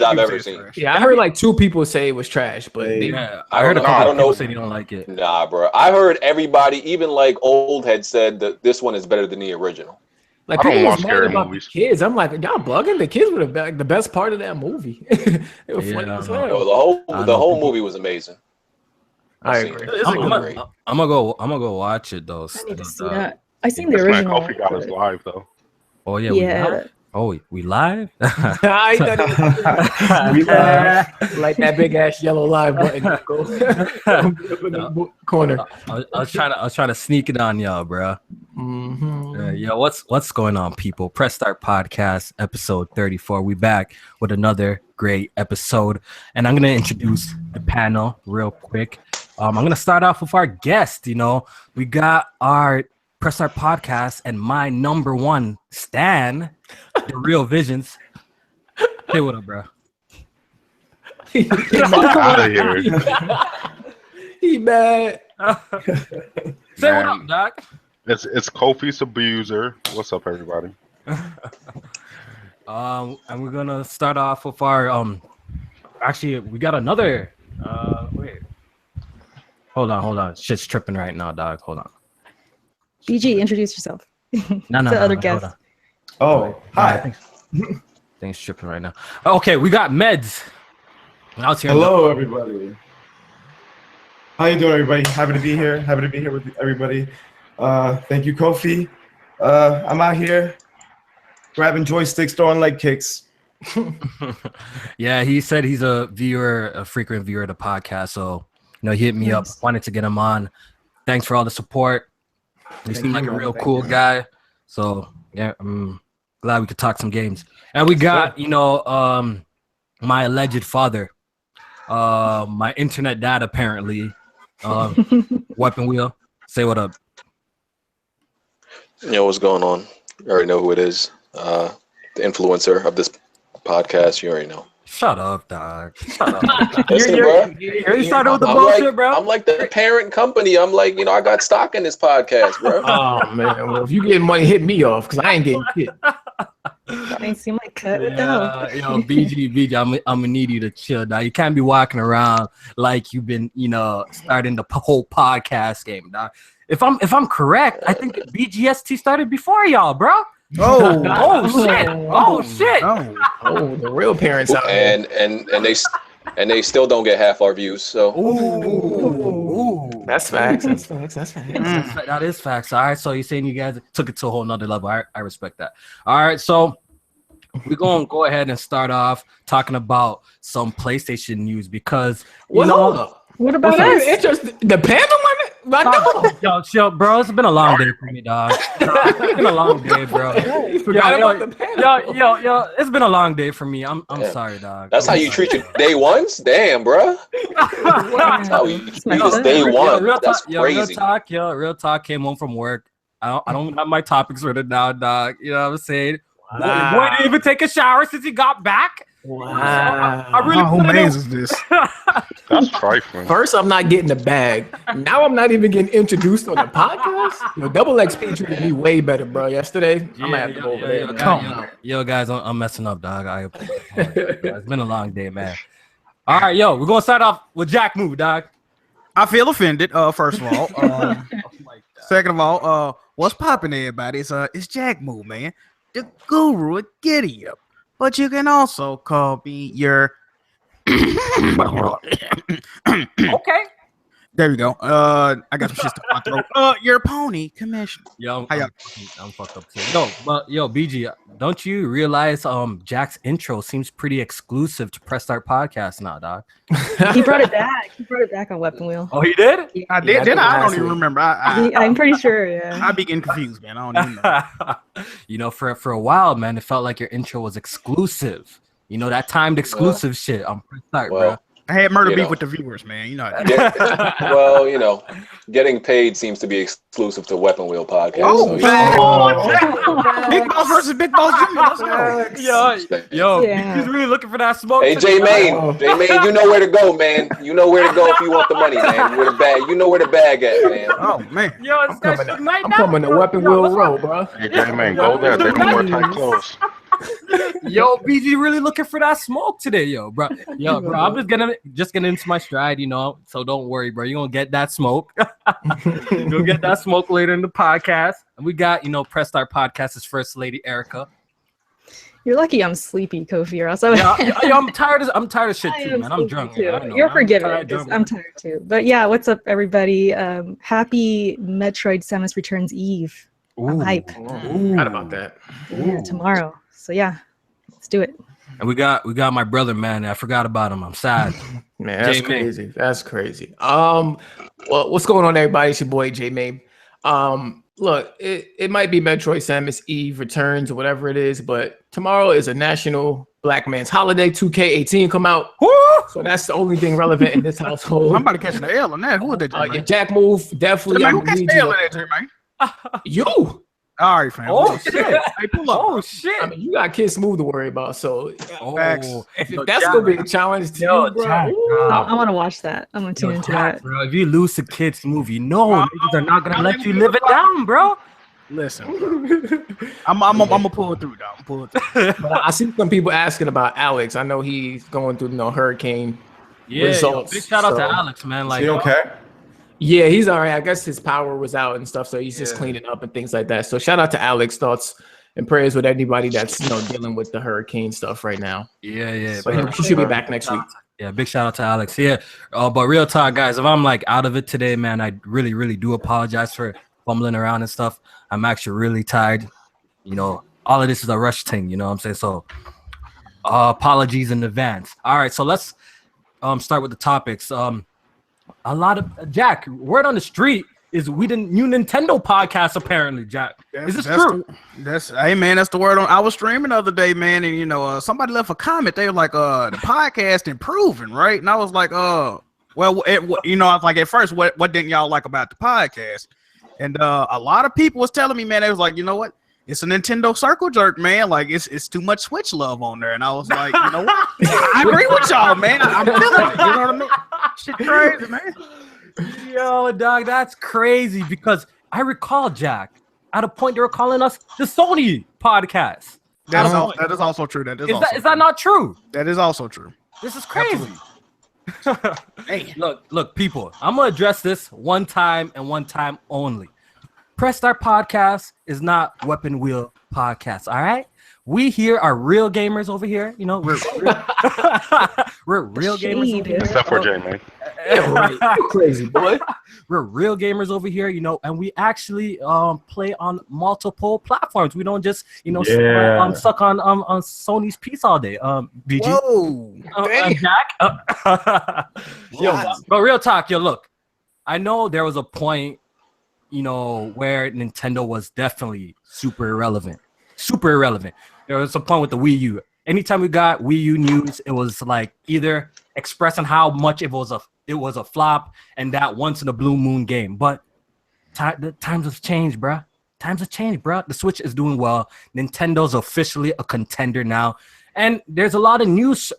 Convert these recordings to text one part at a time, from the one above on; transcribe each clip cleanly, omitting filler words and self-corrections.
I've ever seen. Yeah, I heard like 2 people say it was trash, but I heard a couple people say they don't like it. Nah, bro. I heard everybody, even like old head, said that this one is better than the original. Like, people was mad about the kids. I'm like, y'all bugging? The kids were the best part of that movie. It was funny as hell. No, the whole movie was amazing. I agree. I'm gonna go watch it though. I need to see that. I seen the original. Coffee got us live though. Oh yeah. We live? Oh, we live? I thought we live. Like that big ass yellow live button. In the corner. I was trying to sneak it on y'all, bro. Yeah, what's going on, people? Press Start Podcast, episode 34. We back with another great episode, and I'm gonna introduce the panel real quick. I'm gonna start off with our guest. You know, we got our Press Start Podcast and my number one Stan, the Real Visions. Say what up, bro? Out of here. He bad. Say what up, Doc. It's Kofi's abuser. What's up, everybody? And we're gonna start off with our Actually, we got another. Wait. Hold on. Shit's tripping right now, dog. Hold on. BG, introduce yourself. No, other guest. Oh, hi. Things tripping right now. Okay, we got Meds. Hello, everybody. How you doing, everybody? Happy to be here. Happy to be here with everybody. Thank you, Kofi. I'm out here grabbing joysticks, throwing leg kicks. Yeah, he said he's a frequent viewer of the podcast. So, you know, he hit me up, wanted to get him on. Thanks for all the support. He seems like a real cool guy. So, yeah, I'm glad we could talk some games. And we got, you know, my alleged father, my internet dad, apparently, Weapon Wheel. Say what up. You know what's going on. You already know who it is. The influencer of this podcast. You already know. Shut up, dog. Shut up. Listen, bro. You started with the bullshit, bro. I'm like the parent company. I'm like, you know, I got stock in this podcast, bro. Oh man, well, if you getting money, hit me off because I ain't getting shit. That ain't seem like cut it down. Yo, BG, I'm gonna need you to chill, dog. You can't be walking around like you've been, you know, starting the whole podcast game, dog. If I'm correct, I think BGST started before y'all, bro. Oh shit! Oh, the real parents out there. And they still don't get half our views. So that's facts. That is facts. All right, so you're saying you guys took it to a whole nother level. I respect that. All right, so we're gonna go ahead and start off talking about some PlayStation news because what about us? It's just the panel on it. Yo, bro, it's been a long day for me, dog. It's been a long day, bro. Yo, it's been a long day for me. I'm sorry, dog. That's how you treat your day ones? Damn, bro. That's how you treat us day one. That's crazy. Real talk. Came home from work. I don't have my topics written down, dog. You know what I'm saying? Wow. Boy didn't even take a shower since he got back. Wow. I really how amazing is this? That's trifling. First, I'm not getting the bag. Now I'm not even getting introduced on the podcast. Yo, Double XP treated me way better, bro. Yesterday, I'm gonna have to go over there. Yo, guys, I'm messing up, dog. It's been a long day, man. All right, yo, we're gonna start off with Jack Move, dog. I feel offended. First of all, second of all, what's popping, everybody? It's Jack Move, man, the guru at Giddy Up. But you can also call me your okay. There you go. I got some shit to my throat. Your pony commissioner. Yo, I'm fucked up too. Yo, BG, don't you realize Jack's intro seems pretty exclusive to Press Start Podcast now, dog? He brought it back. He brought it back on Weapon Wheel. Oh, he did? Yeah. I did. I don't even remember. I'm pretty sure. Yeah. I be getting confused, man. I don't even know. You know, for a while, man, it felt like your intro was exclusive. You know, that timed exclusive shit on Press Start, bro. I had murder beef with the viewers, man. You know. Well, you know, getting paid seems to be exclusive to Weapon Wheel podcast. Oh, man. Big Boss versus Big Boss Jr. Let's go. Yo, he's really looking for that smoke. Hey, J-Main, you know where to go, man. You know where to go if you want the money, man. You know where the bag at, man. Oh, man. Yo, I'm coming to Weapon Wheel Row, bro. Hey, J-Main, go there. They don't wear tight clothes. Yo, BG really looking for that smoke today, yo, bro. Yo, bro, I'm just getting into my stride, so don't worry, bro. You're gonna get that smoke. You'll get that smoke later in the podcast. And we got, Press Start Podcast's first lady, Erica. You're lucky I'm sleepy, Kofi, or else I'm tired of shit too, man. I'm drunk. Too. You're forgiven. I'm tired too. But yeah, what's up, everybody? Happy Metroid Samus Returns Eve. I'm hype. Forgot about that. Yeah, tomorrow. So yeah, let's do it. And we got my brother, man. I forgot about him. I'm sad. Man, that's crazy. That's crazy. Well, what's going on, everybody? It's your boy J Mabe. Look, it might be Metroid Samus Eve Returns or whatever it is, but tomorrow is a national Black Man's Holiday. 2K18 come out. Woo! So that's the only thing relevant in this household. I'm about to catch an L on that. Who is that? Your Jack move definitely. Who catch the L on that, man? You. All right, fam. Oh shit! Hey, pull up. Oh shit! I mean, you got Kid Smooth to worry about. So Facts. if that's gonna be a challenge to you, bro. I want to watch that. I'm gonna tune into that. Bro, if you lose to Kid Smooth, niggas are not gonna let you live it down, bro. Listen, I'm gonna pull it through, dog. But I see some people asking about Alex. I know he's going through hurricane results. Big shout out to Alex, man. Like, Is he okay? Yeah, he's all right. I guess his power was out and stuff, so he's just cleaning up and things like that. So shout out to Alex. Thoughts and prayers with anybody that's dealing with the hurricane stuff right now. Yeah. But he should be back next week. Yeah, big shout out to Alex. Yeah, but real talk, guys. If I'm like out of it today, man, I really, really do apologize for fumbling around and stuff. I'm actually really tired. All of this is a rush thing. You know what I'm saying? So apologies in advance. All right, so let's start with the topics. A lot of Jack, word on the street is we didn't new Nintendo podcast apparently, Jack. Is this true? Hey man, that's the word on. I was streaming the other day, man, and somebody left a comment. They were like, the podcast improving, right? And I was like, I was like, at first, what didn't y'all like about the podcast? And a lot of people was telling me, man, they was like, you know what? It's a Nintendo circle jerk, man. Like it's too much Switch love on there. And I was like, you know what? I agree with y'all, man. I'm feeling it. You know what I mean? Shit crazy, man. Yo, dog, that's crazy because I recall, Jack, at a point they were calling us the Sony podcast. That is also true. Is that not true? That is also true. This is crazy. Hey, look, people, I'm gonna address this one time and one time only. Press Start Podcast is not Weapon Wheel Podcast, all right? We here are real gamers over here. We're real gamers over here. Except for Jay, man. Yeah, right. You crazy boy. We're real gamers over here, and we actually play on multiple platforms. We don't just, suck on Sony's piece all day. BG. Whoa. Jack. But real talk, look. I know there was a point where Nintendo was definitely super irrelevant. There was a point with the Wii U. Anytime we got Wii U news, it was like either expressing how much it was a flop and that once in a blue moon game. But the times have changed, bruh. The Switch is doing well. Nintendo's officially a contender now. And there's a lot of news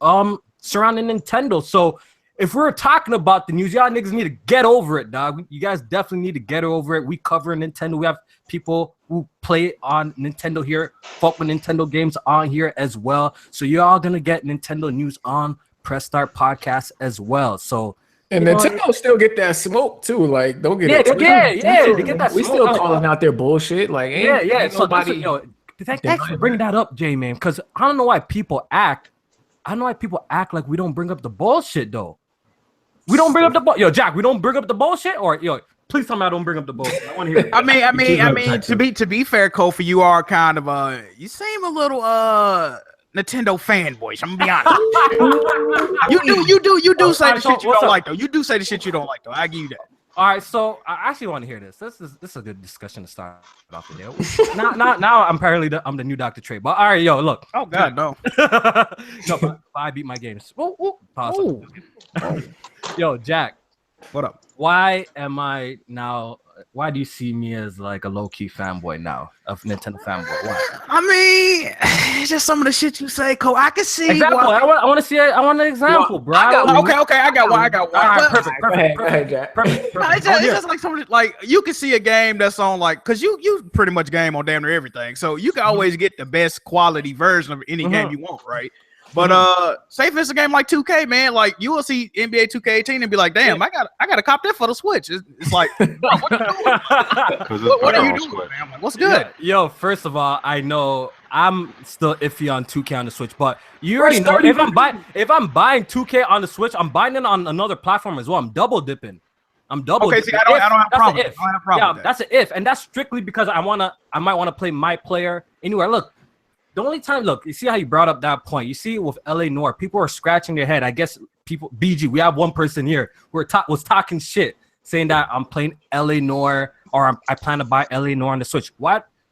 surrounding Nintendo. So if we're talking about the news, y'all niggas need to get over it, dog. You guys definitely need to get over it. We cover Nintendo. We have people who play on Nintendo here, fuck with Nintendo games on here as well. So you're all gonna get Nintendo news on Press Start Podcast as well. So and Nintendo still get that smoke too. Like, don't get it. Yeah, they get that. We still calling out their bullshit. Like, yeah. So nobody. Thanks for bringing that up, J man, because I don't know why people act like we don't bring up the bullshit though. We don't bring up the Jack. We don't bring up the bullshit, or please tell me I don't bring up the bullshit. I want to hear it. I mean, to be fair, Kofi, you are kind of you seem a little Nintendo fanboy. I'm gonna be honest. You do say the shit you don't like though. You do say the shit you don't like though. I give you that. All right, so I actually want to hear this. This is a good discussion to start off the day. Now I'm the new Dr. Trey. But all right, look. Oh God, no. No, I beat my games. Yo, Jack. What up? Why am I why do you see me as like a low key fanboy now of Nintendo fanboy? Why? I mean, it's just some of the shit you say, Cole. I can see. Example. I want to see it. I want an example, bro. Okay. I got one. All right, perfect. Go ahead, Jack. Perfect. It's just like some like you can see a game that's on like because you pretty much game on damn near everything, so you can always get the best quality version of any game you want, right? But say for instance, a game like 2K, man, like you will see NBA 2K18 and be like, damn, I got to cop that for the Switch. It's like, bro, what are you doing, man? I'm like, what's good? Yo, first of all, I know I'm still iffy on 2K on the Switch, but you already know if I'm buying 2K on the Switch, I'm buying it on another platform as well. I'm double dipping. Okay, see, I don't have a problem. I don't have a problem. Yeah, that's an if, and that's strictly because I might want to play my player anywhere. Look. The only time, look, you see how you brought up that point. You see with LA Noire, people are scratching their head. I guess people, BG, we have one person here who was talking shit, saying that I'm playing LA Noire or I plan to buy LA Noire on the Switch.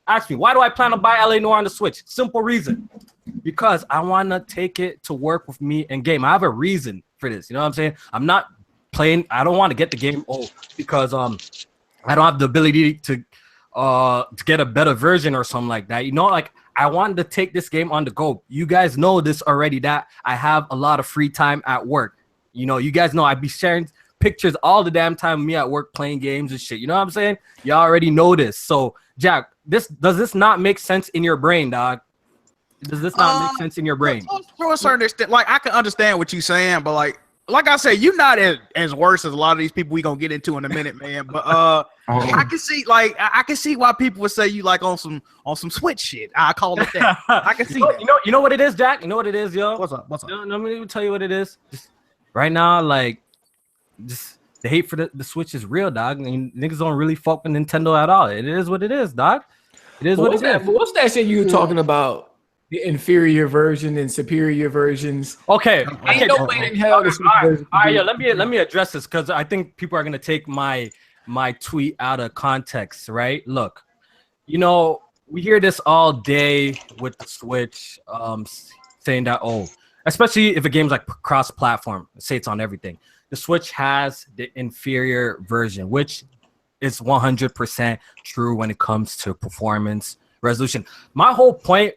Ask me, why do I plan to buy LA Noire on the Switch? Simple reason. Because I want to take it to work with me in game. I have a reason for this. You know what I'm saying? I'm not playing. I don't want to get the game because I don't have the ability to get a better version or something like that. You know, like I wanted to take this game on the go. You guys know this already that I have a lot of free time at work. You know, you guys know I'd be sharing pictures all the damn time of me at work playing games and shit. You know what I'm saying? Y'all already know this. So, Jack, does this not make sense in your brain, dog? Does this not make sense in your brain? To a certain extent, like I can understand what you're saying, but like I said, you're not as worse as a lot of these people we gonna get into in a minute, man. But I can see why people would say you like on some Switch shit. I call it that. I can see that. You know what it is, Jack? You know what it is, yo? What's up? Let me tell you what it is. Just right now, like, just the hate for the Switch is real, dog. I mean, niggas don't really fuck with Nintendo at all. It is what it is, dog. It is what it is. What's that shit you were talking about? The inferior version and superior versions. Okay. Ain't no way in hell this all right, yeah. Let me address this because I think people are gonna take my tweet out of context, right? Look, you know, we hear this all day with the Switch, saying that especially if a game's like cross-platform, say it's on everything. The Switch has the inferior version, which is 100% true when it comes to performance, resolution. My whole point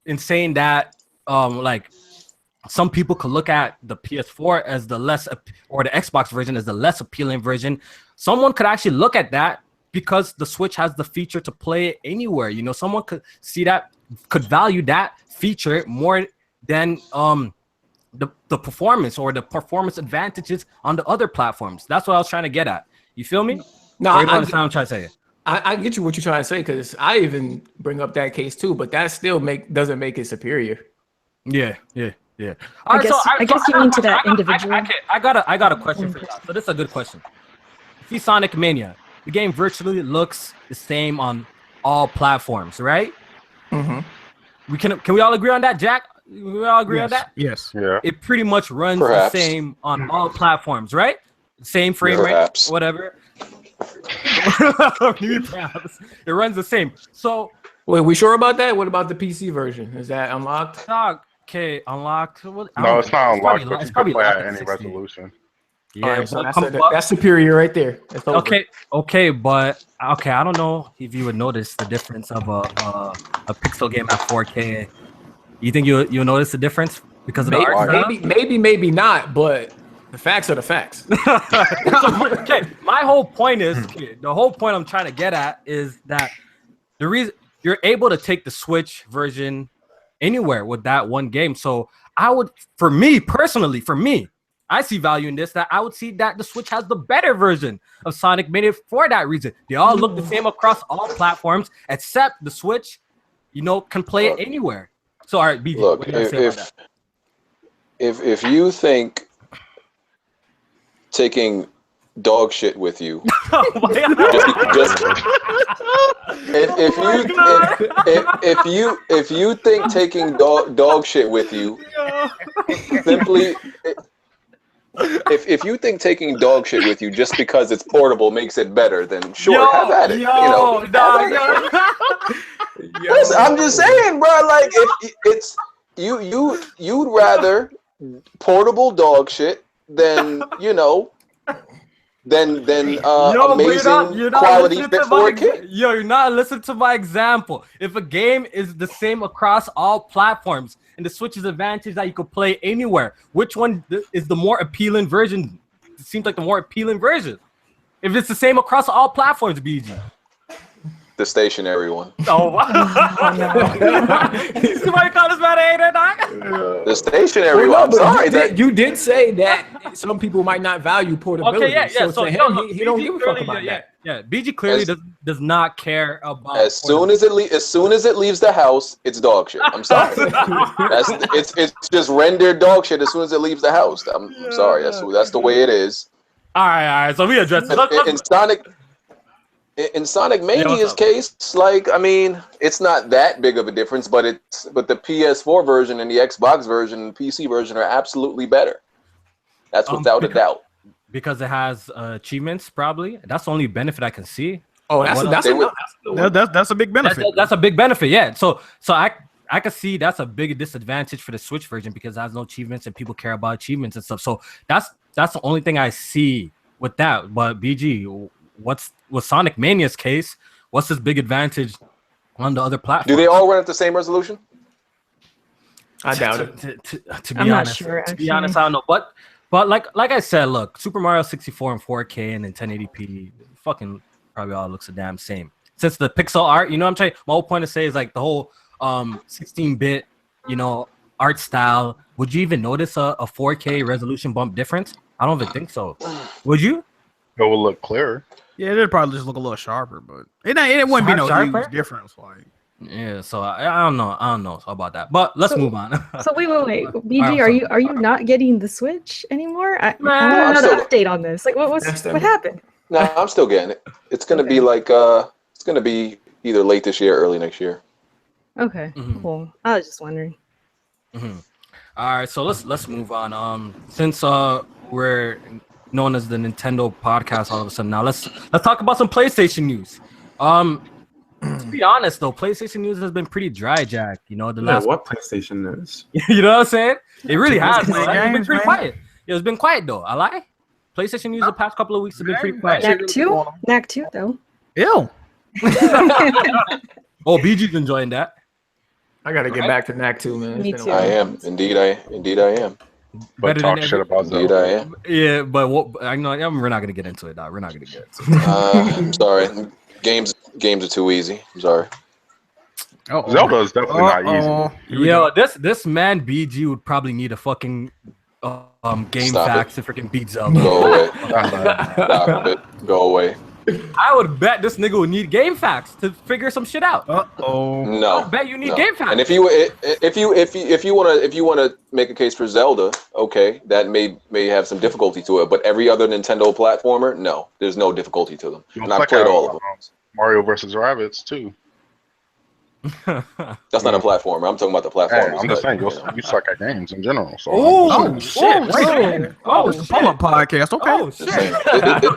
in saying that, like, some people could look at the PS4 as the less, or the Xbox version as the less appealing version. Someone could actually look at that because the Switch has the feature to play it anywhere. You know, someone could see that, could value that feature more than the performance or the performance advantages on the other platforms. That's what I was trying to get at. You feel me? No, I'm trying to say. I get you what you're trying to say because I even bring up that case too, but that still doesn't make it superior. Yeah. I guess you mean to that individual. I got a question for you. So this is a good question. See Sonic Mania, the game virtually looks the same on all platforms, right? Mm-hmm. Can we all agree on that, Jack? We all agree on that? Yes. Yeah. It pretty much runs the same on all platforms, right? Same frame rate, whatever. Perhaps. It runs the same. So wait, we sure about that? What about the PC version? Is that unlocked? Okay, unlocked. No, it's not unlocked, but you can play at any resolution. Yeah, right, so that's superior right there. Okay, but I don't know if you would notice the difference of a pixel game at 4K. You think you'll notice the difference because of the art? Maybe not, but the facts are the facts. Okay, my whole point is the whole point I'm trying to get at is that the reason you're able to take the Switch version anywhere with that one game. So I would, for me personally, I see value in this. That I would see that the Switch has the better version of Sonic Mania for that reason. They all look the same across all platforms, except the Switch, you know, can play it anywhere. So all right, BG, look, what do you say about that? If you think taking dog shit with you, if you think taking dog shit with you, simply if you think taking dog shit with you just because it's portable makes it better, then sure, have at it. Listen, I'm just saying, bro. Like, if it's you'd rather portable dog shit than amazing you're not quality listening fit to for my a kid. you're not listening to my example. If a game is the same across all platforms and the Switch's advantage that you could play anywhere, which one is the more appealing version? It seems like the more appealing version. If it's the same across all platforms, BG. The stationary one. Oh, wow. Somebody call this man a hater, dog? The stationary one. I'm sorry. You did say that some people might not value portability. Okay, yeah. So to him, he don't give a fuck about that. Yeah, BG clearly does not care about. As soon as it leaves the house, it's dog shit. I'm sorry. It's just rendered dog shit as soon as it leaves the house. I'm sorry. That's the way it is. All right. So we address it. In Sonic Mania's case, like, I mean, it's not that big of a difference, but the PS4 version and the Xbox version and PC version are absolutely better. That's without a doubt. Because it has achievements, probably. That's the only benefit I can see. Oh, that's a big benefit. That's a big benefit, yeah. So I can see that's a big disadvantage for the Switch version because it has no achievements and people care about achievements and stuff. So that's the only thing I see with that. But BG, with Sonic Mania's case, what's his big advantage on the other platforms? Do they all run at the same resolution? I doubt it. To be honest, I don't know. But like I said, look, Super Mario 64 in 4K and in 1080p, fucking probably all looks the damn same. Since the pixel art, you know what I'm trying. My whole point to say is like the whole 16-bit, art style. Would you even notice a 4K resolution bump difference? I don't even think so. Would you? It will look clearer. Yeah, it'd probably just look a little sharper, but it wouldn't be no huge difference. Like, yeah, so I don't know about that, but let's move on. So wait, BG, are you not getting the Switch anymore? I want another update on this. Like, what happened? No, I'm still getting it. It's gonna be like it's gonna be either late this year, or early next year. Okay, cool. I was just wondering. All right, so let's move on. Since we're known as the Nintendo podcast all of a sudden, now let's talk about some PlayStation news. To be honest though, PlayStation news has been pretty dry, Jack. The last what PlayStation news? You know what I'm saying? It really has, man. It's been pretty quiet. It's been quiet though. I lie. PlayStation news the past couple of weeks have been pretty quiet. Knack 2 though. Ew. Oh, BG's enjoying that. I gotta get back to Knack 2, man. Me too. I am. Indeed I am. But talk shit about Indeed I am. Yeah, but I know we're not gonna get into it, dog. We're not gonna get into it. I'm sorry. Games are too easy. I'm sorry. Zelda is definitely not easy. Yo, this man BG would probably need a fucking game facts to freaking beat Zelda. Go away. Stop it. Go away. I would bet this nigga would need game facts to figure some shit out. No. I bet you need game facts. And if you wanna make a case for Zelda, okay, that may have some difficulty to it. But every other Nintendo platformer, no, there's no difficulty to them. And I've played all of them. Mario vs. Rabbids too. That's not a platformer. I'm talking about the platformers. Hey, I'm just saying, you suck at games in general. So shit! Pull-up podcast. Okay. Oh shit!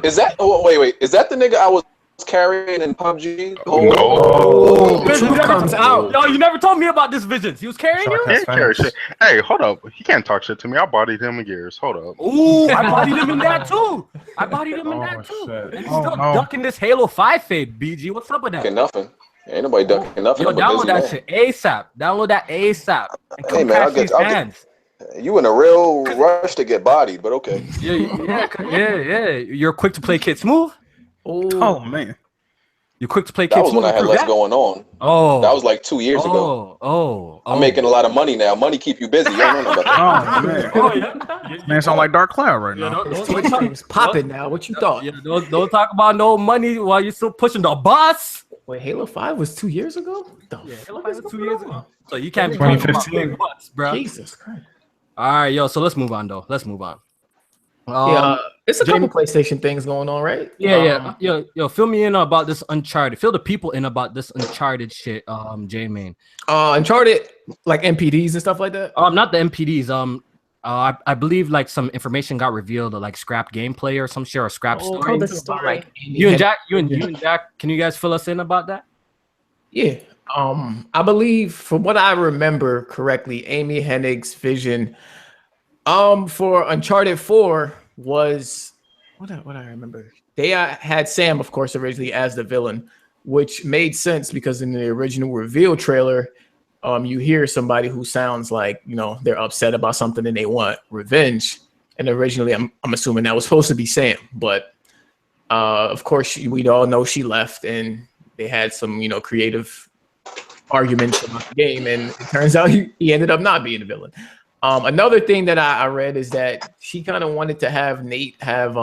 Is that? Oh wait! Is that the nigga I was carrying in PUBG? No. Visions comes out. Yo, you never told me about this Visions. He was carrying you? He can't carry shit. Hey, hold up. He can't talk shit to me. I bodied him in Gears. Hold up. Ooh, I bodied him in that too. And he's still ducking this Halo 5 fade, BG. What's up with that? Nothing. Ain't nobody ducking nothing. Yo, download that shit ASAP. Download that ASAP. Hey man, you in a real rush to get bodied, but okay. Yeah. You're quick to play Kid Smooth. Oh man. You're quick to play That Kid was Smooth. when I had less going on. Oh. That was like 2 years ago. I'm making a lot of money now. Money keep you busy. I don't know about that. Oh man. Man, sound like Dark Cloud right now. It's popping now. What you thought? Yeah, don't talk about no money while you're still pushing the bus. Wait, Halo 5 was 2 years ago? Halo 5 was 2 years ago. So you can't be 2015, bus, bro. Jesus Christ. All right, yo. So let's move on, though. Let's move on. It's a couple PlayStation things going on, right? Yeah. Yo, fill me in about this Uncharted. Fill the people in about this Uncharted shit, J-Main. Uncharted, like NPDs and stuff like that? Not the NPDs. I believe like some information got revealed, like scrapped gameplay or some shit, or scrapped story. The story. Like, you and Jack, can you guys fill us in about that? Yeah. I believe, from what I remember correctly, Amy Hennig's vision for Uncharted 4 was what I remember. They had Sam, of course, originally as the villain, which made sense because in the original reveal trailer, you hear somebody who sounds like, you know, they're upset about something and they want revenge. And originally, I'm assuming that was supposed to be Sam, but of course, we all know she left, and they had some, you know, creative arguments about the game, and it turns out he ended up not being the villain. Another thing that I read is that she kind of wanted to have Nate have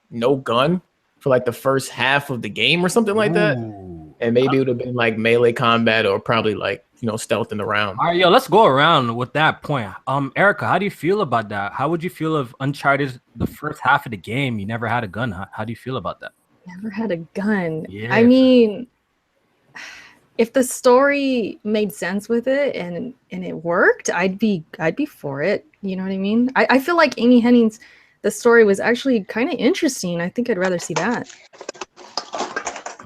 no gun for like the first half of the game or something like that, and maybe it would have been like melee combat or probably like, you know, stealthing around. All right, yo, let's go around with that point. Erica, how do you feel about that? How would you feel if Uncharted, the first half of the game, you never had a gun? How do you feel about that? Never had a gun. Yeah. I mean, if the story made sense with it and it worked, I'd be for it. You know what I mean? I feel like Amy Hennig's, the story was actually kind of interesting. I think I'd rather see that.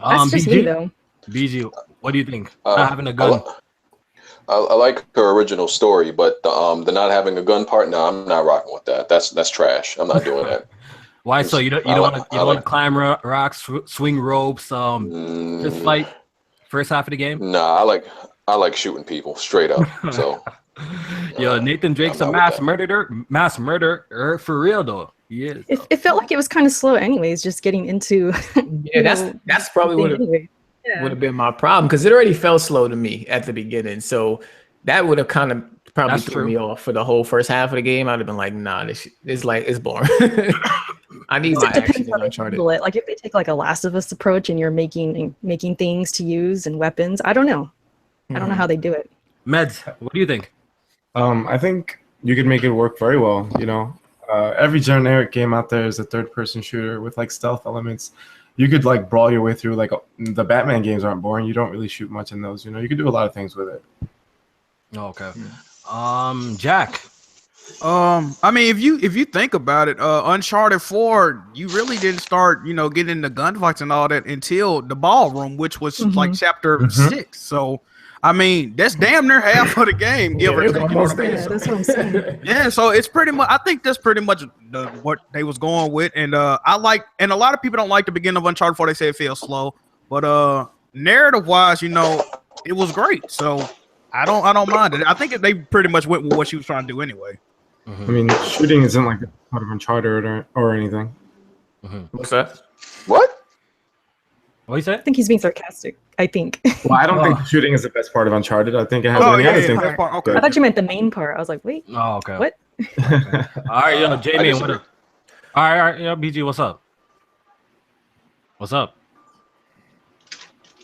That's just me, though. BG, what do you think? Not having a gun. I like her original story, but the not having a gun part, no, I'm not rocking with that. That's trash. I'm not doing that. Why? So you don't want to climb rocks, swing ropes, just like first half of the game? Nah, I like shooting people straight up. So yo, Nathan Drake's a mass murderer for real though. He is. It felt like it was kind of slow, anyways. Just getting into. Yeah, that's probably what would have been my problem, because it already felt slow to me at the beginning. So that would have kind of probably threw me off for the whole first half of the game. I'd have been like, nah, this is like, it's boring. I need my action in Uncharted. Like if they take like a Last of Us approach and you're making things to use and weapons, I don't know. I don't know how they do it. Meds, what do you think? I think you could make it work very well. You know, every generic game out there is a third-person shooter with like stealth elements. You could like brawl your way through. Like the Batman games aren't boring. You don't really shoot much in those. You know, you could do a lot of things with it. Okay. Jack. I mean, if you think about it, Uncharted 4, you really didn't start, you know, getting into gunfights and all that until the ballroom, which was like chapter 6. So, I mean, that's damn near half of the game. Give or take. You know what I mean? That's what I'm saying. Yeah, so it's pretty much. I think that's pretty much what they was going with, and I like. And a lot of people don't like the beginning of Uncharted 4. They say it feels slow, but narrative wise, you know, it was great. So I don't mind it. I think they pretty much went with what she was trying to do anyway. I mean, shooting isn't like part of Uncharted or anything. What's that? What? What you said? I think he's being sarcastic. I think. Well, I don't think shooting is the best part of Uncharted. I think it has many other things. Okay. I thought you meant the main part. I was like, wait. Oh, okay. What? Okay. All right, yo, Jamie, what up? All right, yo, BG, what's up? What's up?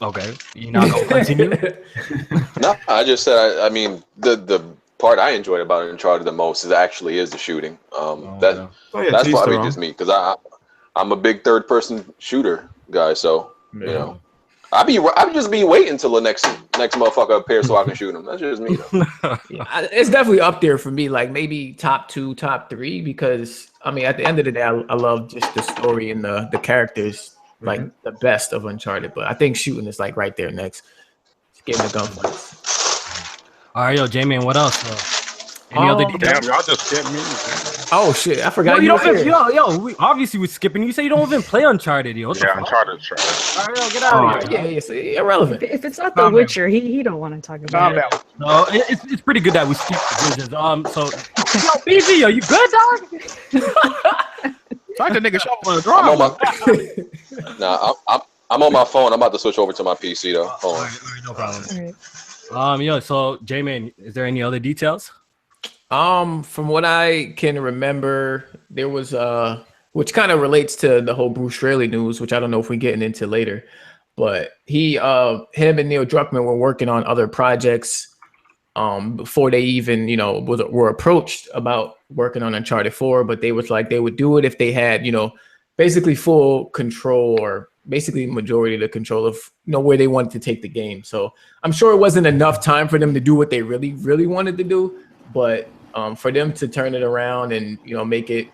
Okay, you not gonna continue? No, I just said. I mean, the part I enjoyed about Uncharted the most is the shooting. That's probably just me, because I'm a big third-person shooter guy. So you know, I'd just be waiting until the next motherfucker appears so I can shoot him. That's just me. Yeah, it's definitely up there for me, like maybe top 2, top 3, because I mean, at the end of the day, I love just the story and the characters, like the best of Uncharted. But I think shooting is like right there next. Just getting the gunfights. All right, yo, Jamie, and what else? Any other details? Damn, y'all just skipped me. Oh shit, I forgot. No, you don't. Obviously we're skipping. You say you don't even play Uncharted, yo. Yeah, Uncharted trash. All right, yo, get out of here. Yeah, see, irrelevant. If it's not The Witcher, he don't want to talk about it. No, it's pretty good that we skip the visions. So, yo, BG, yo, you good, dog? Like the nigga shovel on the drum. I'm on my phone. I'm about to switch over to my PC though. All right, no problem. Yo, so J-Man, is there any other details? From what I can remember, there was which kind of relates to the whole Bruce Straley news, which I don't know if we're getting into later, but him and Neil Druckmann were working on other projects before they even, you know, were approached about working on Uncharted 4, but they was like they would do it if they had, you know, basically full control, or basically majority of the control of, you know, where they wanted to take the game. So I'm sure it wasn't enough time for them to do what they really, really wanted to do, but for them to turn it around and, you know, make it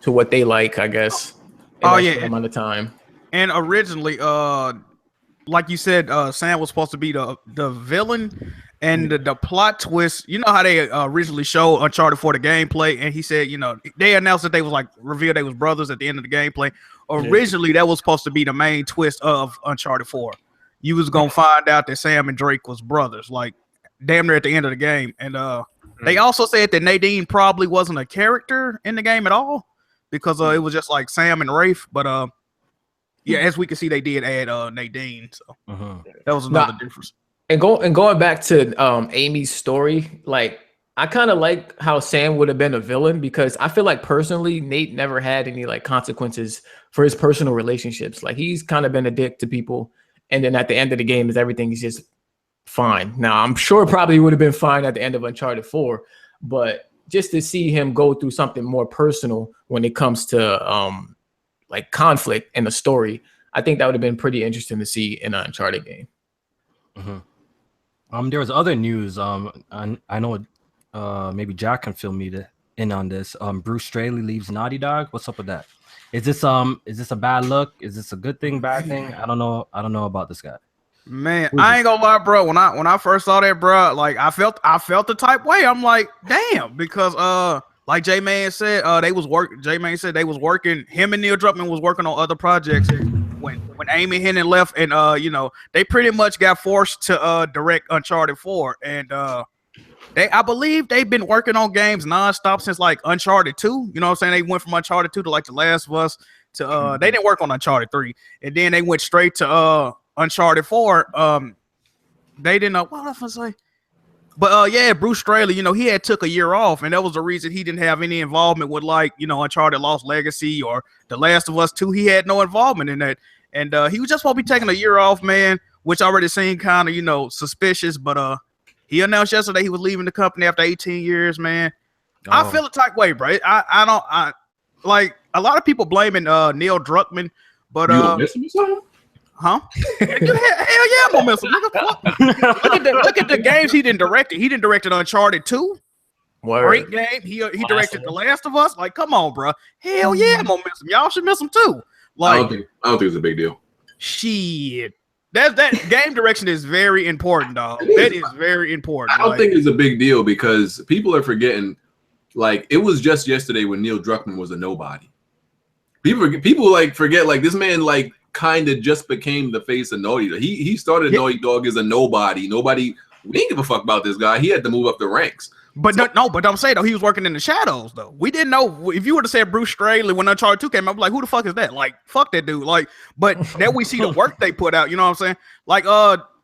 to what they like, I guess. Amount of time. And originally, like you said, Sam was supposed to be the villain, And the plot twist, you know how they originally showed Uncharted 4 the gameplay, and he said, you know, they announced that they was like revealed they was brothers at the end of the gameplay. Originally, that was supposed to be the main twist of Uncharted 4. You was gonna find out that Sam and Drake was brothers, like damn near at the end of the game. And they also said that Nadine probably wasn't a character in the game at all because it was just like Sam and Rafe. But yeah, as we can see, they did add Nadine, so that was another difference. And going back to Amy's story, like I kind of like how Sam would have been a villain because I feel like personally Nate never had any like consequences for his personal relationships. Like he's kind of been a dick to people, and then at the end of the game is everything is just fine. Now I'm sure probably would have been fine at the end of Uncharted 4, but just to see him go through something more personal when it comes to like conflict in the story, I think that would have been pretty interesting to see in an Uncharted game. There was other news. I know maybe Jack can fill me in on this. Bruce Straley leaves Naughty Dog. What's up with that? Is this a bad look? Is this a good thing, bad thing? I don't know about this guy. Man, I ain't gonna lie, bro. When I first saw that, bro, like I felt the type way. I'm like, damn, because like J-Man said, J-Man said they was working. Him and Neil Druckmann was working on other projects when Amy Hennig left, and you know, they pretty much got forced to direct Uncharted 4, and I believe they've been working on games nonstop since like Uncharted 2. You know what I'm saying? They went from Uncharted 2 to like The Last of Us to they didn't work on Uncharted 3, and then they went straight to Uncharted 4. They didn't know what else I say. But yeah, Bruce Straley, you know, he had took a year off, and that was the reason he didn't have any involvement with, like, you know, Uncharted Lost Legacy or The Last of Us 2. He had no involvement in that. And he was just supposed to be taking a year off, man, which already seemed kind of, you know, suspicious. But he announced yesterday he was leaving the company after 18 years, man. I feel a type way, bro. I like a lot of people blaming Neil Druckmann, but you don't miss him or something? Hell yeah, I'm gonna miss him. Look at the games he didn't direct. He didn't direct Uncharted 2. Great game. He directed The Last of Us. Like, come on, bro. Hell yeah, I'm gonna miss him. Y'all should miss him too. Like, I don't think it's a big deal. Shit. That game direction is very important, dog. That is very important. I don't think it's a big deal because people are forgetting. Like, it was just yesterday when Neil Druckmann was a nobody. People like forget, like, this man like kind of just became the face of Naughty Dog. He started Naughty Dog as a nobody. We didn't give a fuck about this guy. He had to move up the ranks. But but I'm saying though, he was working in the shadows though. We didn't know. If you would have said Bruce Straley when Uncharted 2 came out, I'm like, who the fuck is that? Like, fuck that dude. Like, but then we see the work they put out. You know what I'm saying? Like,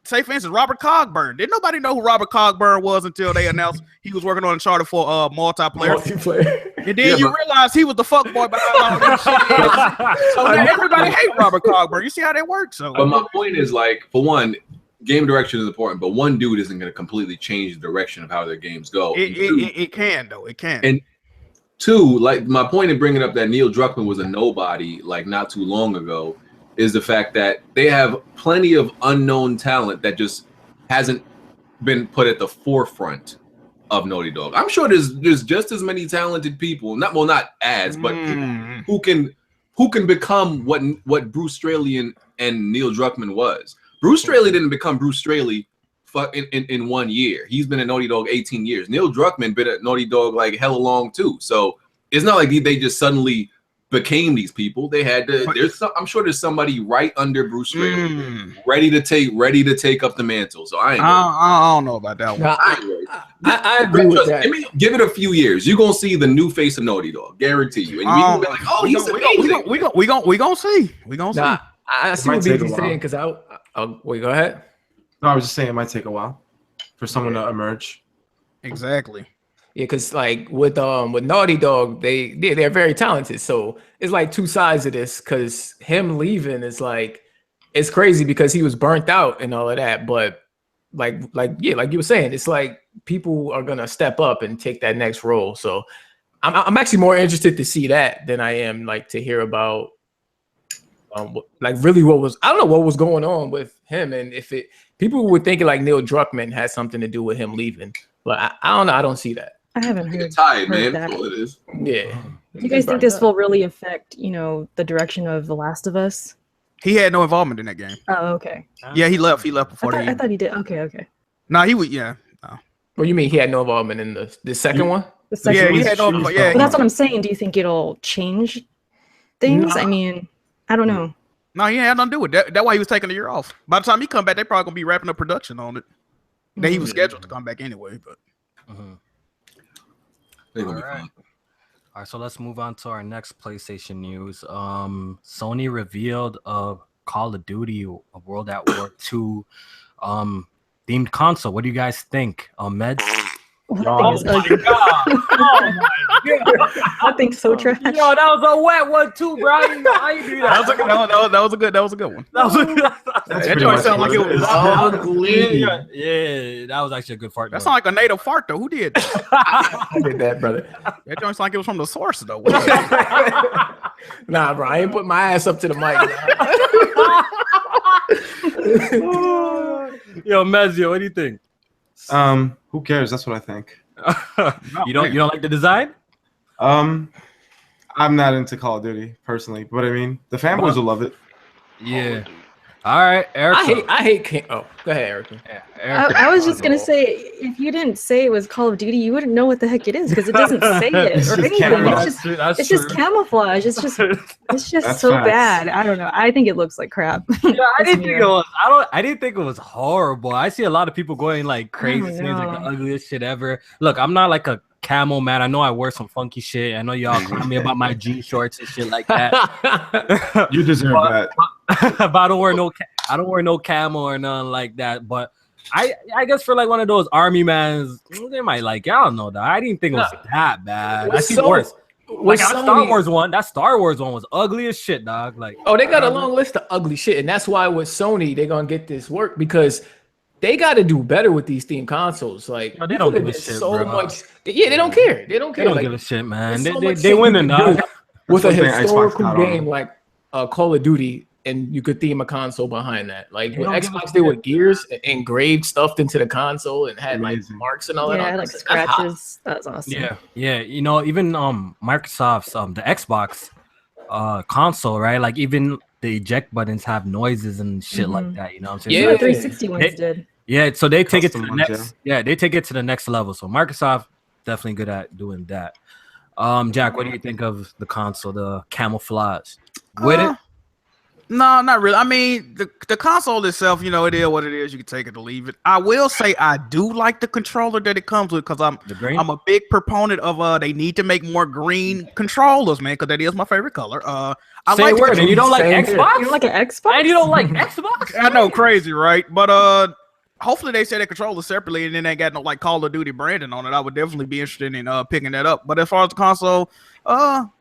say for instance, Robert Cogburn. Didn't nobody know who Robert Cogburn was until they announced he was working on Uncharted for multiplayer. And then you realize he was the fuck boy behind all this shit. So now everybody hate Robert Cogburn. You see how that works? So, but my point is, like, for one, game direction is important, but one dude isn't going to completely change the direction of how their games go. It can, though. It can. And two, like, my point in bringing up that Neil Druckmann was a nobody, like, not too long ago, is the fact that they have plenty of unknown talent that just hasn't been put at the forefront of Naughty Dog. I'm sure there's just as many talented people, not as, but who can become what Bruce Straley and Neil Druckmann was. Bruce Straley didn't become Bruce Straley in 1 year. He's been at Naughty Dog 18 years. Neil Druckmann been at Naughty Dog like hella long too. So it's not like they just suddenly became these people. They had to. I'm sure there's somebody right under Bruce Straley, ready to take up the mantle. So I don't know about that one. I agree with that. Give it a few years. You're gonna see the new face of Naughty Dog, guarantee you. And you're gonna be like, oh, he's amazing. We gonna see. We gonna see. I see what BB's saying because wait, go ahead. No, I was just saying it might take a while for someone to emerge. Exactly. Yeah, because like with Naughty Dog, they're very talented. So it's like two sides of this. Because him leaving is like, it's crazy because he was burnt out and all of that. But like you were saying, it's like people are gonna step up and take that next role. So I'm actually more interested to see that than I am like to hear about like really I don't know what was going on with him, and if people were thinking like Neil Druckmann had something to do with him leaving, but I don't know. I don't see that. I haven't heard. Tired, man. That's all it is. Yeah. Do you guys think this will really affect, the direction of The Last of Us? He had no involvement in that game. Oh, okay. Yeah, he left. He left before I thought he did. Okay. No, he would. Yeah, What do you mean he had no involvement in the second one? The second Yeah, one. he had no. Yeah, But that's what I'm saying. Do you think it'll change things? Nah. I mean, I don't know. no, he had nothing to do with that. That's why he was taking a year off. By the time he come back, they probably gonna be wrapping up production on it. Then he was scheduled to come back anyway, but. They're gonna be fun. All right, so let's move on to our next PlayStation news. Sony revealed a Call of Duty, a World at War II themed console. What do you guys think, Med? Oh my god! I think so trash. Yo, that was a wet one too, bro. I didn't do that. That was a good one. That joint sound like it was ugly. Yeah, that was actually a good fart. That sound like a native fart though. Who did that? I did that, brother. That joint sound like it was from the source though. Nah, bro, I ain't put my ass up to the mic. Yo, Mezio, what do you think? Who cares? That's what I think. You don't like the design? I'm not into Call of Duty personally, but I mean the fanboys will love it. Yeah. All right, Erica. I hate King. Oh, go ahead, Erica. Yeah, I was just gonna say, if you didn't say it was Call of Duty, you wouldn't know what the heck it is because it doesn't say it or anything. It's just camouflage. It's just so bad. I don't know. I think it looks like crap. Yeah, I didn't think it was. I didn't think it was horrible. I see a lot of people going like crazy, saying like the ugliest shit ever. Look, I'm not like a camo man. I know I wear some funky shit. I know y'all clown me about my jean shorts and shit like that. You deserve that. But I don't wear no camo or nothing like that. But I guess for like one of those army mans, they might like. I don't know. I didn't think it was that bad. I see worse. Like that Star Wars one was ugly as shit, dog. Like, oh, they got a long list of ugly shit, and that's why with Sony they're gonna get this work because they got to do better with these themed consoles. Like, they don't give a shit, so bro. much. Yeah, they don't care. They don't care. They don't give a shit, man. They winning, dog. With a historical game like Call of Duty, and you could theme a console behind that. Like with Xbox, they were Gears engraved, stuffed into the console, and had like marks and all that. Yeah, like scratches. That's awesome. Yeah. You know, even Microsoft's the Xbox console, right? Like even the eject buttons have noises and shit like that. You know what I'm saying? Yeah, the 360 ones did. Yeah, so they take it to the next. Yeah, they take it to the next level. So Microsoft definitely good at doing that. Jack, what do you think of the console, the camouflage? With it? No, not really. I mean, the console itself, you know, it is what it is. You can take it or leave it. I will say I do like the controller that it comes with because I'm a big proponent of they need to make more green controllers, man, because that is my favorite color. I say like a word, and you don't like Xbox? You don't like an Xbox? And you don't like Xbox? I know, crazy, right? But hopefully they say they controller separately and then they got no like Call of Duty branding on it. I would definitely be interested in picking that up. But as far as the console,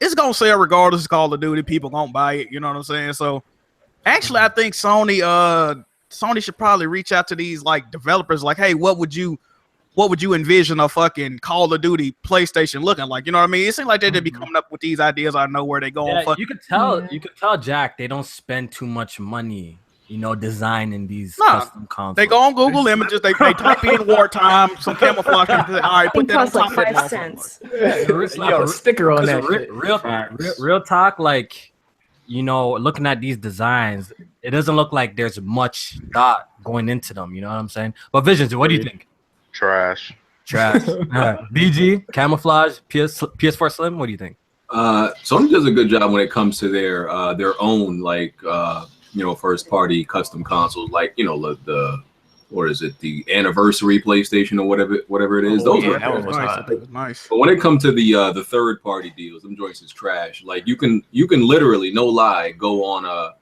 it's gonna sell regardless of Call of Duty. People gonna buy it. You know what I'm saying? So actually, I think Sony should probably reach out to these like developers. Like, hey, what would you envision a fucking Call of Duty PlayStation looking like? You know what I mean? It seems like they'd be coming up with these ideas. I know where they go. Yeah, you could tell Jack they don't spend too much money, you know, designing these custom consoles. They go on Google Images, they type in wartime, some camouflage. All right, put that on top like 5 cents. A sticker on that. Real talk, like, you know, looking at these designs, it doesn't look like there's much thought going into them. You know what I'm saying? But Visions, what do you think? Trash. BG, camouflage, PS4 Slim. What do you think? Sony does a good job when it comes to their own like first party custom consoles, like the what is it, the anniversary PlayStation or whatever it is. Those were nice. But when it comes to the third party deals, them joints is trash. Like you can literally, no lie, go on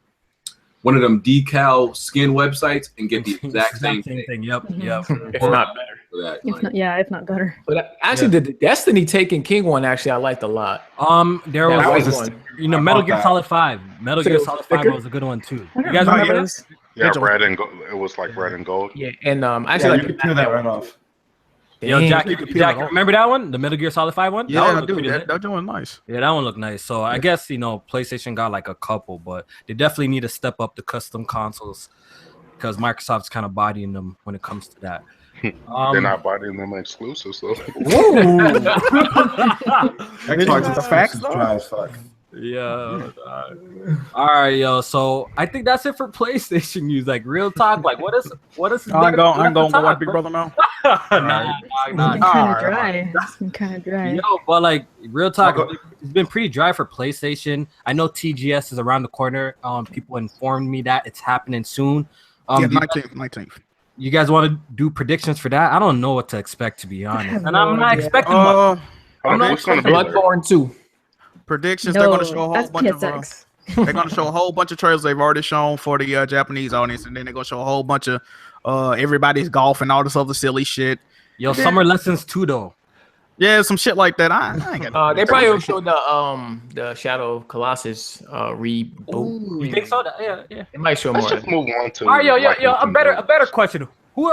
one of them decal skin websites and get the exact same thing. Yep. If not better. If not better. But actually, the Destiny Taken King one actually I liked a lot. There was one. Metal Gear Solid 5. Metal Gear Solid 5 was a good one too. You guys remember this? Yeah, red and gold. It was like red and gold. Yeah, and actually, you could peel that right off. Yo, Jack, remember that one? The Metal Gear Solid 5 one? Yeah, I do. That one was nice. Yeah, that one looked nice. So I guess PlayStation got like a couple, but they definitely need to step up the custom consoles because Microsoft's kind of bodying them when it comes to that. They're not bodying them exclusives though. Xbox is the facts. Try as fuck. Yeah. All right, yo. So I think that's it for PlayStation news. Like real talk. Like what is? I'm going to go watch Big Brother now. Nah. It's been kind of dry. It's been kind of dry. Yo, but like real talk, it's been pretty dry for PlayStation. I know TGS is around the corner. People informed me that it's happening soon. Yeah, 19th. You guys want to do predictions for that? I don't know what to expect, to be honest. And I'm not expecting much. I'm not expecting Bloodborne 2. Predictions. They're going to show a whole bunch of. They're going to show a whole bunch of trailers they've already shown for the Japanese audience, and then they're going to show a whole bunch of everybody's golf and all this other silly shit. Yo, Summer Lessons 2 though. Yeah, some shit like that. I ain't got they probably will show the Shadow of Colossus reboot. Ooh, you think so? Yeah. They might show Let's more. just move on to. All right, yo. A better question. Who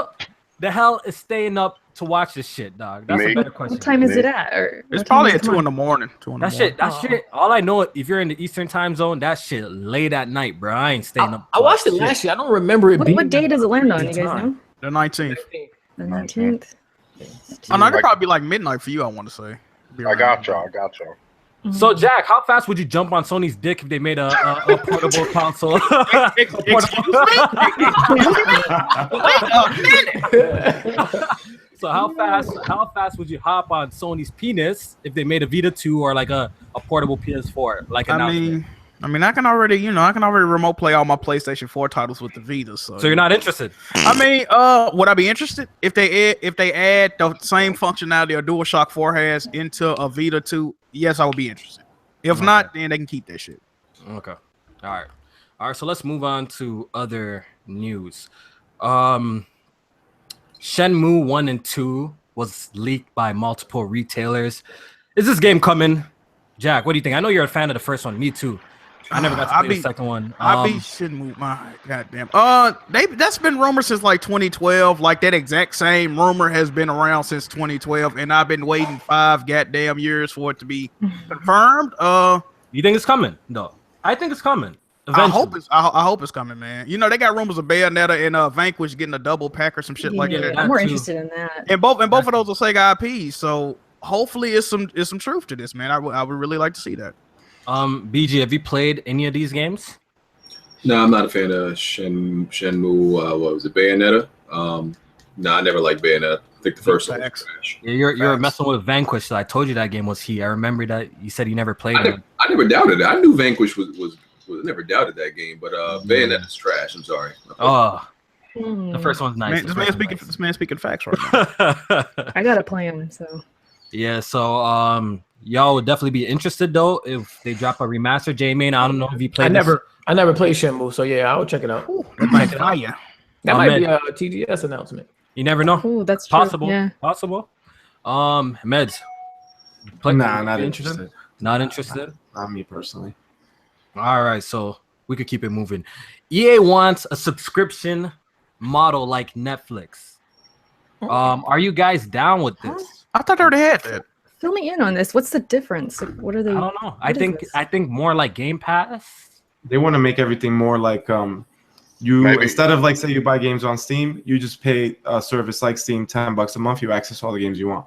the hell is staying up to watch this shit, dog? That's a better question. What time is it at? It's probably at 2 in the morning. That shit. All I know, if you're in the Eastern time zone, that shit late at night, bro. I ain't staying up. I watched it last year. I don't remember it being. What day does it land on? You guys know? The 19th. The 19th. I know it'd probably be like midnight for you. I want to say. I got y'all. So Jack, how fast would you jump on Sony's dick if they made a portable console? So how fast would you hop on Sony's penis if they made a Vita 2 or like a portable PS4? Like I mean, I can already remote play all my PlayStation 4 titles with the Vita. So you're not interested? I mean, would I be interested if they add the same functionality a DualShock 4 has into a Vita 2? Yes, I would be interested. If not, then they can keep that shit. Okay. All right. So let's move on to other news. Shenmue 1 and 2 was leaked by multiple retailers. Is this game coming? Jack, what do you think? I know you're a fan of the first one. Me too. I never got to play the second one. I be Shenmue. My goddamn. That's been rumored since like 2012. Like that exact same rumor has been around since 2012, and I've been waiting 5 goddamn years for it to be confirmed. You think it's coming? No, I think it's coming. Eventually. I hope it's coming, man. You know they got rumors of Bayonetta and Vanquish getting a double pack or some shit like that. I'm more interested in that. And both of those are Sega IPs, so hopefully it's some truth to this, man. I would really like to see that. BG, have you played any of these games? No, I'm not a fan of Shenmue. What was it, Bayonetta? No, I never liked Bayonetta. I think the first one was trash. Yeah, you're messing with Vanquish. So I told you that game was heat. I remember that you said you never played it. I never doubted it. I knew Vanquish was never doubted that game, but Bayonetta's trash. I'm sorry. The first one's nice. This man speaking facts right now. I gotta play them. So yeah, so y'all would definitely be interested though if they drop a remaster. J-Main, I don't know if you played. I never played Shenmue, so yeah, I'll check it out. That might fire. That might be a TGS announcement. You never know. Oh, that's possible. True. Yeah. Possible. Meds. Not interested. Not interested. Not me personally. All right, so we could keep it moving. EA wants a subscription model like Netflix. Are you guys down with this? I thought they already had that. Fill me in on this. What's the difference? Like, what are they? I don't know. I think more like Game Pass. They want to make everything more like instead of like say you buy games on Steam, you just pay a service like Steam $10 a month. You access all the games you want.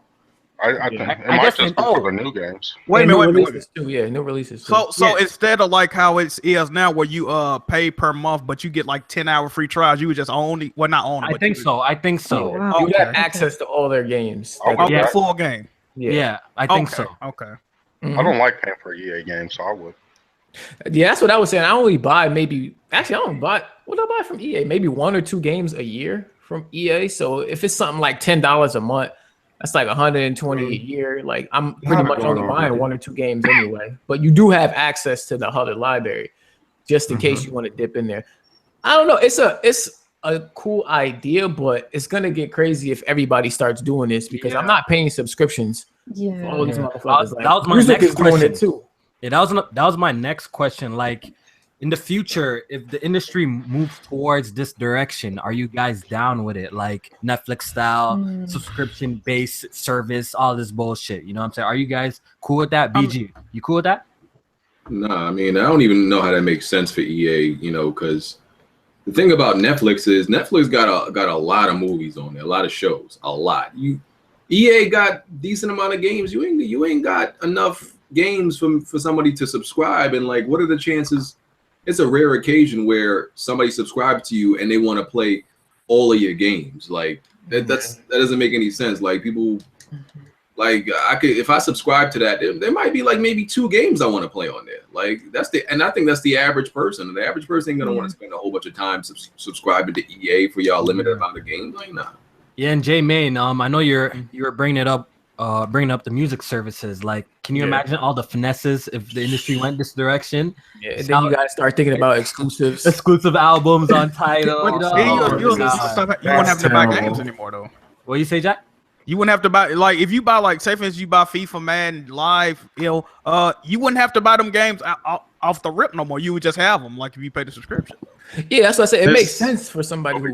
I think it might just be for the new games. Wait a minute. Yeah, new releases. So instead of like how it is now, where you pay per month, but you get like 10-hour free trials, you would just only not own. I think so. Oh, wow. You have access to all their games. The full game. Yeah, I think so. Okay. I don't like paying for EA games, so I would. Yeah, that's what I was saying. I only buy what do I buy from EA? Maybe 1 or 2 games a year from EA. So if it's something like $10 a month, that's like 120 a year. Like I'm pretty much only buying 1 or 2 games anyway. But you do have access to the other library, just in case you want to dip in there. I don't know. It's a cool idea, but it's gonna get crazy if everybody starts doing this because I'm not paying subscriptions. Yeah, for all these motherfuckers. That was my music next is doing question. it too. Yeah, that was my next question. Like, in the future, if the industry moves towards this direction, are you guys down with it? Like Netflix style, subscription-based service, all this bullshit. You know what I'm saying? Are you guys cool with that? BG, you cool with that? Nah, I mean, I don't even know how that makes sense for EA, because the thing about Netflix is Netflix got a lot of movies on there, a lot of shows, a lot. EA got decent amount of games. You ain't got enough games for somebody to subscribe, and like, what are the chances? It's a rare occasion where somebody subscribes to you and they want to play all of your games. Like that doesn't make any sense. Like people, like I could, if I subscribe to that, there might be like maybe 2 games I want to play on there. Like and I think that's the average person. The average person ain't gonna want to spend a whole bunch of time subscribing to EA for y'all limited amount of games. Like nah. Yeah, and Jay Main, I know you were bringing up the music services. Like, can you imagine all the finesses if the industry went this direction? Yeah, and then you gotta start thinking about exclusives, albums on Tidal. You won't have to buy games anymore, though. What you say, Jack? You wouldn't have to buy, like, if you buy, like, say for instance, you buy FIFA, Madden, Live, you wouldn't have to buy them games off the rip no more. You would just have them, like, if you pay the subscription. Yeah, that's what I said. It makes sense for somebody who.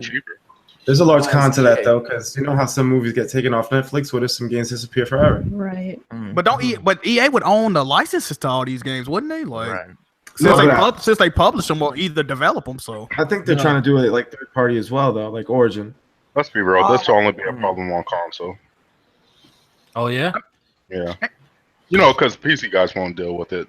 There's a large con to that, though, because you know how some movies get taken off Netflix. What if some games disappear forever? Right. But EA would own the licenses to all these games, wouldn't they? Like, since they publish them or either develop them. So I think they're trying to do it like third party as well, though, like Origin. Let's be real. This will only be a problem on console. Oh yeah. Yeah. You know, because PC guys won't deal with it.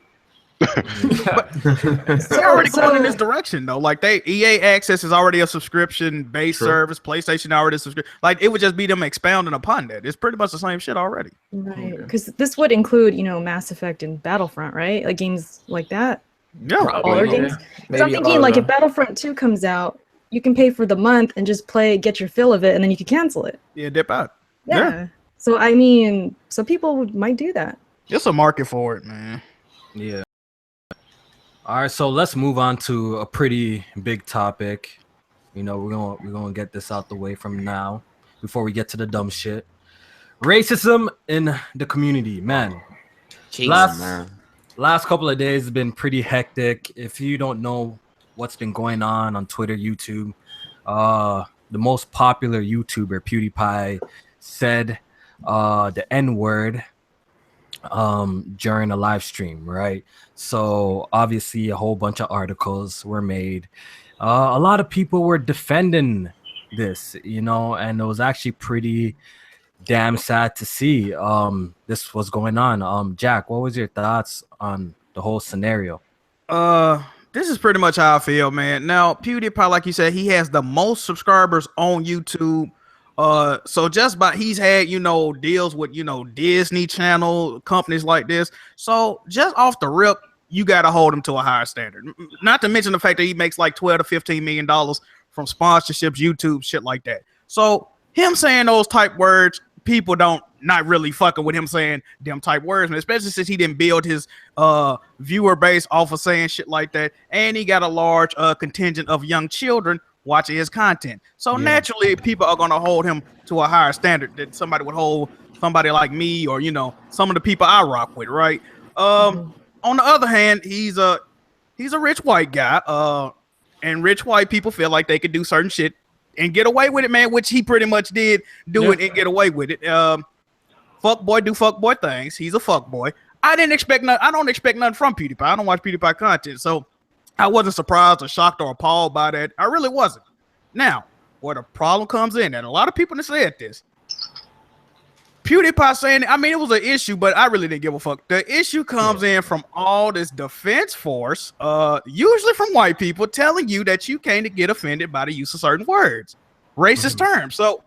They're already going in this direction though. Like EA Access is already a subscription-based service. PlayStation already subscription. Like it would just be them expounding upon that. It's pretty much the same shit already. Right. Because this would include, Mass Effect and Battlefront, right? Like games like that. Yeah. All their games. Because I'm thinking, like, if Battlefront 2 comes out, you can pay for the month and just play, get your fill of it, and then you can cancel it. Yeah, dip out. Yeah. So I mean, some people might do that. It's a market for it, man. Yeah. All right, so let's move on to a pretty big topic. We're gonna get this out the way from now before we get to the dumb shit. Racism in the community, man. Last couple of days has been pretty hectic. If you don't know what's been going on Twitter, YouTube, the most popular YouTuber, PiewDePie, said the N-word during a live stream, right? So obviously a whole bunch of articles were made. A lot of people were defending this, and it was actually pretty damn sad to see this was going on. Jack, what was your thoughts on the whole scenario? This is pretty much how I feel, man. Now, PiewDePie, like you said, he has the most subscribers on YouTube. So just by he's had, deals with, Disney Channel, companies like this. So just off the rip, you got to hold him to a higher standard. Not to mention the fact that he makes like $12 to $15 million from sponsorships, YouTube, shit like that. So him saying those type words, people not really fucking with him saying them type words, man, especially since he didn't build his viewer base off of saying shit like that. And he got a large contingent of young children watching his content. So naturally, people are going to hold him to a higher standard than somebody would hold somebody like me or, some of the people I rock with, right? On the other hand, he's a rich white guy, and rich white people feel like they could do certain shit and get away with it, man, which he pretty much did do it and get away with it. Fuck boy do fuck boy things. He's a fuck boy. I don't expect nothing from PiewDePie. I don't watch PiewDePie content, so I wasn't surprised or shocked or appalled by that. I really wasn't. Now, where the problem comes in, and a lot of people have said this, PiewDePie saying, it was an issue, but I really didn't give a fuck. The issue comes in from all this defense force, usually from white people, telling you that you can't get offended by the use of certain words, racist terms. So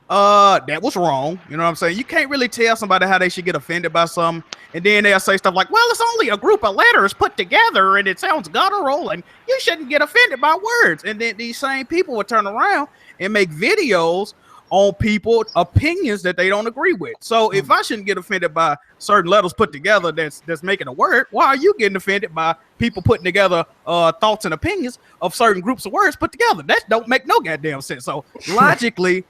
that was wrong. You know what I'm saying? You can't really tell somebody how they should get offended by something, and then they'll say stuff like, well, it's only a group of letters put together, and it sounds guttural, and you shouldn't get offended by words. And then these same people would turn around and make videos on people's opinions that they don't agree with. So if I shouldn't get offended by certain letters put together that's making a word, why are you getting offended by people putting together thoughts and opinions of certain groups of words put together? That don't make no goddamn sense. So logically,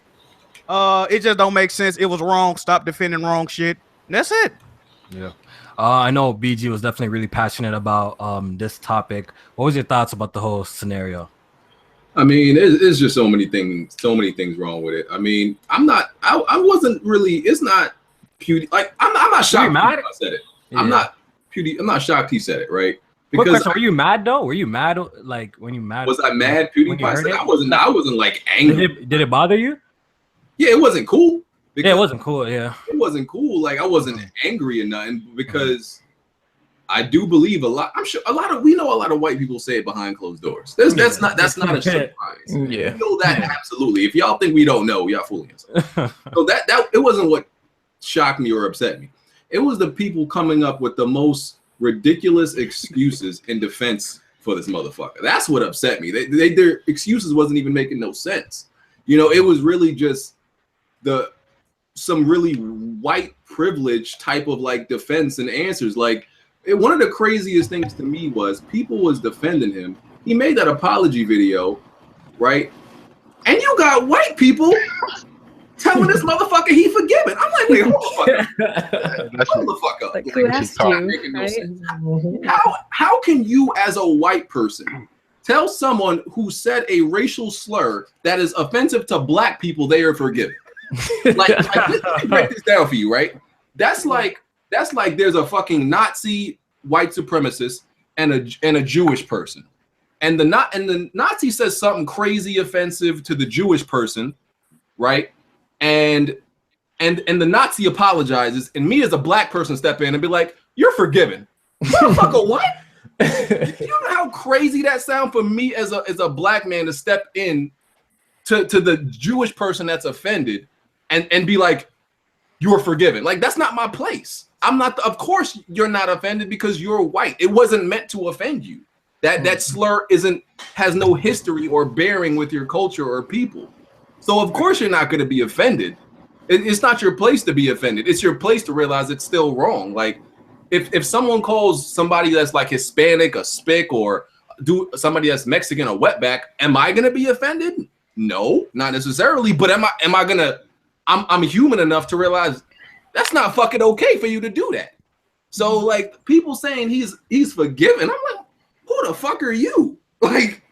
it just don't make sense. It was wrong. Stop defending wrong shit. That's it. Yeah. I know BG was definitely really passionate about this topic. What was your thoughts about the whole scenario? It's just so many things wrong with it. I wasn't really, it's not PewDiePie. Like, I'm not shocked I said it. Yeah. I'm not shocked he said it, right? Because question, were you mad though? Were you mad? Like, when you mad? Was I mad PewDiePie said it? I wasn't like angry. Did it bother you? Yeah, it wasn't cool. Yeah, it wasn't cool. Yeah. It wasn't cool. Like, I wasn't angry or nothing because I do believe a lot. I'm sure we know a lot of white people say it behind closed doors. That's not a surprise. Yeah, we know that absolutely. If y'all think we don't know, y'all fooling yourself. So that it wasn't what shocked me or upset me. It was the people coming up with the most ridiculous excuses in defense for this motherfucker. That's what upset me. Their excuses wasn't even making no sense. You know, it was really just some really white privilege type of like defense and answers. Like one of the craziest things to me was people was defending him. He made that apology video, right? And you got white people telling this motherfucker he forgiven. I'm like, wait, hold the fuck up. Like, who asked you, right? How can you as a white person tell someone who said a racial slur that is offensive to black people they are forgiven? Like let me break this down for you, right? That's like there's a fucking Nazi white supremacist and a Jewish person, and the Nazi says something crazy offensive to the Jewish person, right? And the Nazi apologizes, and me as a black person step in and be like, "You're forgiven." Motherfucker, what? You know how crazy that sounds for me as a black man to step in to the Jewish person that's offended and be like, "You're forgiven." Like, that's not my place. I'm not. Of course, you're not offended because you're white. It wasn't meant to offend you. That slur has no history or bearing with your culture or people. So of course you're not going to be offended. It's not your place to be offended. It's your place to realize it's still wrong. Like if someone calls somebody that's like Hispanic a spick or somebody that's Mexican a wetback, am I going to be offended? No, not necessarily. But am I going to? I'm human enough to realize that's not fucking okay for you to do that. So like people saying he's forgiven, I'm like, who the fuck are you? Like,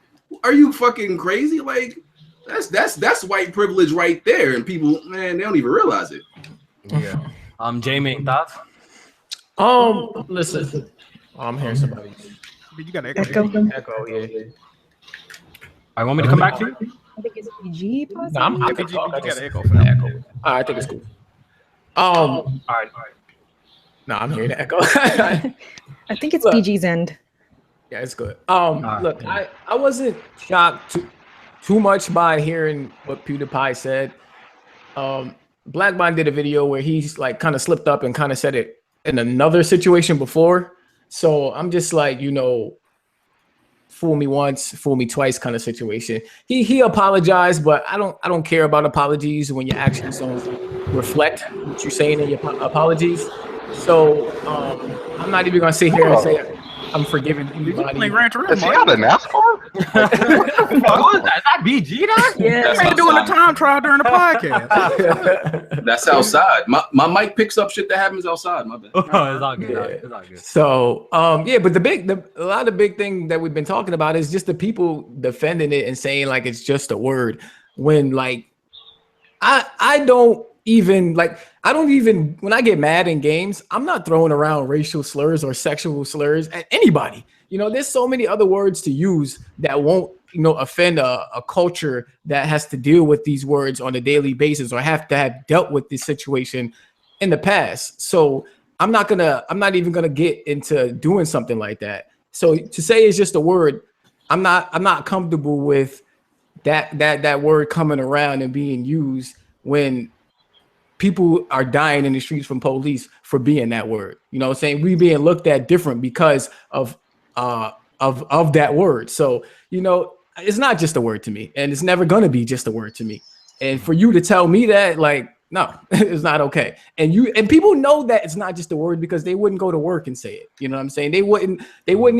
are you fucking crazy? Like, that's white privilege right there, and people, man, they don't even realize it. Yeah. Jamie, thoughts? Listen, I'm hearing somebody. You got an Echo, yeah. I want me to come back to you. I think it's PG. No, I'm you got an echo for that. Echo. All right, I think it's cool. All right. No, I'm hearing the echo. I think it's PG's end. Yeah, it's good. Look, I wasn't shocked too much by hearing what PiewDePie said. Black Bond did a video where he's like kind of slipped up and kind of said it in another situation before. So I'm just like, fool me once, fool me twice kind of situation. He apologized, but I don't care about apologies when your actions don't reflect what you're saying in your apologies. So I'm not even gonna sit here and say I'm forgiving anybody. Is he out of NASCAR? Is that BG dog? Yeah, Man, doing a time trial during the podcast. That's outside. My mic picks up shit that happens outside. My bad. It's all good. It's all good. So but a lot of the big thing that we've been talking about is just the people defending it and saying like it's just a word. When like I don't even when I get mad in games, I'm not throwing around racial slurs or sexual slurs at anybody. There's so many other words to use that won't offend a culture that has to deal with these words on a daily basis or have to have dealt with this situation in the past. So I'm not even gonna get into doing something like that. So to say it's just a word, I'm not comfortable with that word coming around and being used when people are dying in the streets from police for being that word. You know what I'm saying? We being looked at different because of that word. So, it's not just a word to me, and it's never gonna be just a word to me. And for you to tell me that, like, no, it's not okay. And people know that it's not just a word because they wouldn't go to work and say it. You know what I'm saying? They wouldn't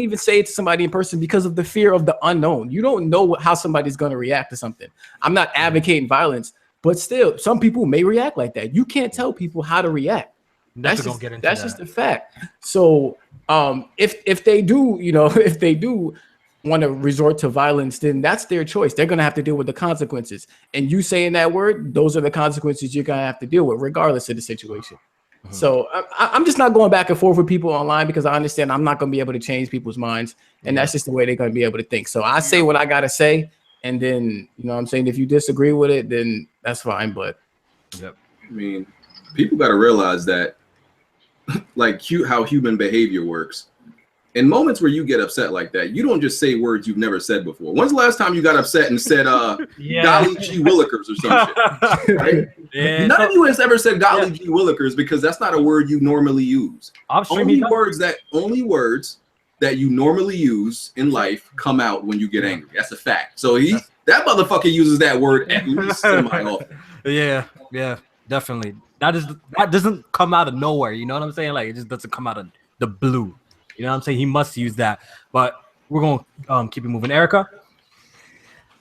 even say it to somebody in person because of the fear of the unknown. You don't know how somebody's gonna react to something. I'm not advocating violence, but still, some people may react like that. You can't tell people how to react. That's just a fact. So if they do want to resort to violence, then that's their choice. They're gonna have to deal with the consequences. And you saying that word, those are the consequences you're gonna have to deal with, regardless of the situation. Mm-hmm. So I'm just not going back and forth with people online because I understand I'm not gonna be able to change people's minds, and that's just the way they're gonna be able to think. So I say what I gotta say. And then, what I'm saying, if you disagree with it, then that's fine. But I mean, people got to realize that, like, how human behavior works. in moments where you get upset like that, you don't just say words you've never said before. When's the last time you got upset and said golly gee willikers or some shit? Right? Yeah, none of you has ever said golly gee willikers because that's not a word you normally use. Only words that you normally use in life come out when you get angry. That's a fact. So that motherfucker uses that word at least semi-often. Yeah, definitely. That doesn't come out of nowhere. You know what I'm saying? Like, it just doesn't come out of the blue. You know what I'm saying? He must use that. But we're gonna keep it moving. Erica?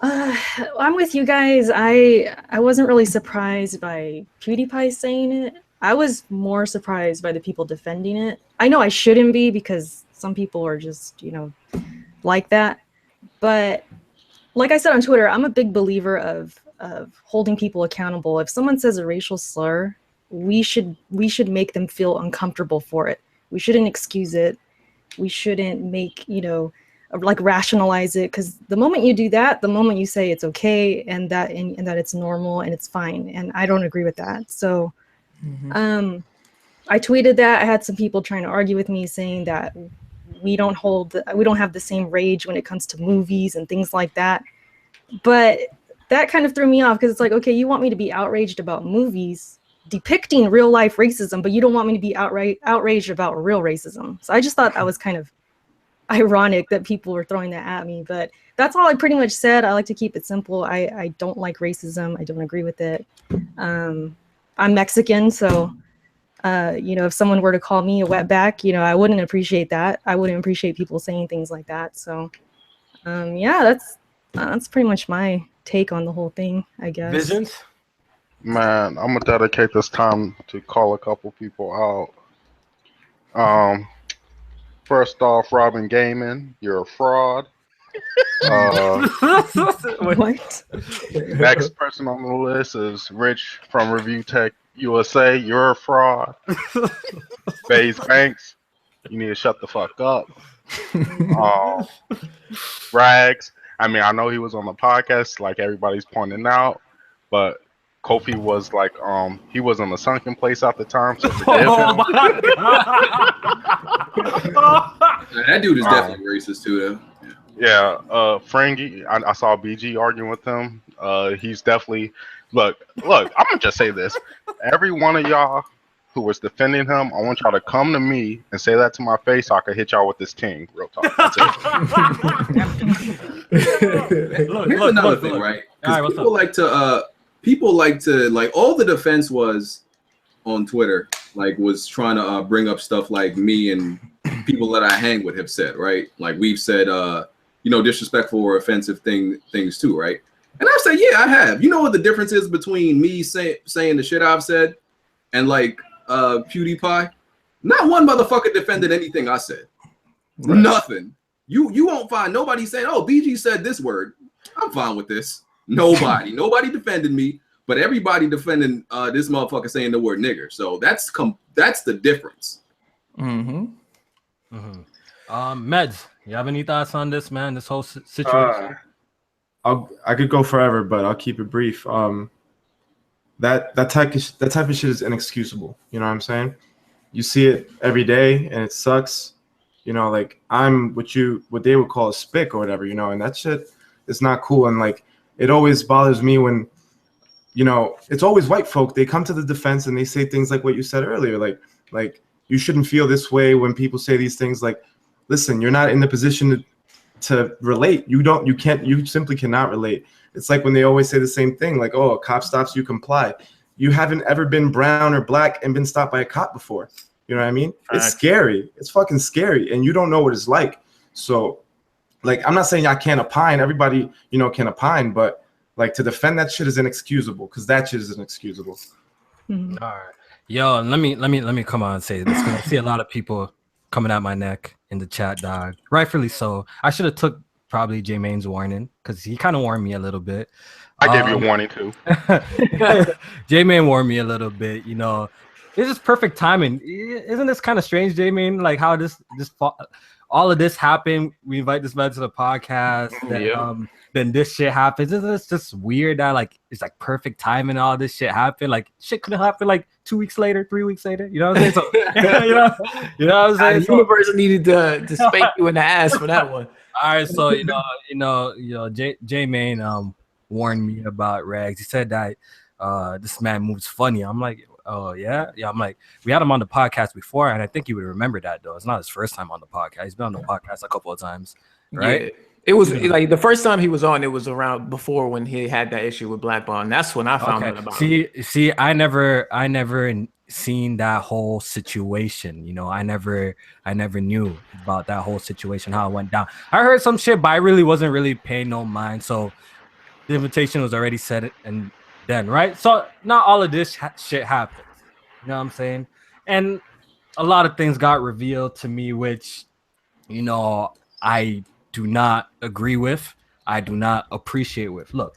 I'm with you guys. I wasn't really surprised by PiewDePie saying it. I was more surprised by the people defending it. I know I shouldn't be because some people are just, like that. But like I said on Twitter, I'm a big believer of holding people accountable. If someone says a racial slur, we should make them feel uncomfortable for it. We shouldn't excuse it. We shouldn't make, like rationalize it, because the moment you do that, the moment you say it's okay and that it's normal and it's fine, and I don't agree with that. So I tweeted that. I had some people trying to argue with me saying that we don't have the same rage when it comes to movies and things like that. But that kind of threw me off, because it's like, okay, you want me to be outraged about movies depicting real life racism, but you don't want me to be outraged about real racism. So I just thought that was kind of ironic that people were throwing that at me. But that's all I pretty much said. I like to keep it simple. I don't like racism. I don't agree with it. I'm Mexican, so if someone were to call me a wetback, I wouldn't appreciate that. I wouldn't appreciate people saying things like that. So that's pretty much my take on the whole thing, I guess. Visions? Man, I'm gonna dedicate this time to call a couple people out. First off, Robin Gaiman, you're a fraud. What? Next person on the list is Rich from Review Tech USA. You're a fraud. FaZe Banks, you need to shut the fuck up. Rags, I mean, I know he was on the podcast, like everybody's pointing out, but Kofi was like, he was in a sunken place at the time, so forgive him. That dude is definitely racist too, though. Yeah, Frangie, I saw BG arguing with him. He's definitely look. I'm gonna just say this: every one of y'all who was defending him, I want y'all to come to me and say that to my face, so I can hit y'all with this king. Real talk. That's it. Here's another thing, right? Because people like to all the defense was on Twitter, was trying to bring up stuff like me and people that I hang with have said, right? Like we've said, disrespectful or offensive things too, right? And I say, yeah, I have. You know what the difference is between me saying the shit I've said and PiewDePie? Not one motherfucker defended anything I said. Right. Nothing. You won't find nobody saying, oh, BG said this word. I'm fine with this. Nobody defended me, but everybody defending this motherfucker saying the word nigger. So that's the difference. Meds, you have any thoughts on this, man? This whole situation? I could go forever, but I'll keep it brief. That type of shit is inexcusable. You know what I'm saying? You see it every day, and it sucks. I'm what they would call a spick or whatever. And that shit is not cool. And it always bothers me when, it's always white folk. They come to the defense and they say things like what you said earlier, like you shouldn't feel this way when people say these things. Like, listen, you're not in the position to relate. You simply cannot relate. It's like when they always say the same thing, like, oh, a cop stops, you comply. You haven't ever been brown or black and been stopped by a cop before. You know what I mean? It's scary. It's fucking scary. And you don't know what it's like. So, I'm not saying I can't opine. Everybody, can opine, but to defend that shit is inexcusable, because that shit is inexcusable. All right. Yo, let me come on and say this, because I see a lot of people coming at my neck in the chat, dog. Rightfully so. I should have took probably J-Main's warning, because he kind of warned me a little bit. I gave you a warning too. J-Main warned me a little bit. It's just perfect timing. Isn't this kind of strange, J-Main? Like how this all of this happened. We invite this man to the podcast. Then this shit happens. It's just weird that like it's like perfect timing and all this shit happened. Like shit could have happened like 2 weeks later, 3 weeks later. You know what I'm saying? So, you know what I'm saying? The universe needed to spank you in the ass for that one. All right, so J Main warned me about Rags. He said that this man moves funny. I'm like, oh yeah. I'm like, we had him on the podcast before, and I think you would remember that though. It's not his first time on the podcast. He's been on the podcast a couple of times, right? Yeah. It was like the first time he was on. It was around before when he had that issue with Black Ball, and that's when I found out about him. See, I never seen that whole situation. You know, I never knew about that whole situation, how it went down. I heard some shit, but I really wasn't really paying no mind. So the invitation was already set and then, right? So not all of this shit happens. You know what I'm saying? And a lot of things got revealed to me, which, you know, I do not agree with. I do not appreciate with. Look,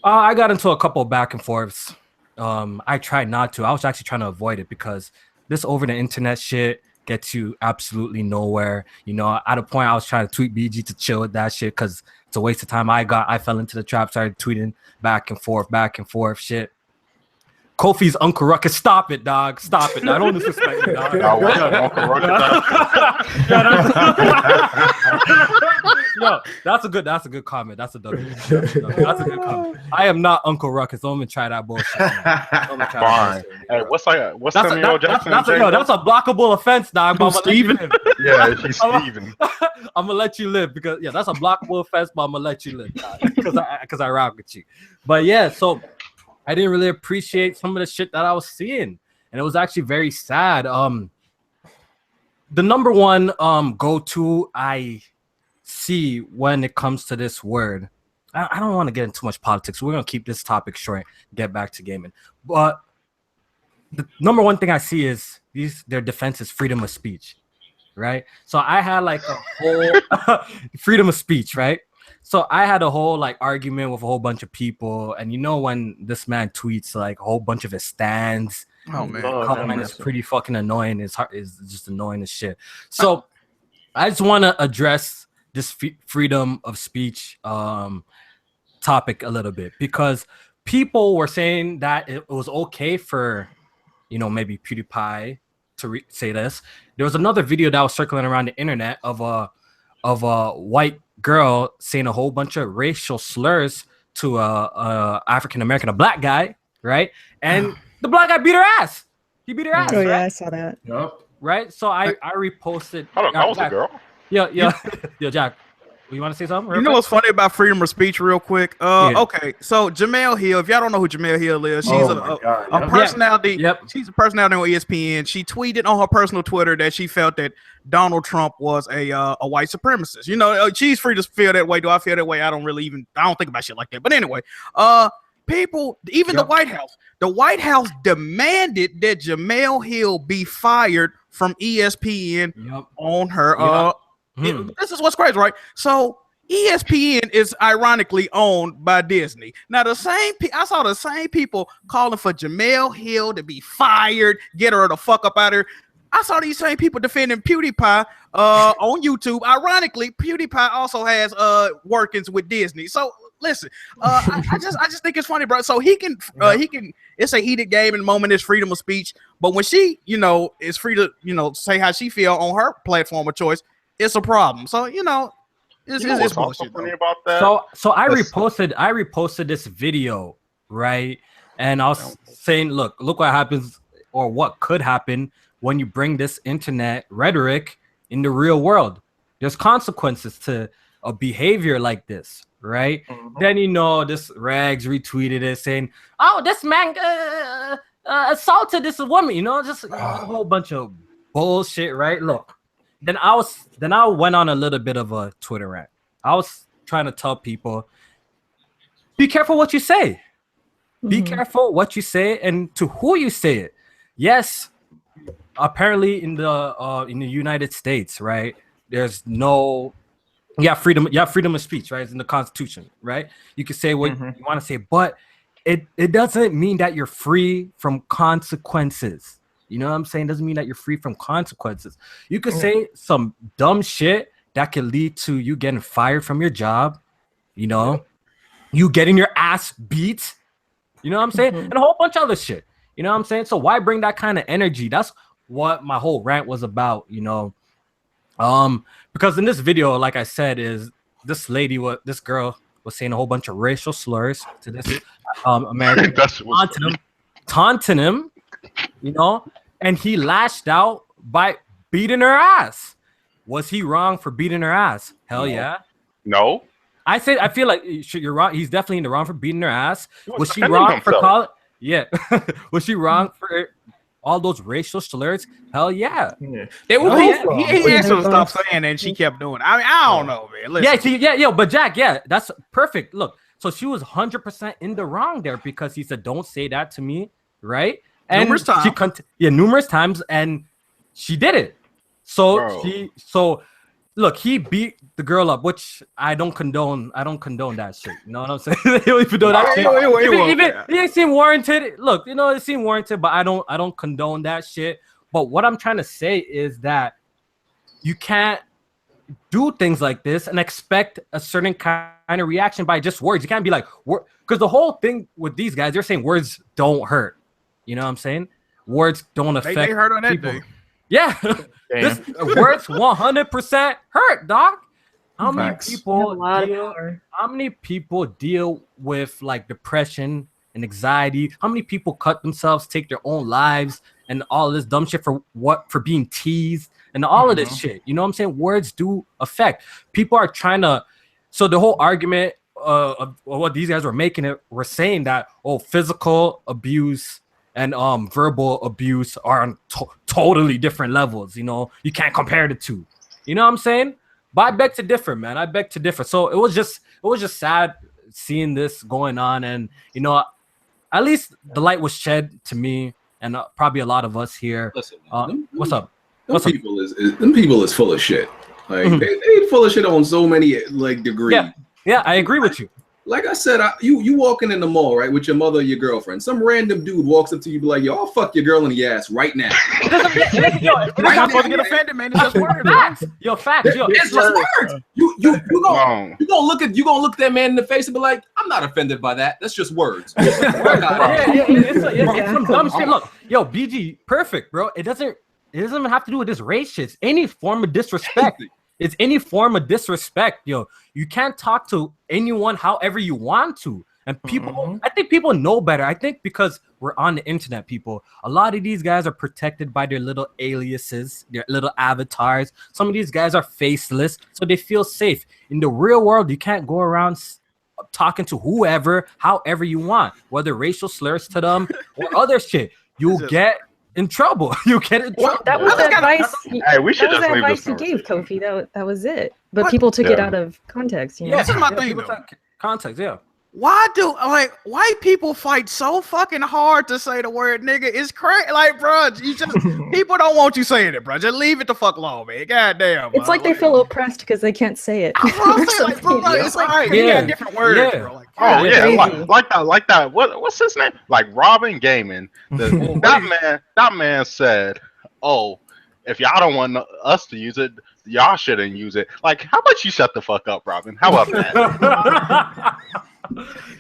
I got into a couple of back and forths. I tried not to. I was actually trying to avoid it because this over the internet shit gets you absolutely nowhere. You know, at a point I was trying to tweet BG to chill with that shit because it's a waste of time. I fell into the trap, started tweeting back and forth shit. Kofi's Uncle Ruckus, stop it, dog. Stop it. I don't disrespect you, dog. Yo, that's a good comment. That's a W. That's a good comment. I am not Uncle Ruckus. Don't even try that bullshit. Fine. Hey, what's Samuel Jackson? That's a blockable offense, dog. Steven? Yeah, she's Steven. I'm gonna let you live because that's a blockable offense, but I'm gonna let you live because I rock with you. But yeah, so I didn't really appreciate some of the shit that I was seeing, and it was actually very sad. The number one go-to I see when it comes to this word, I don't want to get into too much politics. We're gonna keep this topic short, get back to gaming. But the number one thing I see is their defense is freedom of speech, right? So I had like a whole freedom of speech, right? So I had a whole like argument with a whole bunch of people, and you know when this man tweets like a whole bunch of his stands, it's pretty fucking annoying. His heart is just annoying as shit. So I just want to address this freedom of speech topic a little bit because people were saying that it was okay for, you know, maybe PiewDePie to say this. There was another video that was circling around the internet of a white girl saying a whole bunch of racial slurs to a African American, a black guy, right? And the black guy beat her ass. He beat her ass. Oh right? yeah, I saw that. Yep. Right. So I reposted. Hold on, that was a girl. Yeah. Jack. You want to say something? You know what's funny about freedom of speech, real quick? Okay, so Jamel Hill. If y'all don't know who Jamel Hill is, she's a personality. Yep. She's a personality on ESPN. She tweeted on her personal Twitter that she felt that Donald Trump was a white supremacist. You know, she's free to feel that way. Do I feel that way? I don't think about shit like that. But anyway, people, even the White House demanded that Jamel Hill be fired from ESPN on her. This is what's crazy, right? So ESPN is ironically owned by Disney. Now I saw the same people calling for Jamel Hill to be fired, get her the fuck up out of here. I saw these same people defending PiewDePie on YouTube. Ironically, PiewDePie also has workings with Disney. So listen, I just think it's funny, bro. So he can it's a heated game and moment, is freedom of speech. But when she, you know, is free to, you know, say how she feel on her platform of choice, it's a problem. So, you know, it's bullshit. Funny about that. So I reposted this video, right? And I was saying, look what happens or what could happen when you bring this internet rhetoric in the real world. There's consequences to a behavior like this, right? Mm-hmm. Then, you know, this Rags retweeted it saying, oh, this man assaulted this woman, you know, just a whole bunch of bullshit, right? Look. Then I went on a little bit of a Twitter rant. I was trying to tell people, be careful what you say. Mm-hmm. Be careful what you say and to who you say it. Yes, apparently in the United States, right? There's no freedom of speech, right? It's in the Constitution, right? You can say what you want to say, but it doesn't mean that you're free from consequences. You know what I'm saying? Doesn't mean that you're free from consequences. You could say some dumb shit that could lead to you getting fired from your job, you know, you getting your ass beat, you know what I'm saying? And a whole bunch of other shit. You know what I'm saying? So why bring that kind of energy? That's what my whole rant was about, you know. Because in this video, like I said, is this girl was saying a whole bunch of racial slurs to this American, taunting him, you know, and he lashed out by beating her ass. Was he wrong for beating her ass? Hell yeah. No. I feel like you're wrong. He's definitely in the wrong for beating her ass. Was she wrong for calling? Yeah. Was she wrong for all those racial slurs? Hell yeah. They were he asked her to stop saying that and she kept doing it. I mean, I don't know, man. Listen. But Jack, that's perfect. Look, so she was 100% in the wrong there because he said, don't say that to me, right? And numerous times. Numerous times, and she did it. So look, he beat the girl up, which I don't condone. I don't condone that shit. You know what I'm saying? Even though that it seemed warranted. Look, you know, it seemed warranted, but I don't condone that shit. But what I'm trying to say is that you can't do things like this and expect a certain kind of reaction by just words. You can't be like, because the whole thing with these guys, they're saying words don't hurt. You know what I'm saying? Words don't affect they hurt on that people. day. Yeah, this words 100% hurt, doc. How many people deal with like depression and anxiety? How many people cut themselves, take their own lives, and all this dumb shit for being teased and all of this shit? You know what I'm saying? Words do affect. People are trying to. So the whole argument of what these guys were saying that physical abuse and verbal abuse are on totally different levels. You know, you can't compare the two. You know what I'm saying? But I beg to differ, man. I beg to differ. So it was just sad seeing this going on, and you know, at least the light was shed to me and probably a lot of us here. Listen, what's up? Them people is full of shit. Like they full of shit on so many like degrees. Yeah, I agree with you. Like I said, you walking in the mall, right, with your mother or your girlfriend. Some random dude walks up to you, be like, "Yo, I'll fuck your girl in the ass right now." You're not supposed to get offended, man. It's just words. Facts. Yo, facts. Yo, it's just words. You gonna look at that man in the face and be like, "I'm not offended by that. That's just words." It's some dumb shit. Look, yo, BG, perfect, bro. It doesn't even have to do with this race shit. It's any form of disrespect. It's any form of disrespect, yo. You can't talk to anyone however you want to. And people, I think people know better. I think because we're on the internet, people, a lot of these guys are protected by their little aliases, their little avatars. Some of these guys are faceless, so they feel safe. In the real world, you can't go around talking to whoever, however you want, whether racial slurs to them or other shit. You'll get in trouble. You get in trouble. That was the advice. Hey, we should just leave this. That was the advice you gave, Kofi. That was it. But people took it out of context. You know? This is my thing. Context, yeah. Why do white people fight so fucking hard to say the word nigga? It's crazy. Like, bro, people don't want you saying it, bro. Just leave it the fuck alone, man. Goddamn. It's like they feel oppressed because they can't say it. Like, bro, it's like you got different words, bro. Like, like that. What's his name? Like Robin Gaming. That man said, "Oh, if y'all don't want us to use it, y'all shouldn't use it." Like, how about you shut the fuck up, Robin? How about that?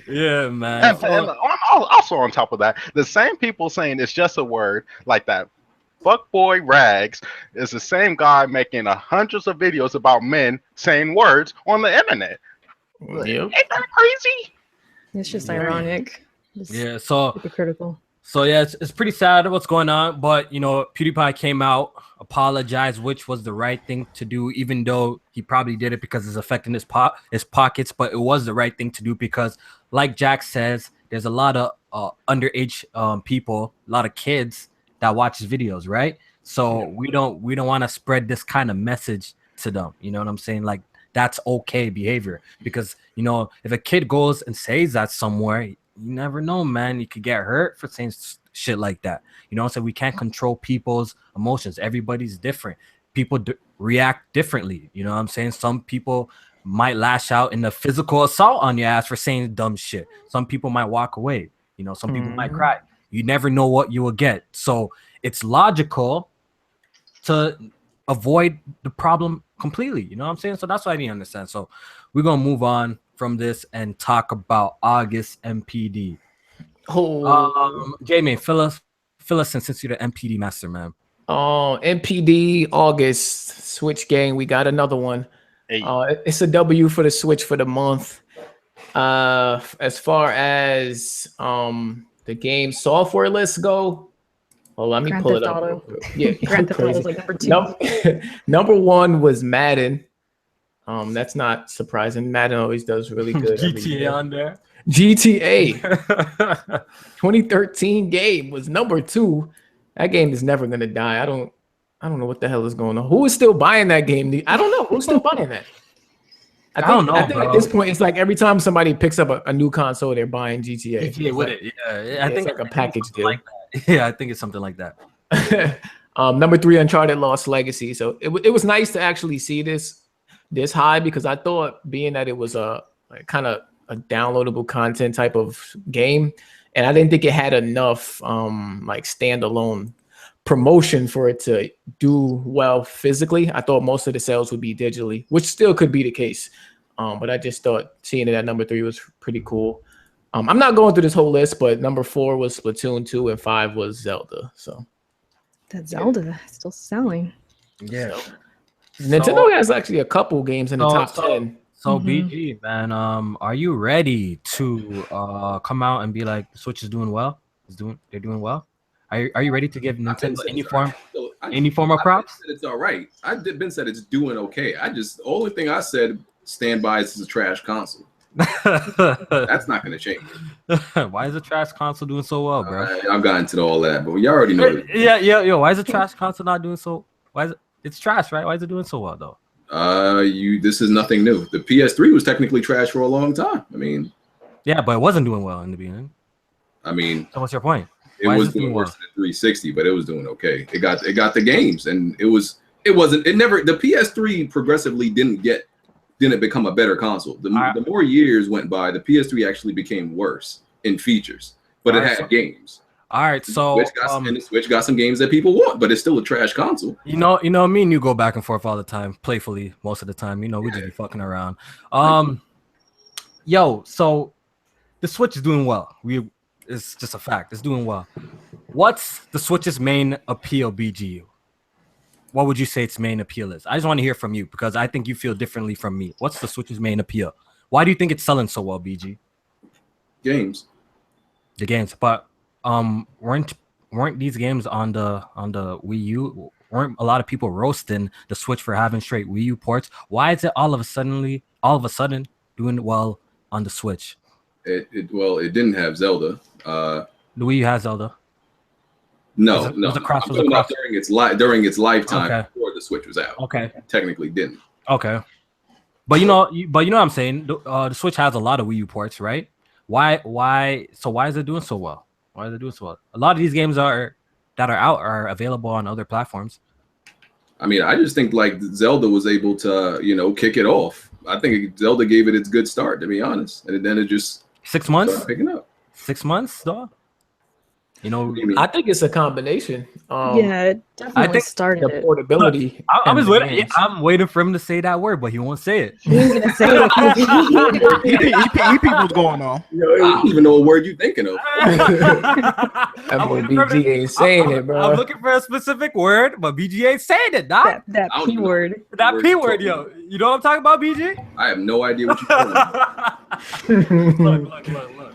Yeah, man. And also on top of that, the same people saying it's just a word like that. Fuckboy Rags is the same guy making hundreds of videos about men saying words on the internet. Yep. Ain't that crazy? It's just ironic. So hypocritical. So yeah, it's pretty sad what's going on, but you know, PiewDePie came out, apologized, which was the right thing to do, even though he probably did it because it's affecting his pockets, but it was the right thing to do because, like Jack says, there's a lot of underage people, a lot of kids that watch his videos, right? So we don't want to spread this kind of message to them. You know what I'm saying? Like, that's okay behavior, because you know, if a kid goes and says that somewhere, you never know, man. You could get hurt for saying shit like that. You know, so we can't control people's emotions. Everybody's different. People react differently. You know what I'm saying? Some people might lash out in a physical assault on your ass for saying dumb shit. Some people might walk away. You know, some people might cry. You never know what you will get. So it's logical to avoid the problem completely. You know what I'm saying? So that's what I need to understand. So we're gonna move on from this and talk about August NPD. Jamie, fill us in since you're the NPD master, man. NPD August Switch game. We got another one. It's a W for the Switch for the month. As far as the game software lists go, well, let me pull it up. Yeah, Grand Theft Auto was like number 2. Number 1 was Madden. That's not surprising. Madden always does really good. GTA on there. GTA 2013 game was number 2. That game is never gonna die. I don't know what the hell is going on. Who is still buying that game? I don't know. Who's still buying that? I think at this point, it's like every time somebody picks up a new console, they're buying GTA. GTA with it. Yeah, I think it's like a package deal. Like that. Yeah, I think it's something like that. Number 3, Uncharted Lost Legacy. So it was nice to actually see this high, because I thought, being that it was a kind of a downloadable content type of game, and I didn't think it had enough like standalone promotion for it to do well physically. I thought most of the sales would be digitally, which still could be the case. But I just thought seeing it at number 3 was pretty cool. I'm not going through this whole list, but number 4 was Splatoon 2 and 5 was Zelda. So that Zelda is still selling. Yeah. So, Nintendo has actually a couple games in the top 10. So BG, man, are you ready to come out and be like, the Switch is doing well? They're doing well? Are you ready to give Nintendo any form of props? It's all right. I've been said it's doing okay. The only thing I said, stand by, is a trash console. That's not going to change. Why is the trash console doing so well, bro? I've gotten into all that, but you already know. Yeah. Why is the trash console not doing so? Why is it? It's trash, right? Why is it doing so well though? This is nothing new. The PS3 was technically trash for a long time. I mean, yeah, but it wasn't doing well in the beginning. I mean, so what's your point? It was doing worse than the 360, but it was doing okay. It got the games, and the PS3 progressively didn't become a better console. The more years went by, the PS3 actually became worse in features, but it had games. All right, so the Switch got some games that people want, but it's still a trash console. You know, me and you go back and forth all the time, playfully most of the time. You know, we just be fucking around. So the Switch is doing well. It's just a fact. It's doing well. What's the Switch's main appeal, BGU? What would you say its main appeal is? I just want to hear from you, because I think you feel differently from me. What's the Switch's main appeal? Why do you think it's selling so well, BG? Games. The games, but weren't these games on the Wii U? Weren't a lot of people roasting the Switch for having straight Wii U ports? Why is it all of a sudden doing well on the Switch? It didn't have Zelda. The Wii U has Zelda. No. During its lifetime, before the Switch was out. Okay. Technically didn't. Okay. But you know what I'm saying? The Switch has a lot of Wii U ports, right? Why is it doing so well? Why is it doing so well? A lot of these games that are out are available on other platforms. I mean, I just think like Zelda was able to, kick it off. I think Zelda gave it its good start, to be honest, and then it just 6 months started picking up. 6 months, dog. You know, I think it's a combination. It definitely started the portability. I'm waiting for him to say that word, but he won't say it. He ain't gonna say it. EP what's going on? I don't even know what word you're thinking of. That boy BG ain't saying it, bro. I'm looking for a specific word, but BG ain't saying it, dog. That P word. That P word, yo. You know what I'm talking about, BG? I have no idea what you're talking about. Look.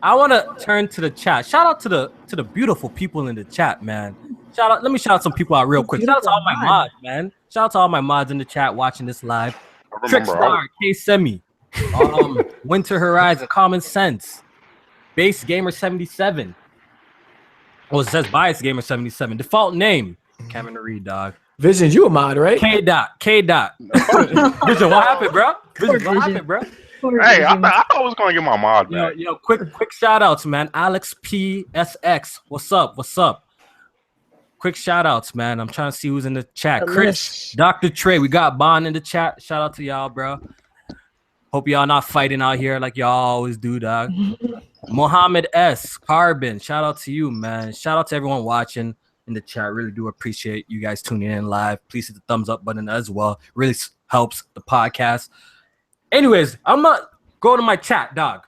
I want to turn to the chat. Shout out to the beautiful people in the chat, man. Let me shout some people out real quick. Shout out to all my mods, man. Shout out to all my mods in the chat watching this live. Trickstar, K Semi, Winter Horizon, Common Sense, Base Gamer 77. Oh, it says Bias Gamer 77. Default name, Kevin to read, dog. Vision, you a mod, right? K dot. Vision, what happened, bro? Hey, I thought I was gonna get my mod back. Yo, quick shout outs, man. Alex PSX, what's up? Quick shout outs, man. I'm trying to see who's in the chat. Chris, Dr. Trey, we got Bond in the chat. Shout out to y'all, bro. Hope y'all not fighting out here like y'all always do, dog. Mohammed S. Carbon, shout out to you, man. Shout out to everyone watching. in the chat. Really do appreciate you guys tuning in live. Please hit the thumbs up button as well. Really helps the podcast. Anyways, I'm going to go to my chat, dog.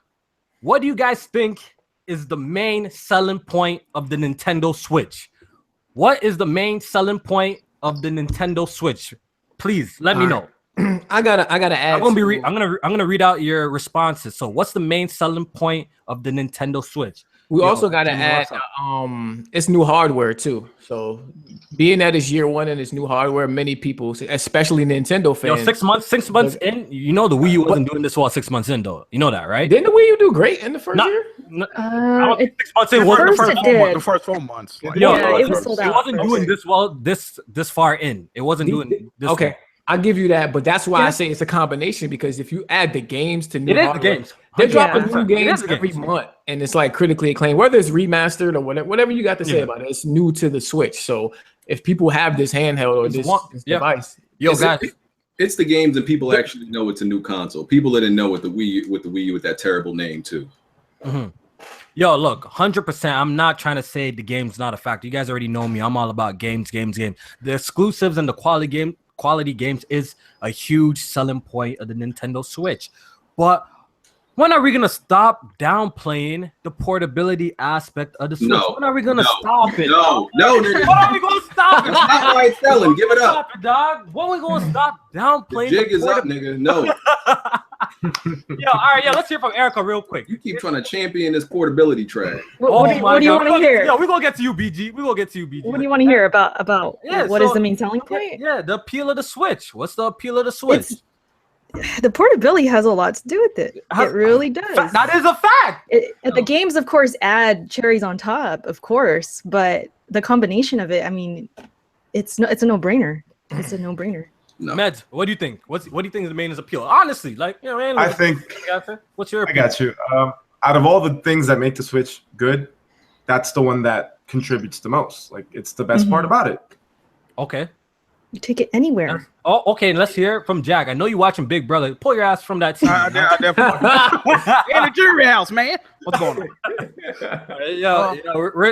What do you guys think is the main selling point of the Nintendo Switch? What is the main selling point of the Nintendo Switch? Please let me know. I gotta add. I'm gonna read out your responses. So, what's the main selling point of the Nintendo Switch? We also gotta add. It's new hardware too. So, being that it's year one and it's new hardware, many people, especially Nintendo fans, 6 months in. You know the Wii U wasn't doing this well 6 months in though. You know that, right? Didn't the Wii U do great in the first year? I don't think 6 months in wasn't the first 4 months. Yeah, it was sold out. It wasn't doing this well this far in. It wasn't doing this. Okay. Well. I'll give you that, but that's why I say it's a combination, because if you add the games to new hardware, the games. They're dropping new games every month, and it's like critically acclaimed, whether it's remastered or whatever you got to say about it. It's new to the Switch, so if people have this handheld or this device, it's the games, and people actually know it's a new console. People didn't know with the Wii U with that terrible name too. Mm-hmm. Yo, look, 100%. I'm not trying to say the game's not a factor. You guys already know me. I'm all about games. The exclusives and the quality games is a huge selling point of the Nintendo Switch. But when are we gonna stop downplaying the portability aspect of the Switch? When are we gonna stop it? No, when are we gonna stop it? That's not why it's selling. Give it up. Stop it, dog. When are we gonna stop downplaying? The jig is up, nigga. No. All right, let's hear from Erica real quick. You keep trying to champion this portability track. What do you want to hear? Yeah, we're gonna get to you, BG. What do you want to hear about what is the main selling point? Yeah, the appeal of the Switch. What's the appeal of the Switch? The portability has a lot to do with it. It really does. That is a fact. The games, of course, add cherries on top, of course, but the combination of it, I mean, it's a no-brainer. It's a no-brainer. No. Meds, what do you think? What do you think is the main appeal? Honestly, man. I think. What's your opinion? I got you. Out of all the things that make the Switch good, that's the one that contributes the most. Like, it's the best part about it. Okay. You take it anywhere. Okay. Let's hear from Jack. I know you're watching Big Brother. Pull your ass from that TV. In the jury house, man. What's going on?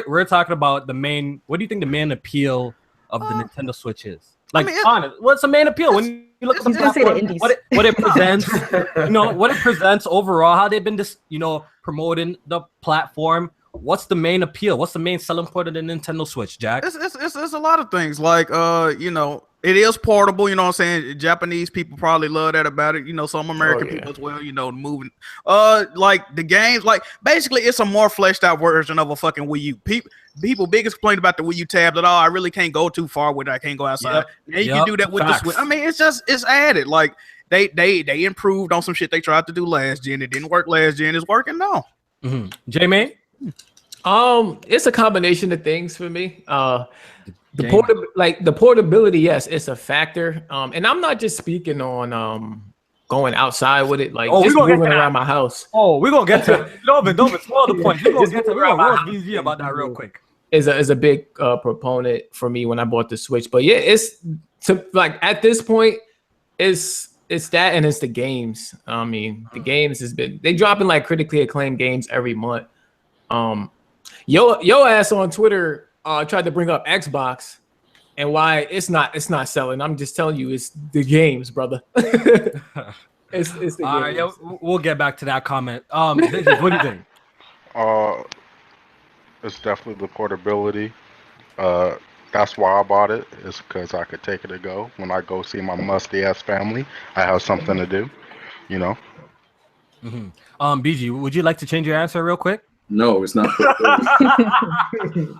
We're talking about the main. What do you think the main appeal of the Nintendo Switch is? Like, honest, what's the main appeal when you look at the platform, what it presents? What it presents overall. How they've been promoting the platform. What's the main appeal? What's the main selling point of the Nintendo Switch, Jack? It's a lot of things. Like, it is portable. You know what I'm saying? Japanese people probably love that about it. Some American people as well. Moving. Like the games. Like basically, it's a more fleshed out version of a fucking Wii U. People biggest complaint about the Wii U tab that I really can't go too far with it. I can't go outside. And you can do that with the Switch. I mean, it's added. Like they improved on some shit they tried to do last gen. It didn't work last gen. It's working now. Mm-hmm. J-Man? It's a combination of things for me. The portability, yes, it's a factor. And I'm not just speaking on going outside with it, like just moving around my house. We're gonna get to don't spoil the point. We're gonna get to BG about that real quick. Is a big proponent for me when I bought the Switch. But yeah, it's at this point, it's that, and it's the games. I mean, the games they dropping like critically acclaimed games every month. Yo ass on Twitter tried to bring up Xbox and why it's not selling. I'm just telling you, it's the games, brother. it's the games. All right, we'll get back to that comment. What do you think? It's definitely the portability. That's why I bought it. It's because I could take it to go. When I go see my musty ass family, I have something to do. Mm-hmm. BG, would you like to change your answer real quick? No, it's not. All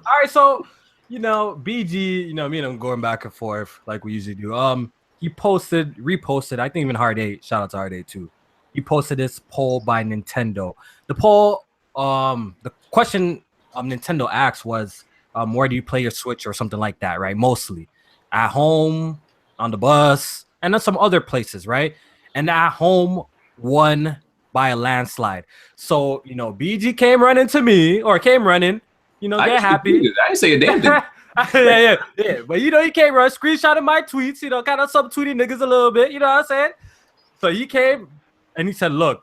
right, so BG, me and him going back and forth like we usually do. He reposted. I think even Hard 8. Shout out to Hard 8 too. He posted this poll by Nintendo. The poll, the question Nintendo asked was, where do you play your Switch or something like that, right? Mostly at home, on the bus, and then some other places, right? And at home won by a landslide. So, BG came running, get happy. I didn't say a damn thing. yeah. But he came running, screenshotted my tweets, kind of subtweeting niggas a little bit, you know what I'm saying? So he came and he said, look,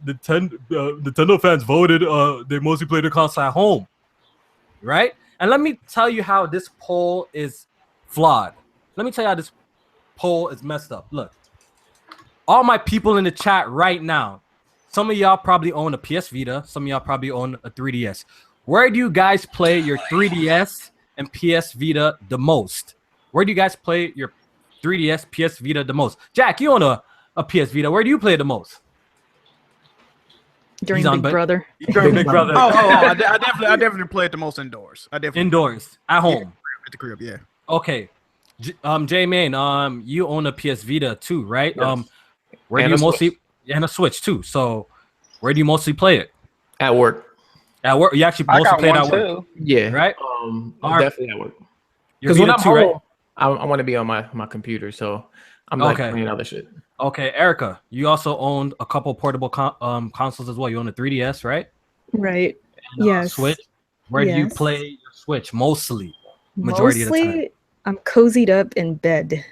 Nintendo fans voted, they mostly play the console at home, right? And let me tell you how this poll is flawed. Let me tell you how this poll is messed up. Look, all my people in the chat right now, some of y'all probably own a PS Vita. Some of y'all probably own a 3DS. Where do you guys play your 3DS and PS Vita the most? Where do you guys play your 3DS, PS Vita the most? Jack, you own a PS Vita. Where do you play the most? During Big Brother. During Big Brother. I definitely play it the most indoors. Indoors, at home. At the crib, yeah. Okay. J-Main, you own a PS Vita too, right? Yes. Where do you mostly and a Switch too? So where do you mostly play it? At work. At work, you actually mostly play it at work. Too. Yeah. Right? Definitely at work. Because when I'm home, I want to be on my computer, so I'm not playing other shit. Okay, Erica, you also owned a couple portable consoles as well. You own a 3DS, right? Right. And, yes. Switch. Where do you play your Switch mostly? Majority of the time. I'm cozied up in bed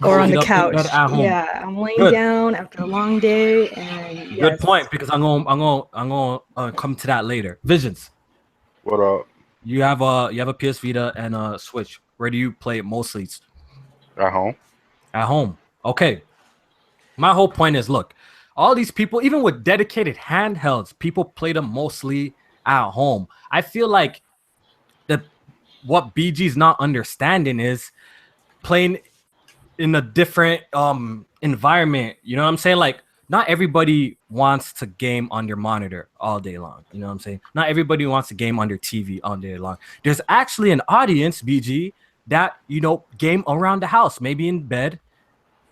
or on the couch. Yeah, I'm laying down after a long day. And good point, because I'm gonna come to that later. Visions. What up? You have a PS Vita and a Switch. Where do you play it mostly? At home. At home. Okay. My whole point is, look, all these people, even with dedicated handhelds, people play them mostly at home. I feel like what BG's not understanding is playing in a different environment. You know what I'm saying? Like, not everybody wants to game on your monitor all day long. You know what I'm saying? Not everybody wants to game on their TV all day long. There's actually an audience, BG, that, game around the house, maybe in bed,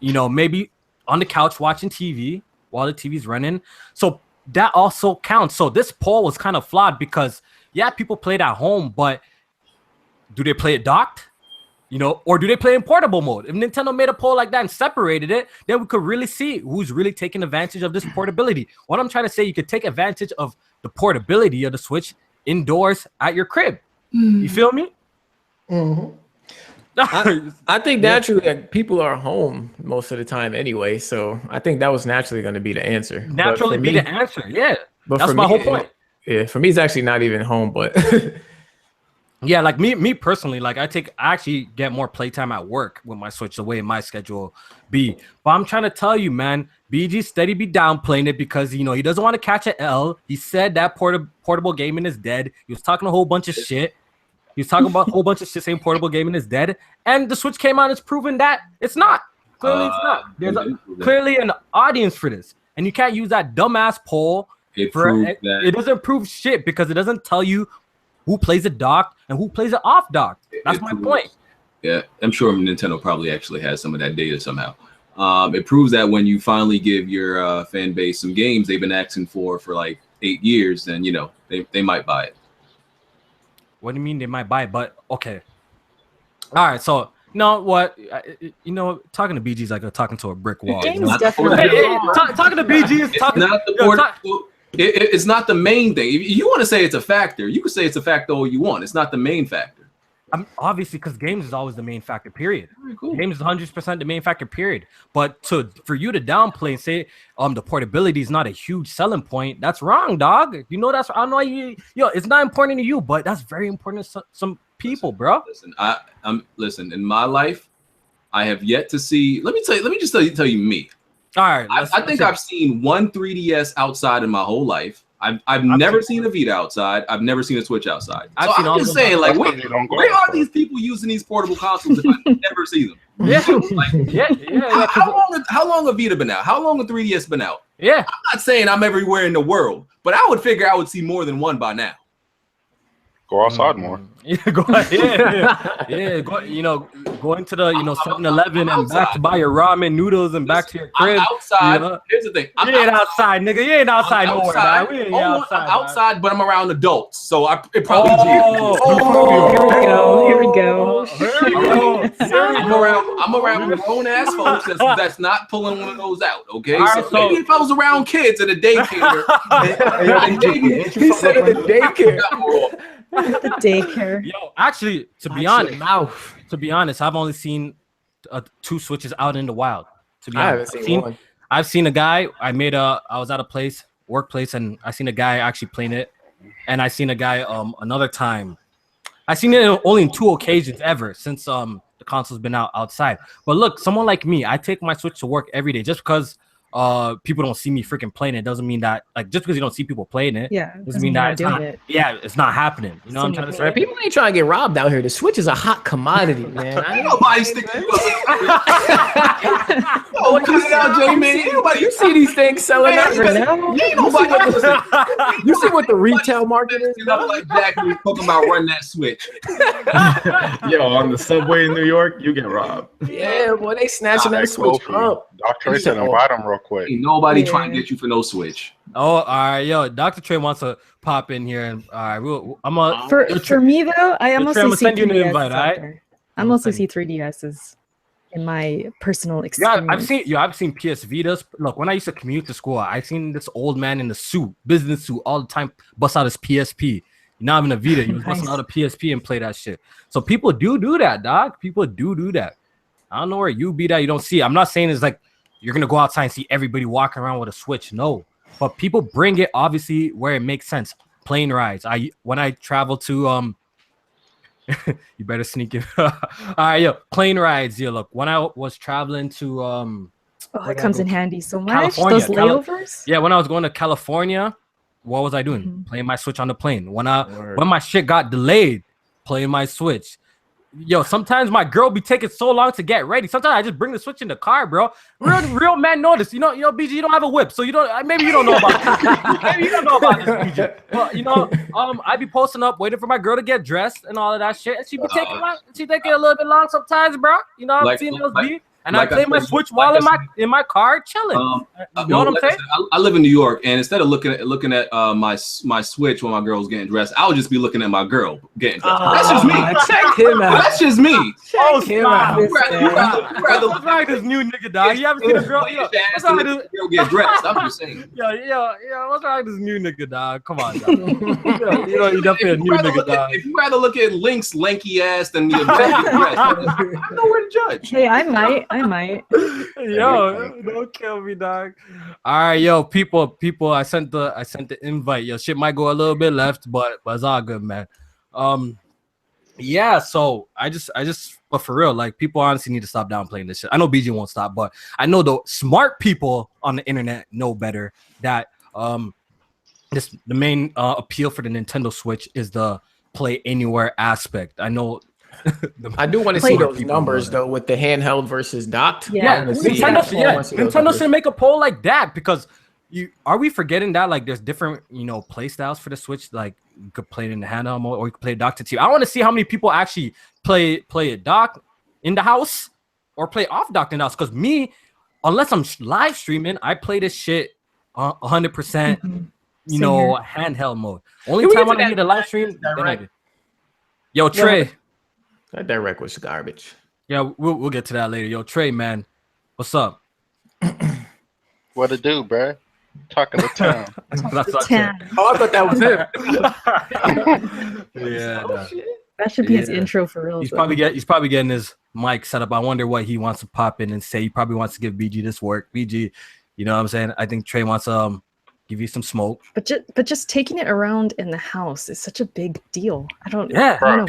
maybe on the couch watching TV while the TV's running. So that also counts. So this poll was kind of flawed because, people play it at home, but do they play it docked? Or do they play in portable mode? If Nintendo made a poll like that and separated it, then we could really see who's really taking advantage of this portability. What I'm trying to say, you could take advantage of the portability of the Switch indoors at your crib. You feel me? Mm-hmm. I think naturally people are home most of the time anyway, so I think that was naturally going to be the answer. Naturally be the answer, yeah. But that's my whole point. Yeah, for me, it's actually not even home, but yeah, like me personally, like I actually get more playtime at work with my Switch the way my schedule be. But I'm trying to tell you, man, BG steady be downplaying it because he doesn't want to catch an L. He said that portable gaming is dead. He was talking a whole bunch of shit. He was talking about a whole bunch of shit saying portable gaming is dead, and the Switch came out and it's proven that it's not. Clearly, it's not. There's clearly an audience for this, and you can't use that dumbass poll. It doesn't prove shit because it doesn't tell you who plays it docked and who plays it off docked. That's my point. Yeah, I'm sure Nintendo probably actually has some of that data somehow. It proves that when you finally give your fan base some games they've been asking for like 8 years, then they might buy it. What do you mean they might buy it? But okay. All right, so talking to BG is like talking to a brick wall. Talking to BG is talking. It's not the main thing. If you want to say it's a factor, you can say it's a factor all you want. It's not the main factor. Obviously, because games is always the main factor, period. Cool. Games is 100% the main factor, period. But for you to downplay and say the portability is not a huge selling point, that's wrong, dog. I know it's not important to you, but that's very important to some people, bro. Listen, in my life, I have yet to see. Let me just tell you me. All right. I think I've seen one 3DS outside in my whole life. I've never seen a Vita outside. I've never seen a Switch outside. So I'm just saying, like, where are these people using these portable consoles if I never see them? Yeah. How long have Vita been out? How long have 3DS been out? Yeah. I'm not saying I'm everywhere in the world, but I would figure I would see more than one by now. Go outside more. Yeah, go ahead. Yeah, go into the 7-Eleven and back to buy your ramen noodles and back to your crib. I'm outside. Here's the thing. You ain't outside, nigga. You ain't outside nowhere, man. We ain't outside. I'm outside, but I'm around adults, so it probably. Here we go. I'm around grown ass folks that's not pulling one of those out. Okay, so maybe if I was around kids at a daycare, he said at a daycare. The daycare. Yo, actually, to be honest, I've only seen 2 Switches out in the wild. To be honest, I haven't seen one. I've seen a guy. I was at a workplace, and I seen a guy actually playing it, and I seen a guy another time I've seen it only in 2 occasions ever since the console's been outside. But look, someone like me, I take my Switch to work every day just because people don't see me freaking playing it doesn't mean that like just because you don't see people playing it doesn't mean that it's not happening. You know what I'm trying to say? People ain't trying to get robbed out here. The Switch is a hot commodity, man. Nobody's thinking you see these things selling out right now? You see what the retail market is? Like Jack was talking about running that Switch. Yo, on the subway in New York, you get robbed. Yeah, boy, they snatching that Switch up. Dr. Trey said invite him real quick. Ain't nobody trying to get you for no Switch. Oh, all right, yo, Dr. Trey wants to pop in here, and all right, for me though, I mostly see send you an invite. I mostly see 3DSs in my personal experience. Yeah, I've seen PS Vitas. Look, when I used to commute to school, I seen this old man in the business suit, all the time bust out his PSP. Not even a Vita, he was busting out a PSP and play that shit. So people do that, dog. People do that. I don't know where you be that you don't see. I'm not saying it's like you're gonna go outside and see everybody walking around with a Switch. No, but people bring it obviously where it makes sense. Plane rides. When I travel to you better sneak it. All right, yo, plane rides. Yeah, look, when I was traveling to it comes in handy so much. California. Those layovers. Yeah, when I was going to California, what was I doing? Playing my Switch on the plane. When my shit got delayed, playing my Switch. Yo, sometimes my girl be taking so long to get ready. Sometimes I just bring the Switch in the car, bro. Real man know this. You know, BG, you don't have a whip, so you don't. Maybe you don't know about this. Maybe you don't know about this, BG. But I be posting up, waiting for my girl to get dressed and all of that shit. And she be taking long. She taking a little bit long sometimes, bro. You know, I've seen those beat. And I play my Switch while in my car chilling. You know what I'm saying? I live in New York, and instead of looking at my Switch when my girl's getting dressed, I would just be looking at my girl getting dressed. That's just me. Check him out. That's just me. Check him out. You rather what's wrong with this new nigga, dog? You haven't seen a girl? What's wrong with this girl get dressed? I'm just saying. Yo, what's wrong with this new nigga, dog? Come on, dog. You definitely a new nigga, dog. If you rather look at Link's lanky ass than the event dressed, I know where to judge. Hey, I might. Yo, don't kill me, dog. All right, yo, people. I sent the invite. Yo, shit might go a little bit left, but it's all good, man. Yeah. So I just, but for real, like people honestly need to stop downplaying this shit. I know BG won't stop, but I know the smart people on the internet know better that the main appeal for the Nintendo Switch is the play anywhere aspect. I know. I do want to see those numbers though with the handheld versus docked. Nintendo should make a poll like that because are we forgetting that like there's different play styles for the Switch, like you could play it in the handheld mode or you could play it docked to TV. I want to see how many people actually play it docked in the house or play off docked in the house, because me, unless I'm live streaming, I play this shit 100% handheld mode. Only time I need a live stream, then I do. Yo, Trey. That direct was garbage. Yeah, we'll get to that later. Yo, Trey, man, what's up? What it do, bro? Talking to town. That's Oh, I thought that was him. Yeah, that should be his intro for real. He's probably getting his mic set up. I wonder what he wants to pop in and say. He probably wants to give BG this work. BG, you know what I'm saying? I think Trey wants to give you some smoke. But just taking it around in the house is such a big deal. I don't know.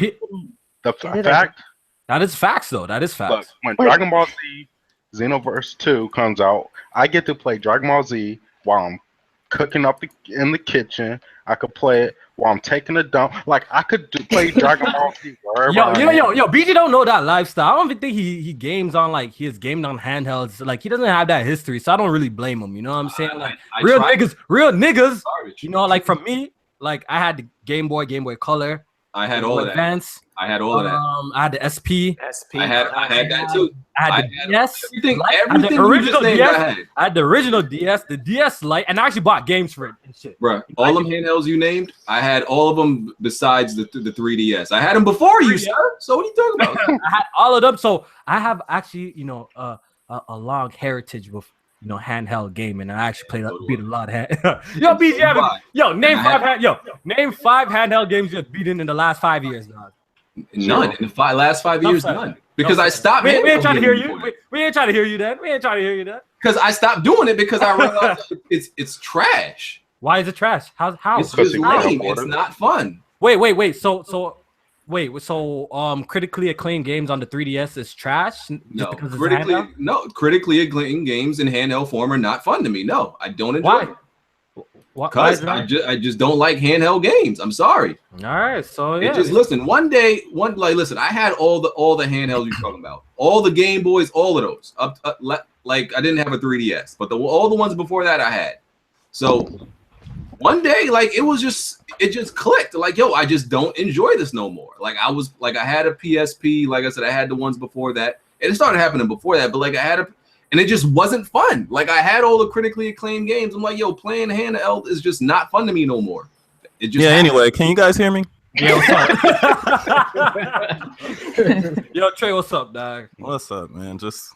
The fact that is facts, though. That is facts. Look, when Dragon Ball Z Xenoverse 2 comes out, I get to play Dragon Ball Z while I'm cooking up in the kitchen. I could play it while I'm taking a dump. Like I could play Dragon Ball Z wherever. Yo, BG don't know that lifestyle. I don't even think he games on he has gamed on handhelds. Like he doesn't have that history, so I don't really blame him. You know what I'm saying? Like real niggas. You know, like from me, like I had the Game Boy Color. I had all of that. Advance. I had all of that. I had the SP. I had that too. I had the DS. Everything the original DS. I had the original DS, the DS Lite, and I actually bought games for it and shit. Bro, all them handhelds you named, I had all of them besides the 3DS. I had them before you, sir. So what are you talking about? I had all of them. So I have actually, a long heritage with handheld gaming. I actually beat a lot of Yo, BG, name 5 handheld games you have beaten in the last 5 years, dog. None in the last 5 years. None. Because I stopped. We ain't trying to hear you. We ain't trying to hear you then. Because I stopped doing it because I realized it's trash. Why is it trash? How? It's just lame. It's not fun. Wait. So wait. So critically acclaimed games on the 3DS is trash. No, critically acclaimed games in handheld form are not fun to me. No, I don't enjoy it. Because I just don't like handheld games. I'm sorry. All right, so yeah. Listen. Listen. I had all the handhelds you're talking about, all the Game Boys, all of those. Like I didn't have a 3DS, but all the ones before that I had. So one day, like it just clicked. Like yo, I just don't enjoy this no more. Like I had a PSP. Like I said, I had the ones before that, and it started happening before that. But like I had and it just wasn't fun. Like I had all the critically acclaimed games. I'm like, yo, playing handheld is just not fun to me no more. It just Anyway, can you guys hear me? Yeah, what's up? Yo, Trey, what's up, dog? What's up, man? Just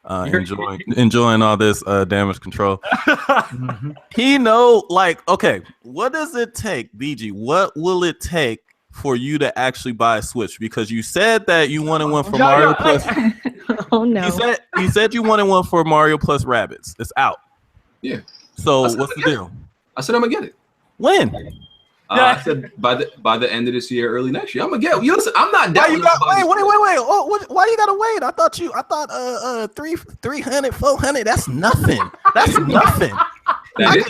enjoying all this damage control. He okay, what does it take, BG? What will it take for you to actually buy a Switch? Because you said that you wanted one for Mario Plus. Oh no! You said you wanted one for Mario Plus Rabbids. It's out. Yeah. So what's the deal? I said I'm gonna get it. When? I said by the end of this year, early next year, I'm gonna get it. Listen, I'm not down. Wait. Oh, why you gotta wait? I thought 300, 400. That's nothing. That's nothing.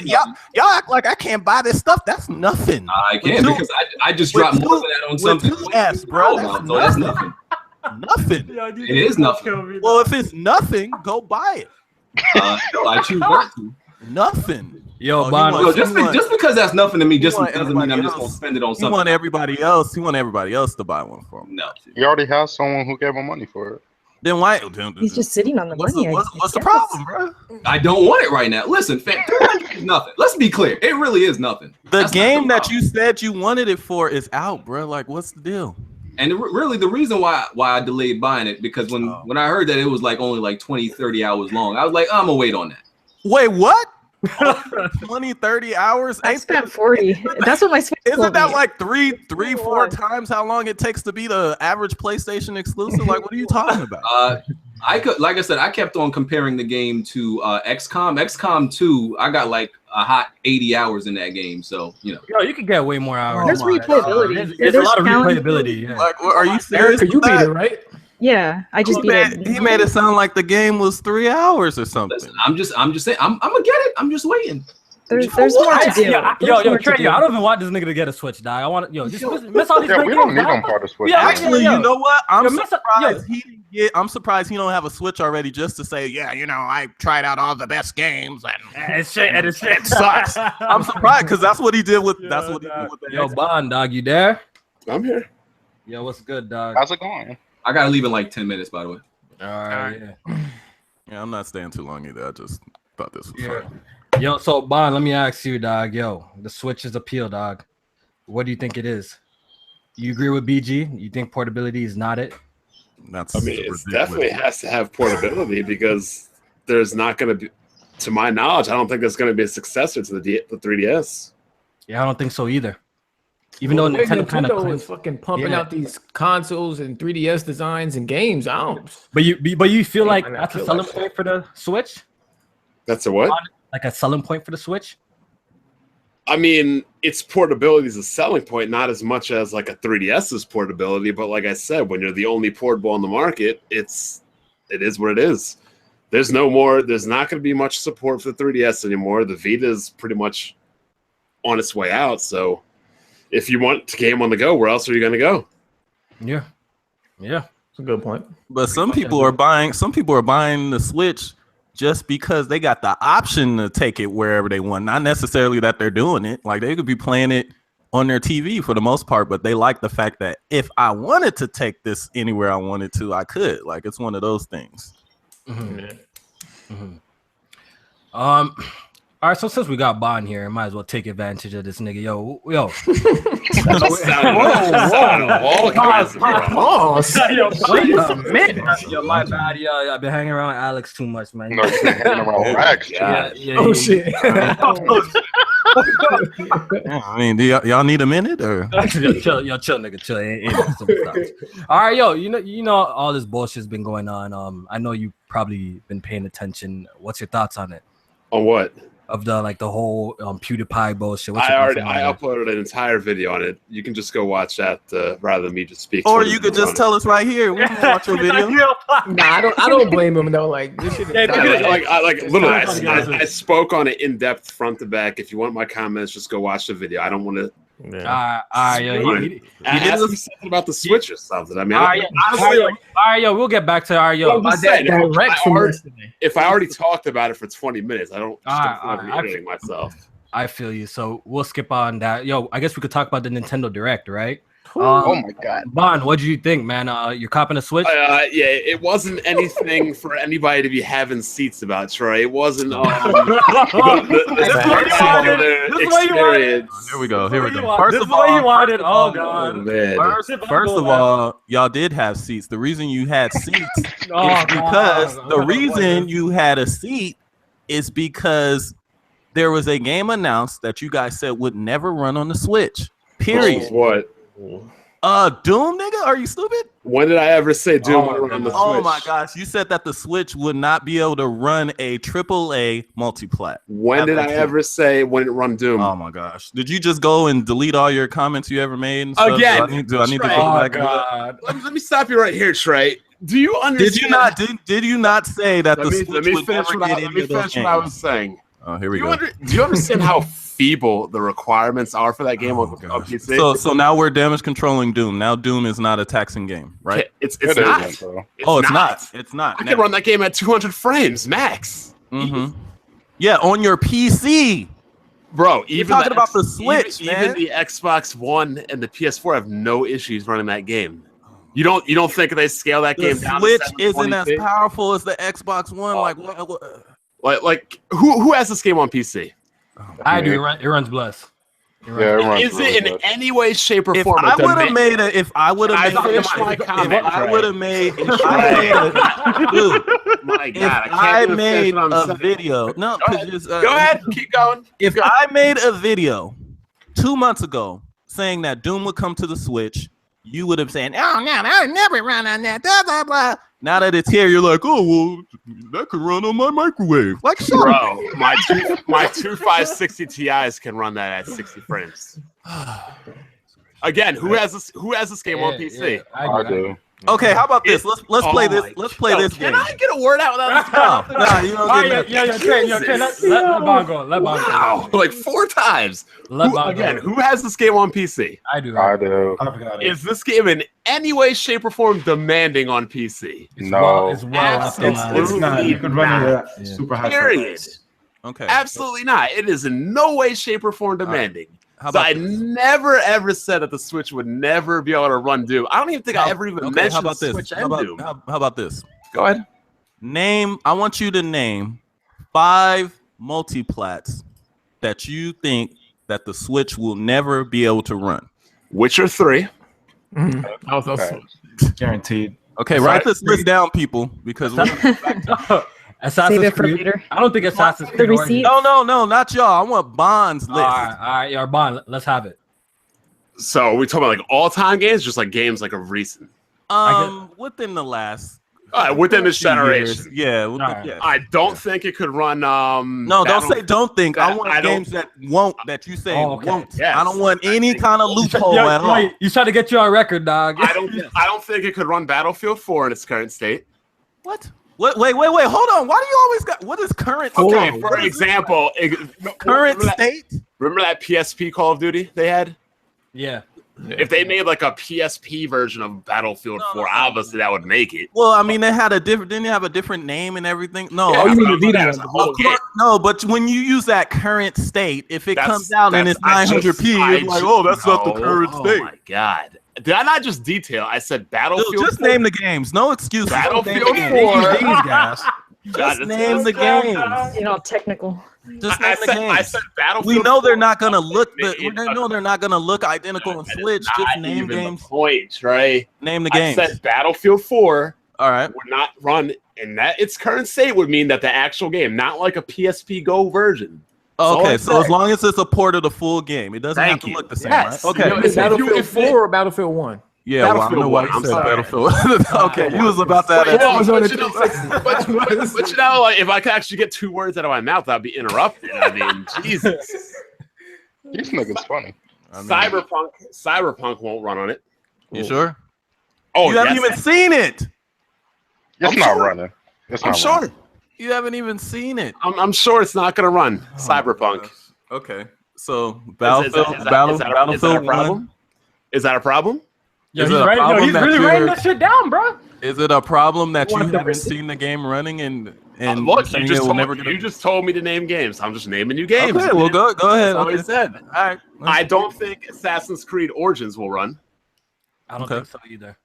Y'all act like I can't buy this stuff. That's nothing. I can't because I just dropped more than that on something. Bro. That's nothing. Nothing. It is nothing. Well, if it's nothing, go buy it. No, I choose not to. Nothing. Yo, just because that's nothing to me, just doesn't mean I'm just gonna spend it on something. He want everybody else to buy one for him. No, he already has someone who gave him money for it. Then why? He's just sitting on the money. What's the problem, bro? I don't want it right now. Listen, fam, 300 is nothing. Let's be clear. It really is nothing. That's game that you said you wanted it for is out, bro. Like, what's the deal? And really, the reason why I delayed buying it, because when I heard that it was like only like 20, 30 hours long, I was like, I'm gonna wait on that. Wait, what? 20, 30 hours? I spent 40. That's what my Switch isn't that like three, 4 times how long it takes to be the average PlayStation exclusive? Like, what are you talking about? Like I said, I kept on comparing the game to XCOM. XCOM 2, I got like a hot 80 hours in that game. So, you could get way more hours. There's replayability. There's a lot of replayability. Yeah. Like, are you serious? Erica, you beat it, right? Yeah, I just beat it. He made it sound like the game was 3 hours or something. Listen, I'm just saying, I'm gonna get it. I'm just waiting. There's more to do. Yo, Trey, I don't even want this nigga to get a Switch, dog. I want just miss all these. Yeah, we don't need him for the Switch. Yeah, actually, you know what? I'm surprised he don't have a Switch already, just to say, yeah, I tried out all the best games and shit sucks. I'm surprised because that's what he did with. That's what he did with the. Yo, Bond, dog, you there? I'm here. Yo, what's good, dog? How's it going? I gotta leave in like 10 minutes, by the way. All right. Yeah, I'm not staying too long either. I just thought this was fun. Yo, so Bond, let me ask you, dog. Yo, the Switch's appeal, dog. What do you think it is? You agree with BG? You think portability is not it? It definitely has to have portability because there's not going to be, to my knowledge, I don't think there's going to be a successor to the 3DS. Yeah, I don't think so either. Even though Nintendo is fucking pumping out these consoles and 3DS designs and games, I don't. But you feel like that's a selling point for the Switch? That's a what? Like a selling point for the Switch? I mean, its portability is a selling point, not as much as like a 3DS's portability. But like I said, when you're the only portable on the market, it is what it is. There's not going to be much support for the 3DS anymore. The Vita is pretty much on its way out. So if you want to game on the go, where else are you going to go? Yeah. It's a good point. But some people are buying the Switch just because they got the option to take it wherever they want. Not necessarily that they're doing it. Like they could be playing it on their TV for the most part, but they like the fact that if I wanted to take this anywhere I wanted to, I could. Like it's one of those things. Mm-hmm. Mm-hmm. All right, so since we got Bond here, might as well take advantage of this nigga. Yo. Yo, my bad. Yeah, I've been hanging around Alex too much, man. No, you've been hanging around Rex. Oh shit. I mean, do y'all need a minute or? chill, nigga, chill. All right, yo, you know, all this bullshit's been going on. I know you probably been paying attention. What's your thoughts on it? On what? of the whole PewDePie bullshit? I uploaded an entire video on it. You can just go watch that rather than me just speak. Or you could just tell us right here. We can watch your video. Nah, I don't blame him though. Like this shit. Literally, I spoke on it in depth, front to back. If you want my comments, just go watch the video. I don't want to. Ask me something about the Switch or something. I mean, honestly, we'll get back to if I already talked about it for 20 minutes, I don't repeating myself. I feel you. So we'll skip on that. Yo, I guess we could talk about the Nintendo Direct, right? Oh my God, Bond, what did you think, man? You're copping a Switch? Yeah, it wasn't anything for anybody to be having seats about, Troy. It wasn't. Here we go. First of all, y'all did have seats. The reason you had seats is because the reason you had a seat is because there was a game announced that you guys said would never run on the Switch. Period. What? Doom, nigga? Are you stupid? When did I ever say Doom would run on the Switch? Oh my gosh, you said that the Switch would not be able to run a AAA multiplat. When did I ever say when it run Doom? Oh my gosh. Did you just go and delete all your comments you ever made? And stuff? Again? Do I need to go back? God. Let me stop you right here, Trey. Do you understand? Did you not say that the Switch let me would finish never what get I, let into me those finish what I games? was saying. Oh, here we go. Do you understand how feeble the requirements are for that game on PC? So now we're damage controlling Doom. Now Doom is not a taxing game, right? It's not. It's not. I can run that game at 200 frames max. Mm-hmm. Yeah, on your PC. Bro, You're talking about the Switch, man. Even the Xbox One and the PS4 have no issues running that game. You don't think they scale that game down? The Switch isn't as powerful as the Xbox One. Like who has this game on PC? I do. It runs blessed. Is it in any way, shape, or form? I would have made a. If I would have made a video. No, go ahead. Keep going. If I made a video 2 months ago saying that Doom would come to the Switch, you would have said, "Oh no, I would never run on that." Blah blah blah. Now that it's here, you're like, "Oh well, that could run on my microwave." Like, bro, my 2560 Ti's can run that at 60 frames. Again, who has this game on PC? I do. Okay, how about this? Let's play this. Let's play this game. Can I get a word out without this? No, you don't get let Bond go. Wow, like 4 times. Who has this game on PC? I do. I do. Is this game in any way, shape, or form demanding on PC? No. It's not. You could run it at super high. Period. Okay. Absolutely not. It is in no way, shape, or form demanding. So I never ever said that the Switch would never be able to run Doom. I don't even think I ever even mentioned how about Switch this? and Doom. How about this? Go ahead. I want you to name 5 multiplats that you think that the Switch will never be able to run. Witcher 3. Guaranteed. Okay, write this list down, people, because Assassin's Creed. I don't think Assassin's Creed. No, not y'all. I want Bond's list. All right, your Bond. Let's have it. So are we talking about like all-time games, just like games like of recent? Within the last. Within this generation. Yeah. I don't think it could run. No, don't think. I want games that won't. That you say won't. Yes. I don't want any kind of loophole at all. You trying to get you on record, dog? I don't think it could run Battlefield 4 in its current state. What? Wait, hold on. Why do you always got what is current? Okay, for example, current state. Remember that PSP Call of Duty they had? Yeah. If they made like a PSP version of Battlefield 4, obviously that would make it. Well, I mean, they had didn't they have a different name and everything? No, you mean the Vita? No, but when you use that current state, if it comes out and it's 900p, it's like, that's not the current state. Oh my god. Did I not just detail? I said Battlefield. Just name the games. No excuses. Battlefield 4. Just name the games. You know, technical. Just name the games. I said Battlefield. We know they're not gonna look. They're not gonna look identical on Switch. Just name games. Point, right? Name the games. I said Battlefield 4. All right. Would not run, and that its current state would mean that the actual game, not like a PSP Go version. Okay, so as long as it's a port of the full game, it doesn't have to look the same, right? Okay. Is Battlefield 4 or Battlefield 1? Yeah, well, I know why you said Battlefield. Okay, you was about that. But you know, like, if I could actually get 2 words out of my mouth, I'd be interrupted. I mean, Jesus. This nigga's funny. Cyberpunk won't run on it. You sure? Oh, you haven't even seen it. It's not running. I'm sure. You haven't even seen it. I'm sure it's not going to run. Cyberpunk. Okay, so Battlefield is that a problem? Is that a problem? Yeah, he's really writing that shit down, bro. Is it a problem that you haven't seen the game running and look, you just told me to name games. I'm just naming you games. Okay, well go ahead. That's all I said. All right. I don't think Assassin's Creed Origins will run. I don't think so either.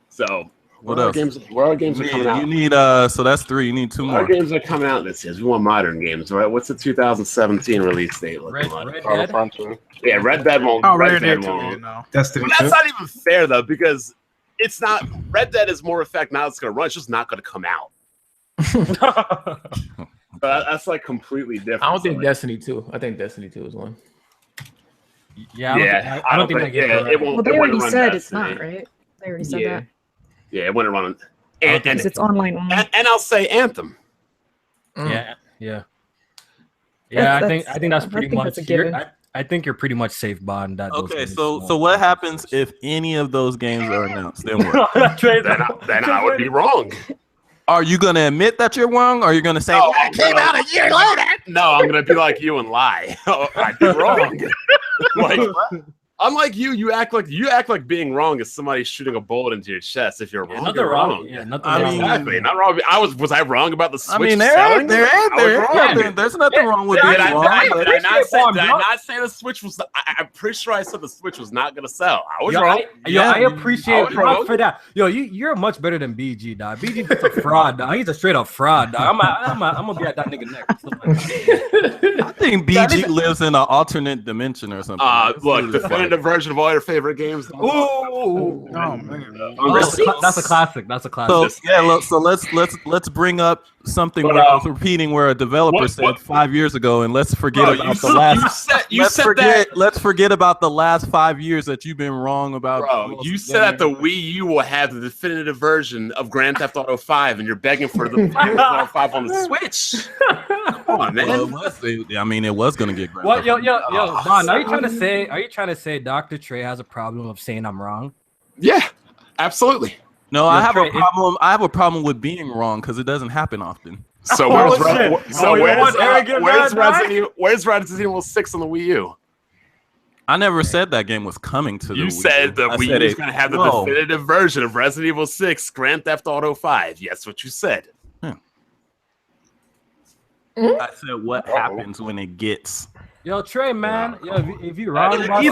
So what else? Where are games are coming out? You need so that's 3. You need 2 more. What games are coming out this year? We want modern games, right? What's the 2017 release date? Red Dead? Yeah, Red Dead won't. Red Dead won't. Destiny. But that's not even fair though, because it's not. Red Dead is more effect now. It's going to run. It's just not going to come out. But that's like completely different. I don't think Destiny 2. I think Destiny 2 is one. Yeah, I don't think that game. It won't. Well, they already said it's Destiny. not, right? They already said that. Yeah, it wouldn't run. And it's online only. And I'll say Anthem. Yeah. I think that's pretty much. I think you're pretty much safe bond that. Okay, so what happens if any of those games are announced? Then what? then I would be wrong. Are you gonna admit that you're wrong, or are you gonna say it came out a year later? No, I'm gonna be like you and lie. I'd be wrong. Like, unlike you act like being wrong is somebody shooting a bullet into your chest. If you're wrong, nothing you're wrong. Yeah, nothing wrong. Exactly. Not wrong. Was I wrong about the Switch? I mean, there's nothing wrong with being wrong. Did I not say the Switch was? I'm pretty sure I said the Switch was not gonna sell. I was wrong. I appreciate Rob for that. Yo, you're much better than BG, dog. BG's a fraud, dog. He's a straight up fraud, dog. I'm gonna be at that nigga next. I think BG lives in an alternate dimension or something. Look, definitive version of all your favorite games. Ooh, that's a classic. That's a classic. So let's bring up something where I was repeating where a developer said 5 years ago, and let's forget about the last. Let's forget about the last 5 years that you've been wrong about. Bro, you said that the Wii U will have the definitive version of Grand Theft Auto 5, and you're begging for the Grand Theft Auto 5 on the Switch. Come on, man. It was gonna get Grand What? Yo, Bond, are you trying to say Dr. Trey has a problem of saying I'm wrong? Yeah, absolutely. No, I have a problem. I have a problem with being wrong because it doesn't happen often. So where's Resident Evil 6 on the Wii U? I never said that game was coming to the Wii U. You said the Wii U is going to have the definitive version of Resident Evil 6, Grand Theft Auto 5. Yes, what you said. I said what happens when it gets. Yo, Trey, man. Yo, if you wrong about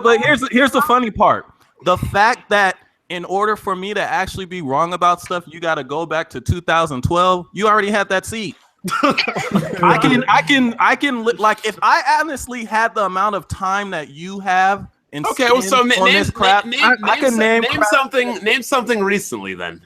but here's the funny part. The fact that in order for me to actually be wrong about stuff, you got to go back to 2012. You already had that seat. I can like if I honestly had the amount of time that you have. Okay, well, so name something recently then.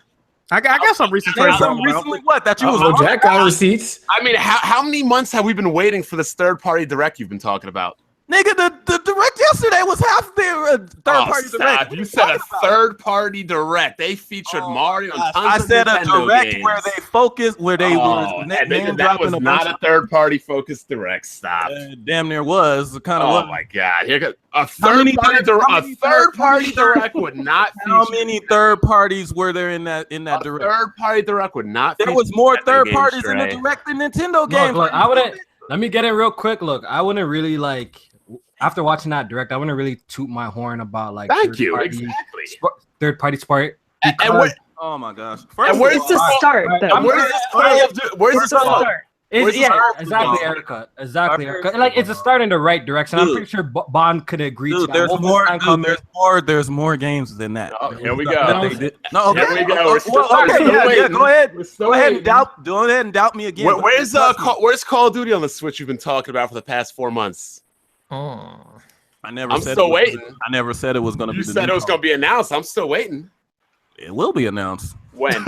I got some recent trades. Recently, what? That you was Jack got receipts. I mean, how many months have we been waiting for this third-party direct you've been talking about? Nigga, the direct yesterday was half their third-party direct. You said a third-party direct. They featured Mario and tons of said Nintendo a direct games. where they focused, where they that was not a third-party focused direct. Stop. Damn near was kind of. Oh my god! Here goes a third-party direct would not. How many third parties were there in that direct? Third-party direct would not. There was more third parties in the direct than Nintendo games. Look, I wouldn't. Let me get in real quick. Look, I wouldn't really like. After watching that direct, I wouldn't really toot my horn about like. Thank you. Exactly. Third-party sport. Oh my gosh! And where's the start? Where's the start? Exactly, Erica. Exactly, Erica. Like it's a start in the right direction. I'm pretty sure Bond could agree to that. There's more games than that. Oh, here we go. Here we go. Go ahead and doubt me again. Where's Call of Duty on the Switch you've been talking about for the past 4 months? I'm still waiting. I never said it was going to be. You said it was going to be announced. I'm still waiting. It will be announced. When?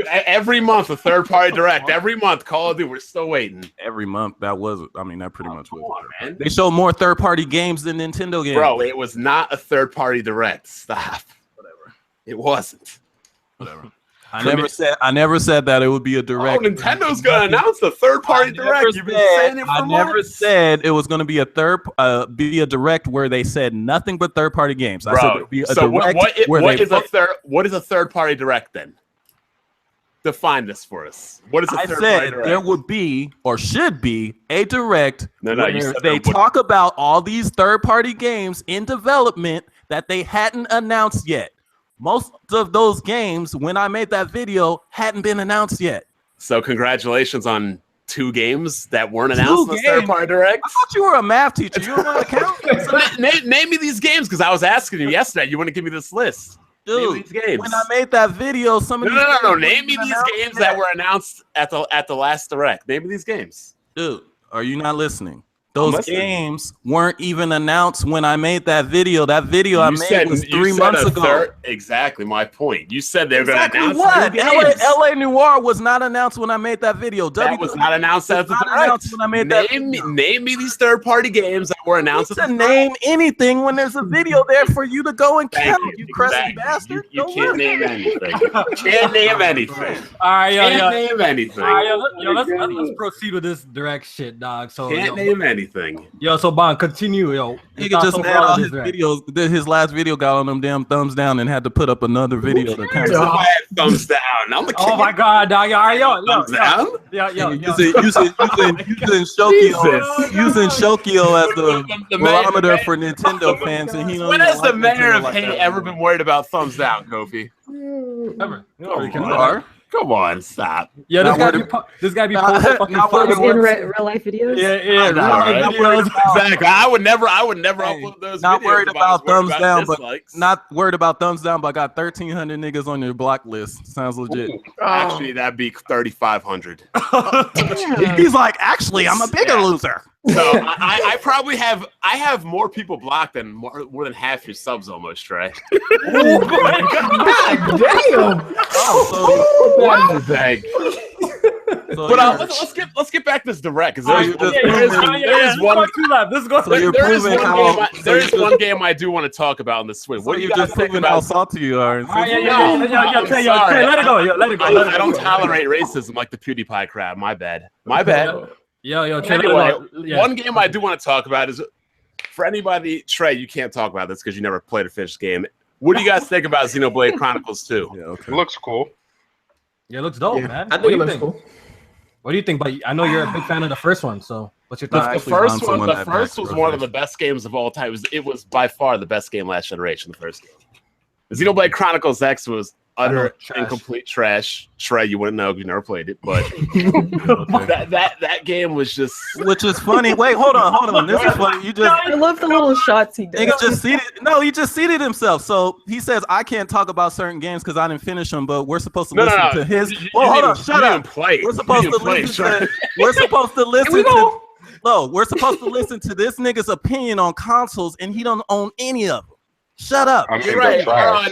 Every month, a third-party direct. Every month, Call of Duty. We're still waiting. Every month, that pretty much was. On, man. They show more third-party games than Nintendo games. Bro, it was not a third-party direct. Stop. Whatever. It wasn't. Whatever. I never said that it would be a direct. Oh, Nintendo's gonna announce the third-party direct. You've been saying it for months. I never said it was gonna be a direct where they said nothing but third-party games. Bro, I said it would be a so direct what is a third-party direct then? Define this for us. What is a third-party direct? There would be or should be a direct where they talk about all these third-party games in development that they hadn't announced yet. Most of those games, when I made that video, hadn't been announced yet. So congratulations on 2 games that weren't announced in the third-party direct. I thought you were a math teacher. You don't want to count? So name me these games, because I was asking you yesterday. You wouldn't give me this list. Dude, name me these games. When I made that video, some of these No. Name me these games that were announced at the last direct. Name me these games. Dude, are you not listening? Those games weren't even announced when I made that video. That video I made was 3 months ago. Exactly my point. You said they were going to announce what? games. LA Noire was not announced when I made that video. That was not announced as the direct. When I made that video. Name me these third-party games that were announced. To name anything when there's a video there for you to go and count. You crusty bastard. You can't name anything. Can't name anything. All right, can't name anything. All right, let's proceed with this direct shit, dog. So can't name anything. Yo, so Bond, continue, yo. He just mad all his videos. His last video got on them damn thumbs down and had to put up another video to kind of thumbs down. I'm the king. Oh my god, dog. All right, yo. Thumbs down? Using Shokio as the barometer for Nintendo fans, and he when has the mayor of hate ever been worried about thumbs down, Kofi? Ever. Come on, stop. Yeah, this guy be posting fucking photos in real life videos. Yeah, exactly. I would never upload those. Not videos worried about thumbs down, but dislikes. not worried about thumbs down. But I got 1,300 niggas on your block list. Sounds legit. Actually, that'd be 3,500. He's like, actually, I'm a bigger loser. So I probably have more people blocked than more than half your subs almost, Trey. Oh my god! Damn! But let's get back to this direct, because there's one game I do want to talk about in the swing. What do you guys think about how salty you are? Let it go. I don't tolerate racism like the PiewDePie crowd. My bad. One game I do want to talk about is, for anybody, Trey, you can't talk about this because you never played a finished game. What do you guys think about Xenoblade Chronicles 2? Yeah, okay. It looks cool. Yeah, it looks dope, man. I think it looks cool. What do you think? But I know you're a big fan of the first one, so what's your thoughts? The first was one of the best games of all time. It was by far the best game last generation, the first game. Xenoblade Chronicles X was utter incomplete trash. Trey, you wouldn't know if you never played it, but that game was just, which is funny. Wait, hold on. This is funny. I love the little shots he did. He just seated himself. So he says I can't talk about certain games because I didn't finish them, but we're supposed to listen to his. Hold on, shut up. We're supposed to listen. We're supposed to listen to. No, we're supposed to listen to this nigga's opinion on consoles, and he don't own any of them. Shut up. You're right. Are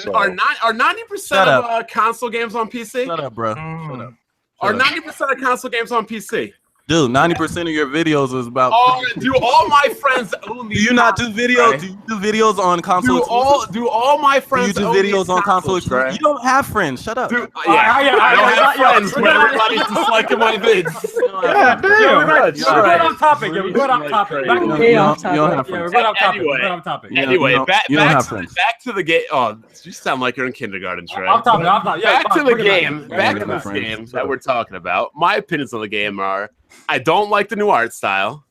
90% of console games on PC? Shut up, bro. Shut up. Are 90% of console games on PC? Dude, 90% of your videos is about. Do all my friends own these? Do you not do videos? Right? Do you do videos on console? Do all my friends? Do you do videos on console? Right? You don't have friends. Shut up. Dude, I don't have friends, but everybody's disliking my vids. We're going off topic. We're going off topic. Anyway, back to the game. Oh, you sound like you're in kindergarten, Trey. Back to the game. Back to this game that we're talking about. My opinions on the game are: I don't like the new art style.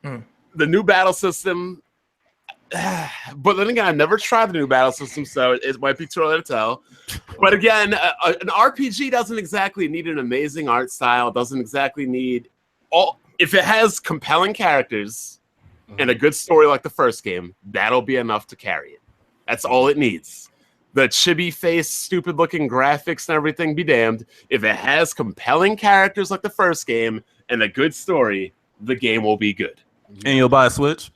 The new battle system. But then again, I've never tried the new battle system, so it might be too early to tell. But again, an RPG doesn't exactly need an amazing art style. It doesn't exactly need if it has compelling characters and a good story like the first game, that'll be enough to carry it. That's all it needs. The chibi face, stupid looking graphics and everything be damned. If it has compelling characters like the first game and a good story, the game will be good. And you'll buy a Switch?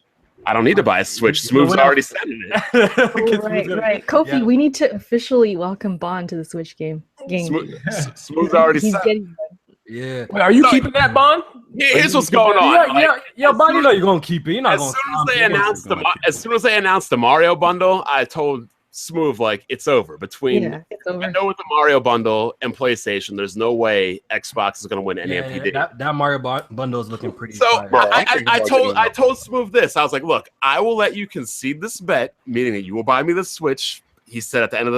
I don't need to buy a Switch. Smooth's already sending it. Right. Kofi, we need to officially welcome Bond to the Switch game. Smooth's already He's sent. getting Yeah. Wait, are you keeping that, Bond? Here's what's going on. Yeah, Bond, you know you're gonna keep it. You're not As gonna. soon as they announced the Mario bundle, I told Smooth it's over between. Yeah, it's over. I know with the Mario bundle and PlayStation, there's no way Xbox is going to win any NPD. That Mario bundle is looking pretty. So I told Smooth this. I was like, look, I will let you concede this bet, meaning that you will buy me the Switch. He said at the end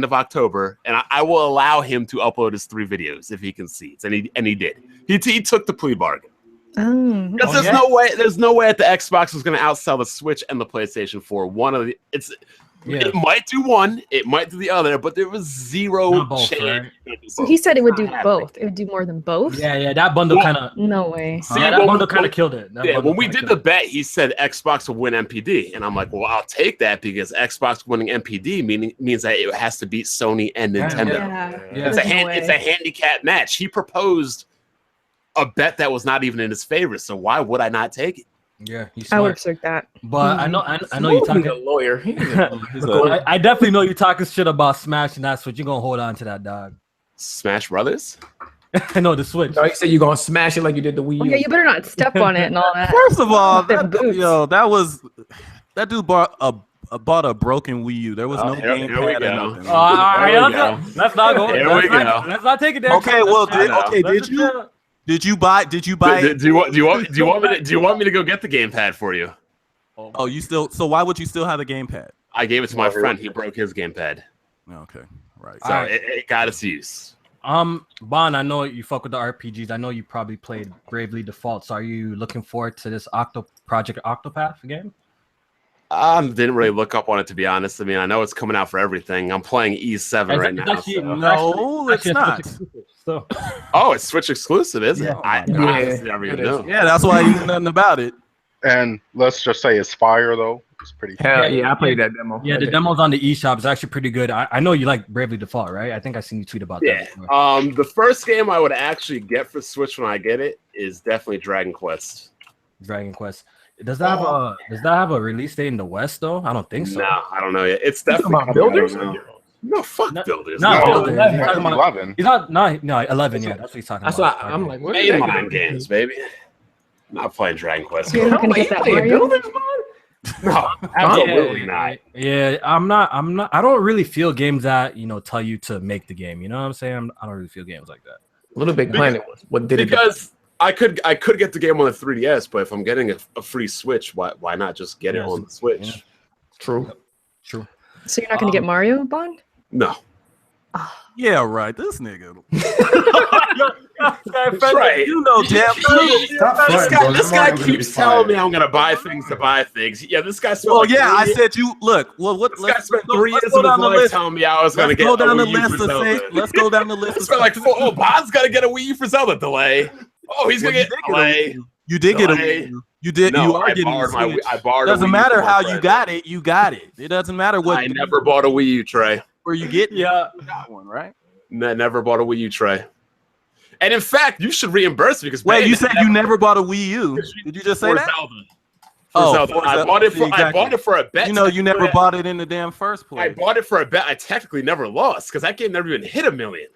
of October, and I will allow him to upload his 3 videos if he concedes, and he did. He took the plea bargain. Because there's no way that the Xbox was going to outsell the Switch and the PlayStation 4. It might do one, it might do the other, but there was zero chance. Right? So he said it would do both. It would do more than both. Yeah, that bundle kind of. No way. That bundle kind of killed it. When we did the bet, he said Xbox will win NPD, and I'm like, well, I'll take that because Xbox winning NPD means that it has to beat Sony and Nintendo. Yeah. It's a handicap match. He proposed a bet that was not even in his favor, so why would I not take it? Yeah, I would expect that. But I know you're talking a lawyer. I definitely know you're talking shit about Smash, and that's what you're gonna hold on to that, dog. Smash Brothers? No, the Switch. No, you said you're gonna smash it like you did the Wii U. Yeah, you better not step on it and all that. First of all, that dude bought a broken Wii U. There was no gamepad or nothing. All right, let's not go. Let's not take it there. Okay, well, did you buy? Do you want me to go get the gamepad for you? Oh, you still? So why would you still have the gamepad? I gave it to my friend. He broke his gamepad. Okay, right. So it got its use. Bond, I know you fuck with the RPGs. I know you probably played Bravely Default. So are you looking forward to this Project Octopath game? Didn't really look up on it, to be honest. I mean, I know it's coming out for everything. I'm playing E7 right now. No, it's not. Oh, it's Switch exclusive, is it? I never even know. Yeah, that's why you know nothing about it. And let's just say it's fire, though. It's pretty. Yeah, I played that demo. Yeah, the demo's on the eShop. It's actually pretty good. I know you like Bravely Default, right? I think I seen you tweet about that. Yeah. The first game I would actually get for Switch when I get it is definitely Dragon Quest. Dragon Quest. Does that have a release date in the West though? I don't think so. No, I don't know yet. It's definitely about builders. No, fuck builders. No, Builders. 11. He's not. No, 11. Yeah, that's what he's talking about. That's why I'm like, what is that games, baby. I'm not playing Dragon Quest. You're not gonna get that Mario? No, absolutely not. Yeah, I'm not. I don't really feel games that tell you to make the game. You know what I'm saying? I don't really feel games like that. Little Big Planet was what did it? Because I could get the game on the 3DS, but if I'm getting a free Switch, why not just get it on the Switch? Yeah. True. So you're not gonna get Mario, Bond? No. Yeah, right. This nigga. Right. You know, damn. This guy keeps telling me I'm gonna buy things to buy things. Yeah, this guy. I said you look. Well, what? This guy spent 3 years of his life telling me I was gonna get. Let's go down the list. Spent like Bond's gotta get a Wii U for Zelda delay. Oh, he's gonna get delay. You did get a Wii U. You did. No, you are I getting borrowed a Switch. I borrowed. Doesn't matter how you got it. You got it. It doesn't matter what. I never bought a Wii U, Trey. Where you get? Yeah, you got one, right? Never bought a Wii U, Trey. And in fact, you should reimburse me because you said you never bought a Wii U. Did you just say that? Zelda. I bought it for a bet. You never bought it in the damn first place. I bought it for a bet. I technically never lost because that game never even hit 1 million.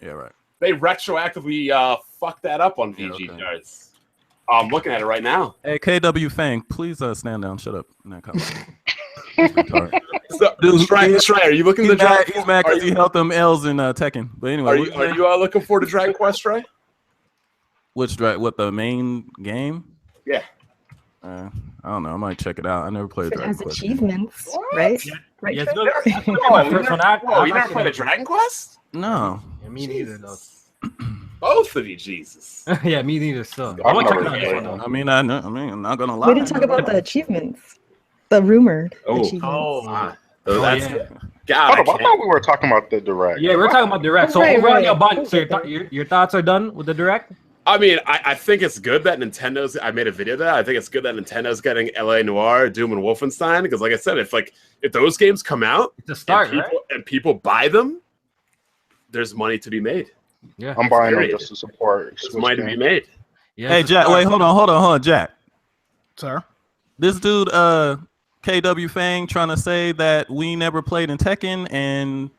Yeah, right. They retroactively fucked that up on VG charts. I'm looking at it right now. Hey, KW Fang, please stand down. Shut up in that comment. So, Trey, are you looking at the Dragon? He's mad because he held them L's in Tekken. But anyway, are you looking forward to Dragon Quest, Trey? What the main game? Yeah. I don't know. I might check it out. I never played Dragon Quest. Achievements, right? Right. Yes, you never played a Dragon Quest? No. Yeah, me neither, though. Both of you, Jesus. Yeah, me neither. So I'm not gonna lie. We didn't talk about the achievements. The rumored achievements. God, I thought we were talking about the Direct. Yeah, we're talking about Direct. So overall, your thoughts are done with the Direct? I mean, I think it's good that Nintendo's. I made a video that I think it's good that Nintendo's getting LA Noire, Doom, and Wolfenstein because, like I said, if those games come out, it's a start, and people buy them, there's money to be made. Yeah, I'm buying them just to support. There's money to be made. Yeah. Hey, Jack. Wait, hold on, Jack. Sir. This dude, KW Fang, trying to say that we never played in Tekken, and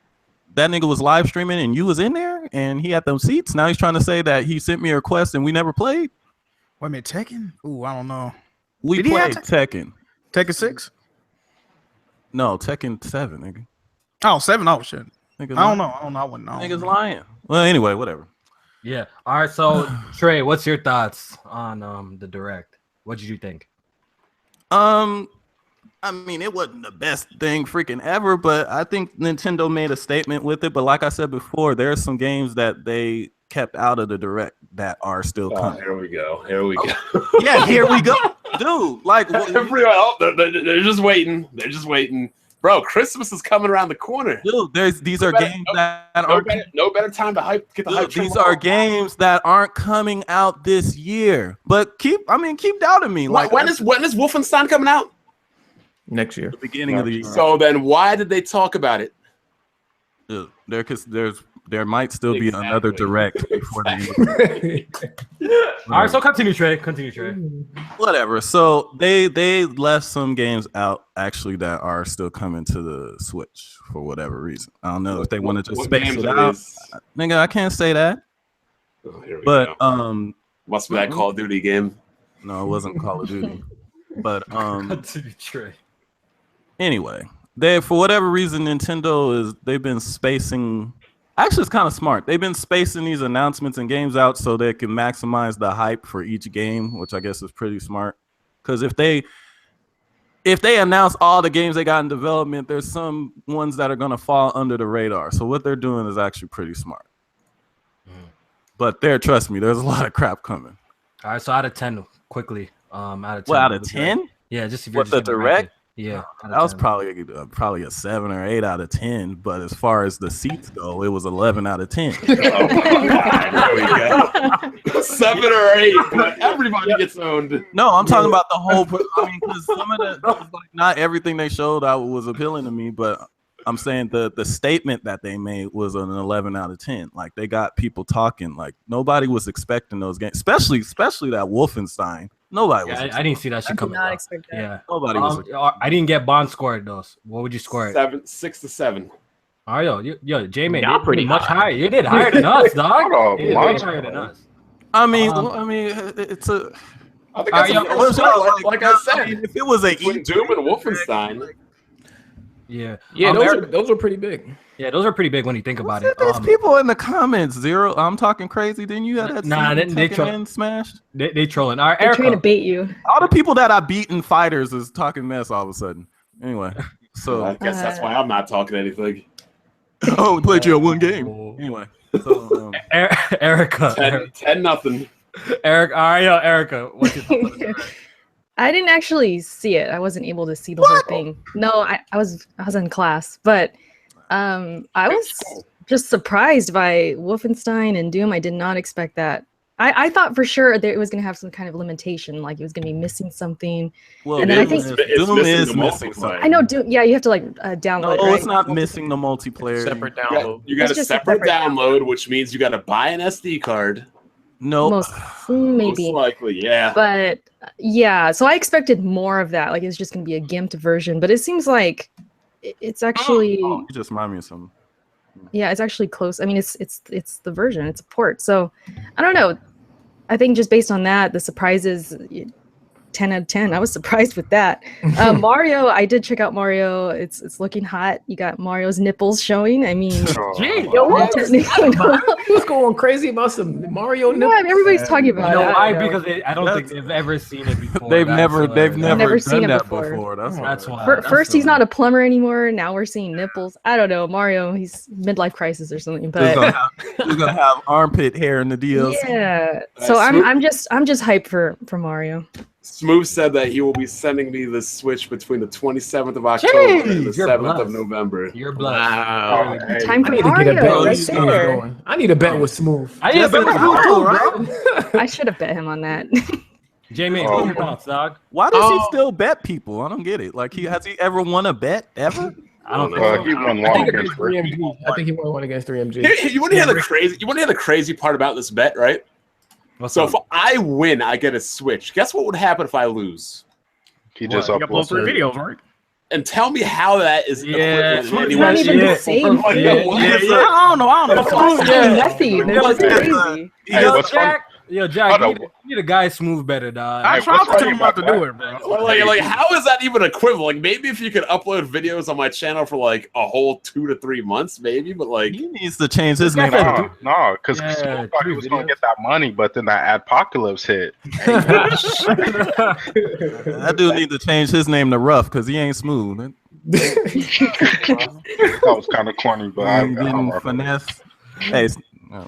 that nigga was live streaming, and you was in there, and he had them seats. Now he's trying to say that he sent me a request, and we never played. Wait a minute, Tekken? Ooh, I don't know. We Did he have played Tekken. Tekken 6? No, Tekken 7, nigga. Oh, 7? Oh, shit. Niggas I don't know. I wouldn't know. Niggas lying. Well, anyway, whatever. Yeah. All right. So Trey, what's your thoughts on the direct? What did you think? I mean, it wasn't the best thing freaking ever, but I think Nintendo made a statement with it. But like I said before, there are some games that they kept out of the direct that are still coming. Here we go. Here we go. Yeah, here we go, dude. Like, they're just waiting. They're just waiting. Bro, Christmas is coming around the corner. Dude, these are games that aren't. No better time to get the hype. These are games that aren't coming out this year. But keep doubting me. Like, when is Wolfenstein coming out? Next year. The beginning of the year. So then why did they talk about it? There might still be another direct before the All right, so continue, Trey. Whatever. So they left some games out actually that are still coming to the Switch for whatever reason. I don't know if they want to just space it out. Nigga, I can't say that. But must be that Call of Duty game. No, it wasn't Call of Duty. But continue, Trey. Anyway, for whatever reason, they've been spacing. Actually, it's kind of smart. They've been spacing these announcements and games out so they can maximize the hype for each game, which I guess is pretty smart. Because if they announce all the games they got in development, there's some ones that are going to fall under the radar. So what they're doing is actually pretty smart. But trust me, there's a lot of crap coming. All right, so out of 10, quickly. Out of 10. Well, out of 10? Yeah, just if you're with the direct. Yeah, that was probably a 7 or 8 out of 10. But as far as the seats go, it was 11 out of 10. Oh my God, there we go. 7 or 8, but everybody gets owned. No, I'm talking about the whole. I mean, because some of the not everything they showed was appealing to me, but I'm saying the statement that they made was an 11 out of 10. Like they got people talking. Like nobody was expecting those games, especially that Wolfenstein. Nobody was. I didn't see that shit coming. I did not expect that. Yeah, nobody was. I didn't get Bond scored though. What would you score it? 6 to 7. All right, yo, J-Man, you're pretty much higher. You did higher than us, dog. You did way higher than us. I mean, it's a. I think that's like I said, if it was a Doom and Wolfenstein. Yeah, those are pretty big. Yeah, those are pretty big when you think about it. There's people in the comments. Zero, I'm talking crazy. Didn't you have that? Nah, they smashed. They trolling. All right, They're Erica. trying to bait you. All the people that I beat in fighters is talking mess all of a sudden. Anyway, so I guess that's why I'm not talking anything. Oh, we played you at one game. Anyway, so, Erica. 10-0. Erica. All right, yo, Erica. What's your thoughts? I didn't actually see it. I wasn't able to see the whole thing. No, I was in class, but I was just surprised by Wolfenstein and Doom. I did not expect that. I thought for sure that it was going to have some kind of limitation, like it was going to be missing something. Well, and then I think Doom is missing something. I know Doom. Yeah, you have to like download. No, right? it's not missing the multiplayer. Separate download. You got a separate download, which means you got to buy an SD card. No, maybe. Most likely, yeah. But yeah, so I expected more of that. Like it's just going to be a gimped version, but it seems like it's actually. You just remind me of something. Yeah, it's actually close. I mean, it's the version. It's a port. So I don't know. I think just based on that, the surprises, 10 out of 10. I was surprised with that. Mario, I did check out Mario. It's looking hot. You got Mario's nipples showing. I mean, who's going crazy about some Mario nipples? Yeah, everybody's talking about it. Why? Because I don't think they've ever seen it before. They've never seen done it that before. before. That's why. First, he's not a plumber anymore. Now we're seeing nipples. I don't know. Mario, he's midlife crisis or something. But he's gonna have armpit hair in the DLC. Yeah. So I'm just hyped for Mario. Smooth said that he will be sending me the Switch between the 27th of October and the 7th of November. You're blessed. Wow. Time for I need to Mario. get a bet with Right Smooth there. going. I need a bet with Smooth. I need a bet with Smooth too, bro. I should have bet him on that. Jamie, what's your thoughts, dog? Why does he still bet people? I don't get it. Like, has he ever won a bet ever? I don't think so. He won one against 3MG. I think he won one against 3MG. You want to hear the crazy part about this bet, right? So if I win, I get a Switch. Guess what would happen if I lose? He just upload 3 videos, right? And tell me how that is equivalent in any It's not way, even shape, the or same. form. I don't know. It's messy. It's crazy. Jack, you need a guy smooth better, dog. I tried to tell him not to do it, bro. Like, how is that even equivalent? Like, maybe if you could upload videos on my channel for like a whole 2 to 3 months, maybe. But like, he needs to change his name. No, because he thought he was going to get that money, but then that apocalypse hit. That dude needs to change his name to Rough because he ain't smooth. That was kind of corny, but I'm finesse. Hey,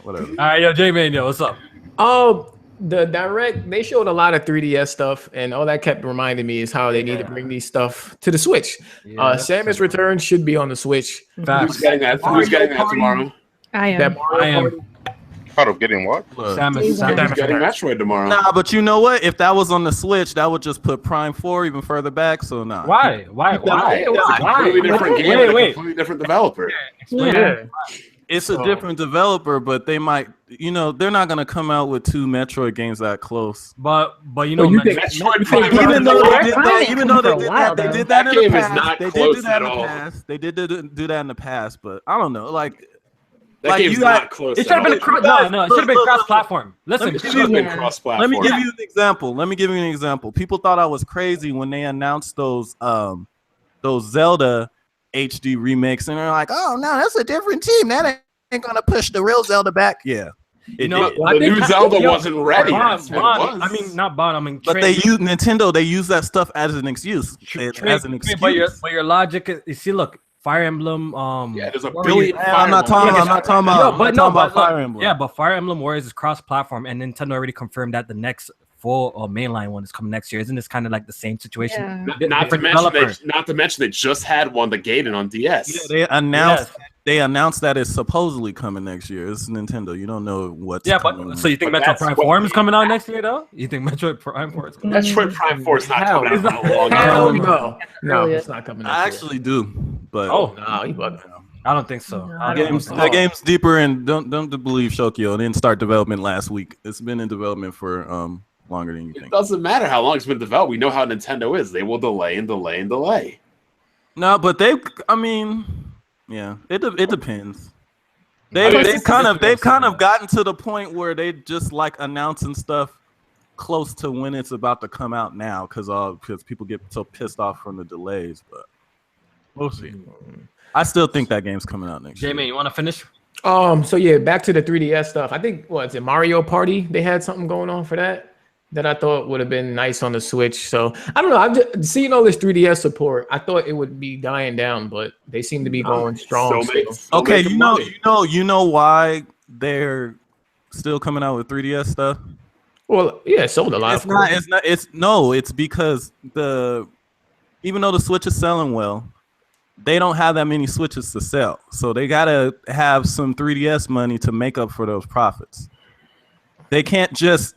whatever. All right, yo, J-Man, what's up? Oh, the Direct, they showed a lot of 3DS stuff, and all that kept reminding me is how they need to bring these stuff to the Switch. Samus Return should be on the Switch. Who's getting that? Who's getting that tomorrow? I am. Thought of getting what? Samus getting Metroid tomorrow. Nah, but you know what? If that was on the Switch, that would just put Prime 4 even further back. So nah. Why? It's a completely different game with a completely different developer. It's a different developer, but they might, they're not gonna come out with 2 Metroid games that close. But even though they did that in the past. They did do that in the past. They did do that in the past, but I don't know. That game's not close. It should have been it should have been cross-platform. Listen, it should have been cross-platform. Let me give you an example. People thought I was crazy when they announced those Zelda HD remakes, and they're like, "Oh no, that's a different team. That ain't gonna push the real Zelda back." Yeah, the new Zelda wasn't ready. Not Bond. But Nintendo. They use that stuff as an excuse. But your logic is, you see, look. Fire Emblem. There's a billion. I'm not talking about Fire Emblem. Yeah, but Fire Emblem Warriors is cross-platform, and Nintendo already confirmed that the next full mainline one is coming next year. Isn't this kind of like the same situation? Yeah. Not to mention they just had one, the Gaiden on DS. Yeah, they announced that it's supposedly coming next year. It's Nintendo. You don't know what's coming. So you think Metroid Prime 4 is coming out next year, though? You think Metroid Prime 4 is coming? Metroid Prime 4 is not coming out for a long time. No, it's not coming. I actually do, but no, you bugging. I don't think so. The game's deeper, and don't believe Shokyo. It didn't start development last week. It's been in development for longer than you think. It doesn't matter how long it's been developed. We know how Nintendo is. They will delay and delay and delay. No, but yeah, it depends. They've kind of gotten to the point where they just like announcing stuff close to when it's about to come out now because people get so pissed off from the delays. But we'll see. I still think that game's coming out next year. Jamie, you want to finish? So yeah, back to the 3DS stuff. I think Mario Party? They had something going on for that I thought would have been nice on the Switch. So I don't know. I'm just seeing all this 3DS support. I thought it would be dying down, but they seem to be going strong. Okay, you know why they're still coming out with 3DS stuff? Well, yeah, it sold a lot. It's because even though the Switch is selling well, they don't have that many Switches to sell. So they gotta have some 3DS money to make up for those profits. They can't just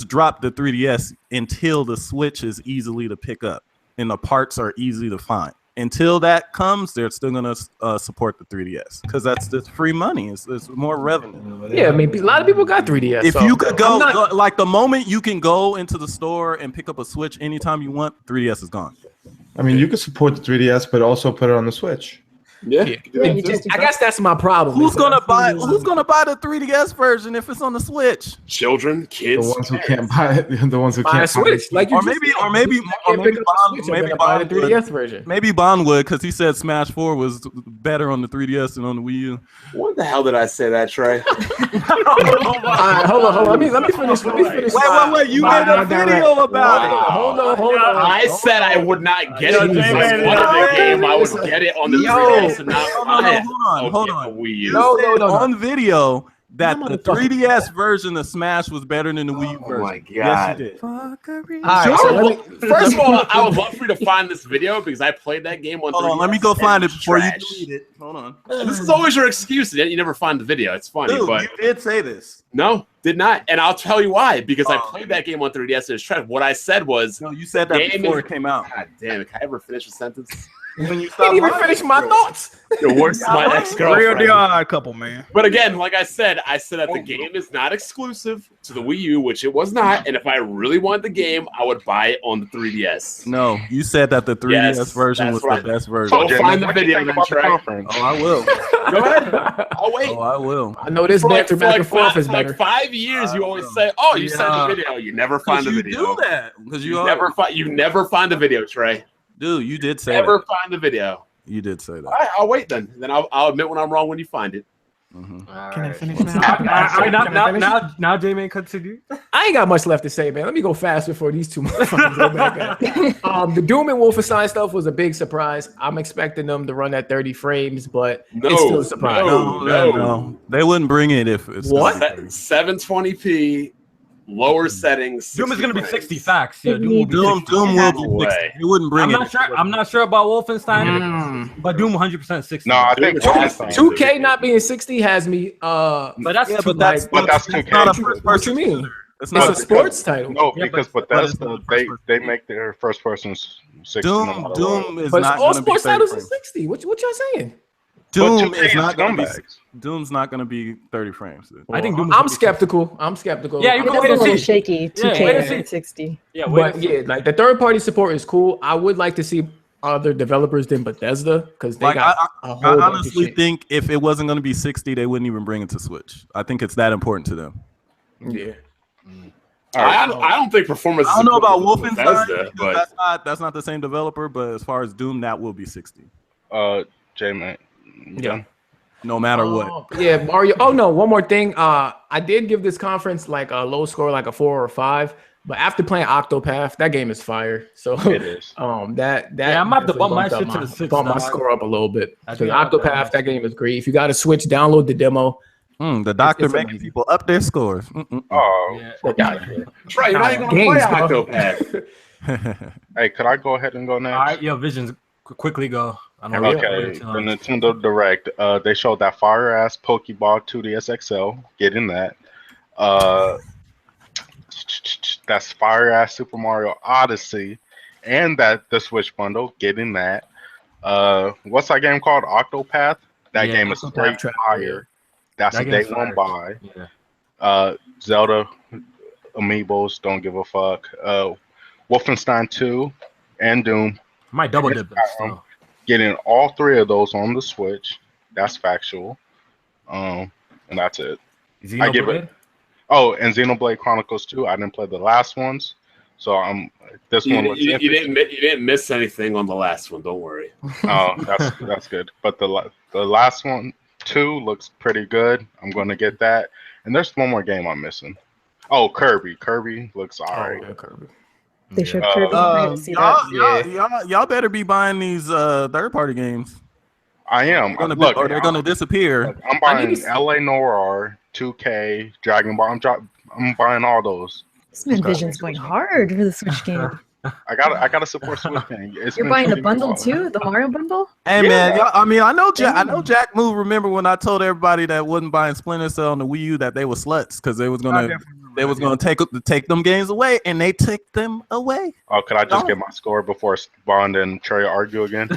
drop the 3DS until the Switch is easily to pick up and the parts are easy to find. Until that comes, they're still gonna support the 3DS because that's just free money. It's more revenue. Yeah, I mean, a lot of people got 3DS. If you could go like the moment you can go into the store and pick up a Switch anytime you want, 3DS is gone. I mean, you could support the 3DS, but also put it on the Switch. Yeah. I guess that's my problem. Who's gonna buy the 3DS version if it's on the Switch? Children, kids, the ones who can't buy it, the ones who buy can't a Switch, buy it. or maybe Bond the 3DS version. Maybe Bond would because he said Smash 4 was better on the 3DS than on the Wii U. What the hell did I say that, Trey? All right, hold on. Let me finish. Wait. You made a video about it. Hold on. I said I would not get it because I wanted the game. I would get it on the 3DS and not hold on. Wii U. No. On video that the 3DS version of Smash was better than the Wii U version. Oh my god! Yes, you did. First of all, I would love for you to find this video because I played that game on 3DS. Hold on, let me go find it before you delete it. Hold on. This is always your excuse. You never find the video. It's funny, Dude, but you did say this. No, did not, and I'll tell you why. Because I played that game on 3DS and it's trash. What I said was, no, you said that before it came out. God damn it! Can I ever finish a sentence? When you Didn't stop even lying. finish my thoughts. You're worse than my Real ex-girlfriend. deal odd couple, man. But again, like I said that the game is not exclusive to the Wii U, which it was not. And if I really wanted the game, I would buy it on the 3DS. No, you said that the 3DS Yes, version was that's the right. best version. So find the video then, Trey. Oh, I will. Go ahead. I'll wait. Oh, I will. I know this banter back and forth is for better. like 5 years, you always say, "Oh, you sent the video." You never find the You video. do that because You never find the video, Trey. Dude, you did say Never that. find the video. You did say that. All right, I'll wait then. Then I'll admit when I'm wrong when you find it. Can I finish Now J-Man continue. I ain't got much left to say, man. Let me go fast before these two motherfuckers go back up. The Doom and Wolfenstein stuff was a big surprise. I'm expecting them to run at 30 frames, but it's still a surprise. No. They wouldn't bring it if it's What? 720p, lower settings. Doom is gonna be 60 facts. Yeah, Doom will be 60. They wouldn't bring it. I'm not sure about Wolfenstein, but Doom 100% 60. No, I think 2K not being 60 has me. But that's Yeah, too but that's 2K. not a first What person. you mean? It's It's not a sports title. No, Yeah, because but Bethesda, it's they make their first persons 60. Doom is But not all going to be sports 30 titles are frames. 60. What y'all saying? Doom But is 2K not going to be. scumbags. Doom's not going to be 30 frames. I think Doom. I'm skeptical. I'm skeptical. Yeah, you It's can a wait and little see. shaky. 2K wait and at see. 60. Yeah, wait. But yeah, like the third party support is cool. I would like to see other developers than Bethesda because they Like, got a I whole bunch of honestly shit. think if it wasn't going to be 60, they wouldn't even bring it to Switch. I think it's that important to them. Yeah. I don't think performance. I don't know about Wolfenstein, Wolfenstein, but that's not the same developer. But as far as Doom, that will be 60, J-Man. Yeah. no matter what. Yeah, Mario. Oh no, one more thing. I did give this conference like a low score, like a 4 or a 5. But after playing Octopath, that game is fire. So It is. that Yeah, I'm about to bump my definitely shit to bumped the 6 bump my dog. score up a little bit. That's Because what I'm about Octopath, that game is great. If you got to Switch, download the demo. The doctor it's making amazing. people up their scores. Oh, Trey, you're not even gonna Games, play bro. Octopath. hey, could I go ahead and go next? All right, yo, Visions, quickly go. I don't know. Okay, the Nintendo Direct. They showed that fire ass Pokeball 2DS XL. Getting that. That's fire ass Super Mario Odyssey, and that the Switch bundle. Getting that. What's that game called? Octopath. That game is straight fire. That's That a day game's one fire. buy. Yeah. Zelda Amiibos. Don't give a fuck. Wolfenstein 2 and Doom. I might double dip this. So. Getting all 3 of those on the Switch. That's factual. And that's it. I give it. Oh, and Xenoblade Chronicles 2. I didn't play the last ones, so this one was. You didn't miss anything on the last one. Don't worry. Oh, that's good. But the last one 2 looks pretty good. I'm going to get that. And there's one more game I'm missing. Oh, Kirby. Kirby looks alright. Oh, yeah, Kirby. They showed Kirby. I didn't see that. Y'all better be buying these third-party games. I am. They're gonna disappear. Look, I'm buying LA Noir, 2K, Dragon Ball. I'm buying all those. This man Vision's going hard for the Switch game. I gotta support Switch game. You're buying the bundle too, the Mario bundle. Hey man, I mean, I know Jack Move. Remember when I told everybody that wasn't buying Splinter Cell on the Wii U that they were sluts because they was gonna take them games away, and they took them away. Oh, could I just get my score before Bond and Trey argue again?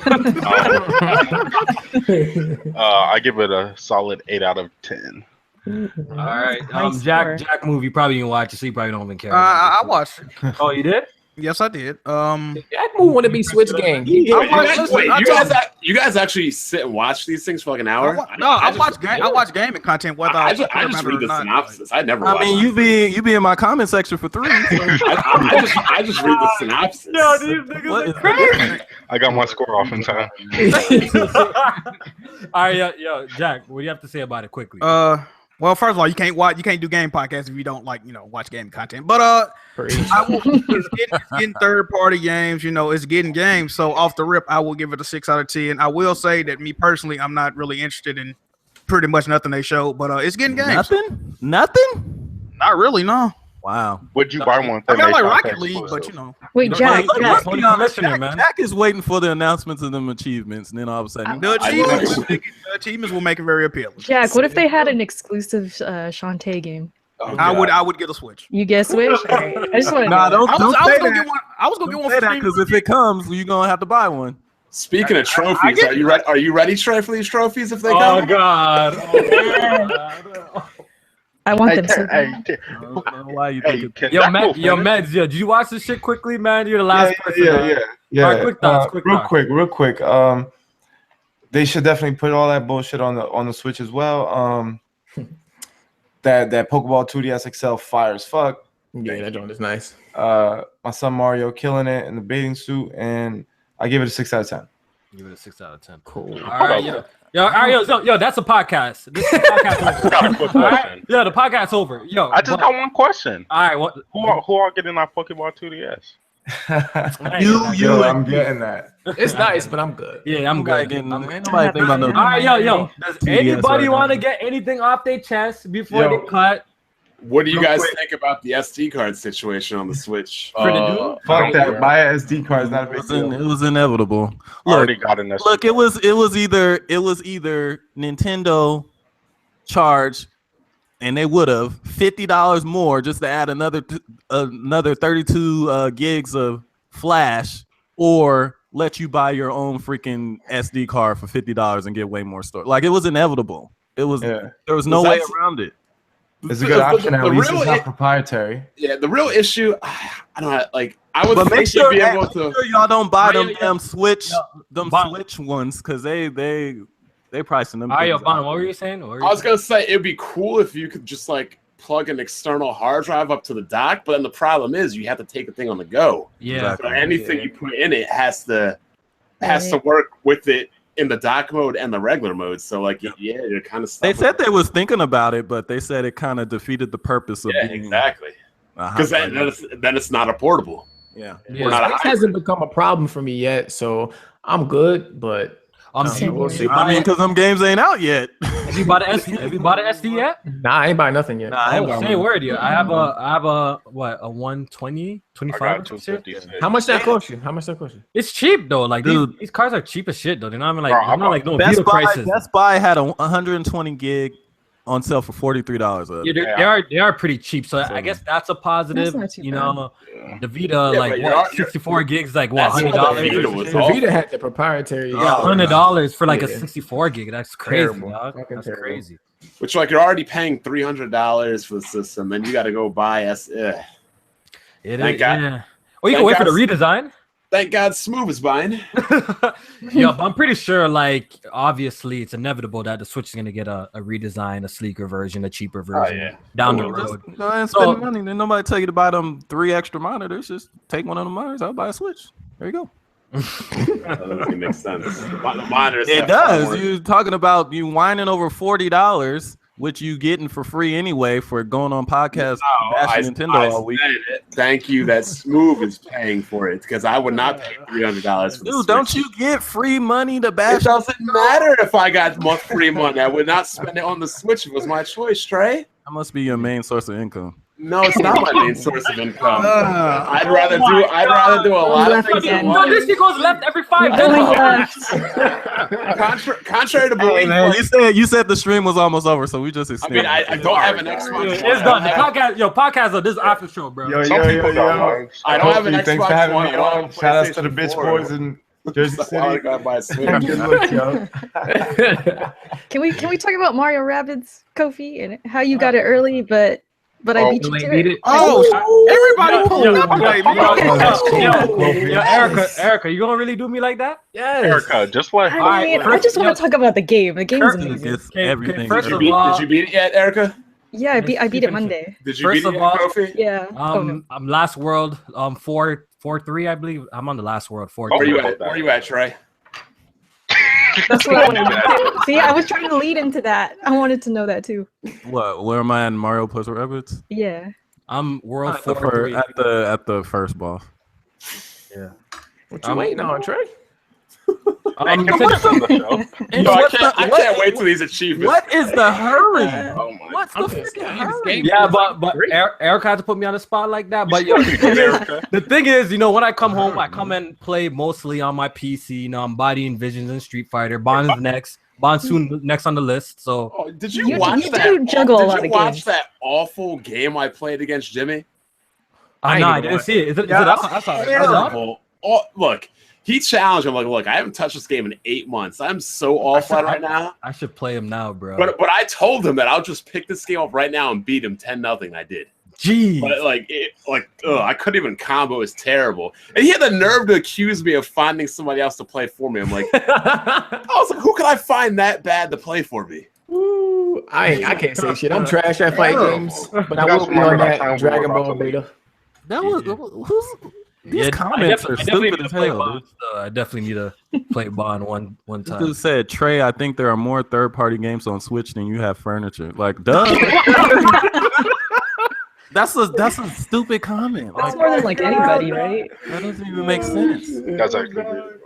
I give it a solid 8 out of 10. All right, Jack Move. You probably didn't watch it, so you probably don't even care. I watched it. Oh, you did? Yes, I did. Jack Move want to be Switch game. You guys actually sit and watch these things for like an hour? I watch gaming content. Whether I just read the synopsis. I never. I mean, you be in my comment section for 3. I just read the synopsis. No, these niggas are crazy. I got my score off in time. All right, yo, Jack, what do you have to say about it quickly? Well, first of all, you can't do game podcasts if you don't watch game content. But it's getting third party games. It's getting games. So off the rip, I will give it a 6 out of 10. I will say that me personally, I'm not really interested in pretty much nothing they showed. But it's getting games. Nothing. Not really. No. Wow. Would you buy one? I mean, I like Rocket League, but Wait, Jack. Jack is waiting for the announcements of them achievements, and then all of a sudden, the achievements will make it very appealing. Jack, what if they had an exclusive Shantae game? Oh, I would get a Switch. You get Switch? All right. I just want to don't I was say gonna that. get one. I was gonna get one Say for that Steam. because if it comes, you're gonna have to buy one. Speaking of trophies, are you ready, Trey, for these trophies if they come? Oh God! I want them to. Why you think? Meds, did you watch this shit quickly, man? You're the last person. Yeah. All right, quick thoughts. Real quick. They should definitely put all that bullshit on the Switch as well. That Pokeball 2DS XL fire as fuck. Yeah, that joint is nice. My son Mario killing it in the bathing suit, and I give it a 6 out of 10. Give it a 6 out of 10. Cool. All right, yo, that's a podcast. This is a podcast. Got a quick question. Yeah, the podcast's over. Yo, I just got one question. All right, what? Who are getting our Pokeball 2DS? You, I'm getting that. It's nice, but I'm good. Yeah, I'm good. Ain't nobody think about no. All right, yo. Does anybody want to get anything off their chest before they cut? What do you guys think about the SD card situation on the Switch? Fuck that. Buy an SD card is not a big deal. It was inevitable. Already got an SD Look, it was either Nintendo charge, and they would have $50 more just to add another 32 gigs of flash, or let you buy your own freaking SD card for $50 and get way more storage. Like, it was inevitable. It was there was no way around it. It's a good option. At least it's not proprietary. Yeah, the real issue, I don't know, like I would But think make sure, you'd be able to. make sure y'all don't buy them damn Switch ones, because they pricing them. All right, yo, Bon, what were you saying? I was gonna say it'd be cool if you could just like plug an external hard drive up to the dock, but then the problem is you have to take the thing on the go. Yeah. So anything you put in it has to work with it in the dock mode and the regular mode. So like, yeah, you're kind of stuck. They said they was thinking about it, but they said it kind of defeated the purpose of being exactly. Because then it's not a portable. Yeah. It hasn't become a problem for me yet, so I'm good. But we'll see. I mean, because them games ain't out yet. Have you bought an SD yet? Nah, I ain't buying nothing yet. Say word, yeah. I have a 120, 25. How much that cost you? It's cheap though. Like these cars are cheap as shit though. They're not even like no Vita prices. Best Buy had a 120 gig on sale for $43. Yeah, they are pretty cheap. So I guess that's a positive. You know, the Vita 64 gigs, like what, $100? The Vita had the proprietary. Yeah, $100 for like a 64 gig. That's crazy. That's crazy. Which like you're already paying $300 for the system, then you got to go buy Or you can wait for the redesign. Thank God Smooth is buying. Yeah, but I'm pretty sure, like, obviously, it's inevitable that the Switch is going to get a redesign, a sleeker version, a cheaper version down the road. Just go ahead and spend money. Then nobody tell you to buy them 3 extra monitors. Just take one of the monitors. I'll buy a Switch. There you go. That doesn't make sense. The monitors it does. You're talking about you whining over $40, which you getting for free anyway for going on podcast bashing Nintendo all week. Thank you that Smooth is paying for it, because I would not pay $300 for the Switch. Don't you get free money to bash? It doesn't matter if I got free money. I would not spend it on the Switch if it was my choice, Trey. That must be your main source of income. No, it's not my main source of income. I'd rather do a lot of things. No, this goes left every 5 minutes. Contrary to belief, you said the stream was almost over, so we just. I mean, I don't have an Xbox. It's done. The podcast. This is after show, bro. Yo. I don't have an Xbox. Thanks for having me on. Shout outs to the bitch boys in Jersey City. Good look, yo. Can we talk about Mario Rabbids, Kofi, and how you got it early, but I beat you to it? Everybody pulled up. Erica, you gonna really do me like that? Yes. Erica, just what? I just want to talk about the game. The game's amazing. Everything. First of all, did you beat it yet, Erica? Yeah, I beat it Monday. Did you beat it yet, Kofi? Yeah. I'm last world 4-3, I believe. I'm on the last world 4. Where you at, Trey? That's what I wanted to do. See, I was trying to lead into that. I wanted to know that too. What? Where am I in Mario plus Rabbids? Yeah. I'm world at 4-3 at the first boss. Yeah. What you waiting on, Trey? I can't wait till these achievements. What is the hurry? What's the freaking hurry? Yeah, but Erica had to put me on the spot like that. But the thing is, when I come home, I come and play mostly on my PC. I'm bodying Visions and Street Fighter. Bond's next. Bond's soon next on the list. So, did you watch that? Do juggle a lot of games. Watch that awful game I played against Jimmy? I didn't see it. Is it up? Terrible. Look. he challenged him like, look, I haven't touched this game in 8 months. I'm so offline right now. I should play him now, bro. But I told him that I'll just pick this game up right now and beat him 10-0. I did. Jeez. But I couldn't even combo. It was terrible. And he had the nerve to accuse me of finding somebody else to play for me. I'm like, I was like, who could I find that bad to play for me? Ooh, I can't say shit. I'm trash at fight games, but I will be on that Dragon Ball beta. That was who's these comments are stupid as hell. Dude. I definitely need to play Bond one time. Dude said, Trey, I think there are more third-party games on Switch than you have furniture. Like, duh. That's a stupid comment. That's more than like anybody, right? That doesn't even make sense. That's actually good.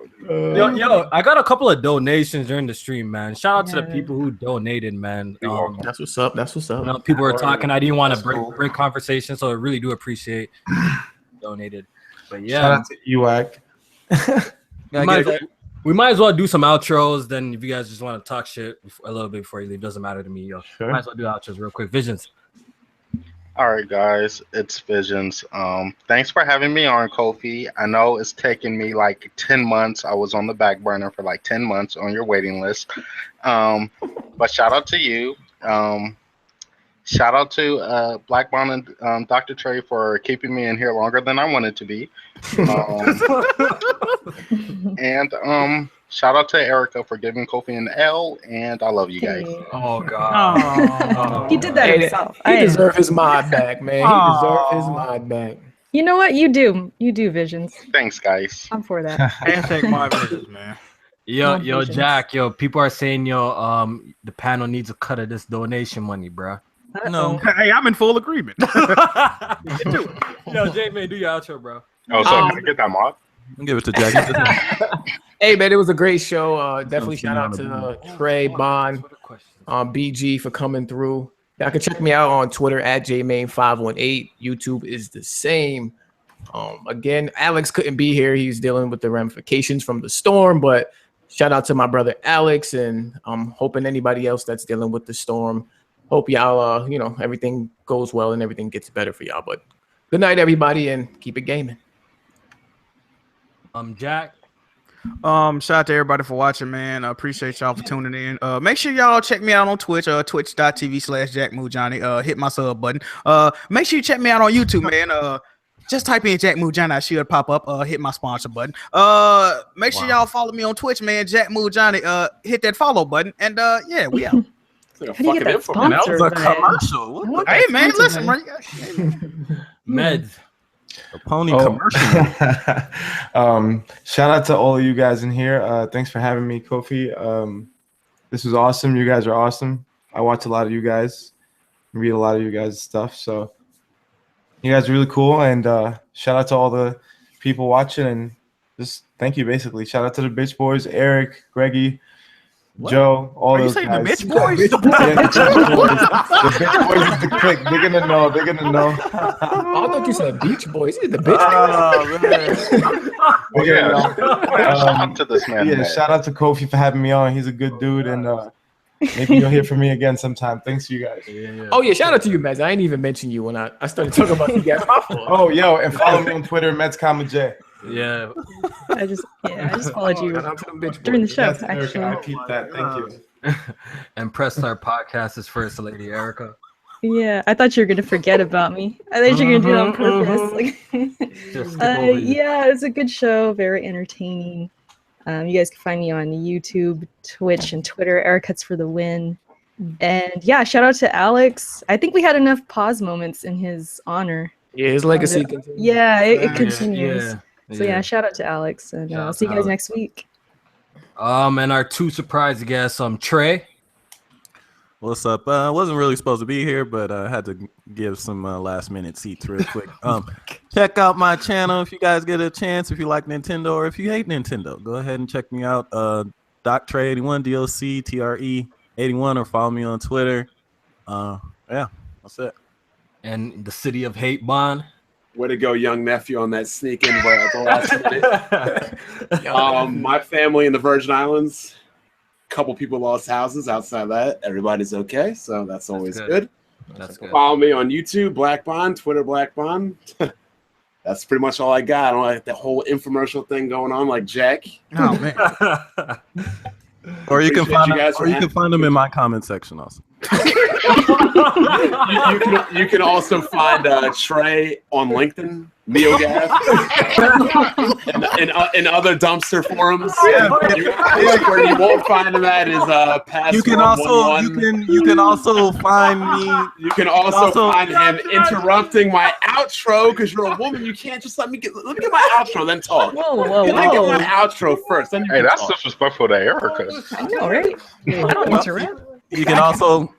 Yo, I got a couple of donations during the stream, man. Shout out to the people who donated, man. That's what's up. That's what's up. You know, people were talking. I didn't want to break conversation, so I really do appreciate donated. But yeah, shout out to UAC. We might as well do some outros. Then, if you guys just want to talk shit a little bit before you leave, doesn't matter to me. Yo, sure. Might as well do outros real quick. Visions. All right, guys, it's Visions. Thanks for having me on, Kofi. I know it's taken me like 10 months. I was on the back burner for like 10 months on your waiting list. But shout out to you. Shout out to Black Bond and Dr. Trey for keeping me in here longer than I wanted to be. And shout out to Erica for giving Kofi an L, and I love you guys. Oh, God. He did that himself. He deserved his mod back, man. He deserved his mod back. You know what? You do, Visions. Thanks, guys. I'm for that. Hashtag my Visions, man. Yo, Jack, people are saying, the panel needs a cut of this donation money, bro. No. Hey, I'm in full agreement. Yo, J-Man, do your outro, bro. Oh, so can I get that mod? I'll give it to Jack. Hey, man, it was a great show. Definitely shout out to Trey, Bond, BG for coming through. Y'all can check me out on Twitter at JMain518. YouTube is the same. Again, Alex couldn't be here. He's dealing with the ramifications from the storm, but shout out to my brother Alex, and I'm hoping anybody else that's dealing with the storm. Hope y'all, everything goes well and everything gets better for y'all. But good night, everybody, and keep it gaming. Jack. Shout out to everybody for watching, man. I appreciate y'all for tuning in. Make sure y'all check me out on Twitch, twitch.tv/JackMooJohnny. Hit my sub button. Make sure you check me out on YouTube, man. Just type in Jack Moo Johnny. I should pop up. Hit my sponsor button. Make sure y'all follow me on Twitch, man. Jack Moo Johnny. Hit that follow button, and yeah, we out. How do you get that sponsor? That was a commercial. Hey, man, listen, man. Meds. A pony commercial. Shout out to all of you guys in here. Thanks for having me, Kofi. This was awesome. You guys are awesome. I watch a lot of you guys, read a lot of you guys' stuff. So you guys are really cool. And shout out to all the people watching, and just thank you, basically. Shout out to the bitch boys, Eric, Greggy, Joe, all those guys. You saying the bitch boys? The bitch boys is the clique. They're gonna know. They're gonna know. I thought you said Beach Boys. The bitch. Shout out to this man. Yeah, shout out to Kofi for having me on. He's a good dude, and maybe you'll hear from me again sometime. Thanks to you guys. Yeah. Oh yeah, shout out to you, Meds. I ain't even mention you when I started talking about you guys. Oh, yo, and follow me on Twitter, Meds, Yeah. I just followed you during the show. Actually, I'll keep that. Thank you. And Press Start Podcast is First Lady Erica. Yeah, I thought you were gonna forget about me. I thought you were gonna do that on purpose. Yeah, it's a good show, very entertaining. You guys can find me on YouTube, Twitch, and Twitter. Eric Cuts for the win. And yeah, shout out to Alex. I think we had enough pause moments in his honor. Yeah, his legacy continues. Yeah, it continues. Yeah. So yeah, shout out to Alex, and I'll see you guys next week. And our two surprise guests, Trey. What's up? Wasn't really supposed to be here, but I had to give some last minute seats real quick. Check out my channel if you guys get a chance. If you like Nintendo or if you hate Nintendo, go ahead and check me out. Doc Trey 81, DOC TRE 81, or follow me on Twitter. Yeah, that's it. And the City of Hate, Bond. Way to go, young nephew, on that sneak in right at the last minute. My family in the Virgin Islands, a couple people lost houses. Outside of that, everybody's okay, so that's always good. That's good. Follow me on YouTube, Black Bond, Twitter, Black Bond. That's pretty much all I got. I don't like that whole infomercial thing going on like Jack. Oh man. Or you can find you guys them, or you can find them in my comment section also. You can also find Trey on LinkedIn, NeoGaf, and other dumpster forums. Where you won't find him at is past. You can also find me. You can also find him interrupting my outro because you're a woman. You can't just let me get my outro then talk. Whoa. Let me get my outro first. Then Hey, that's disrespectful to Erica. I know, right? I don't interrupt. You can also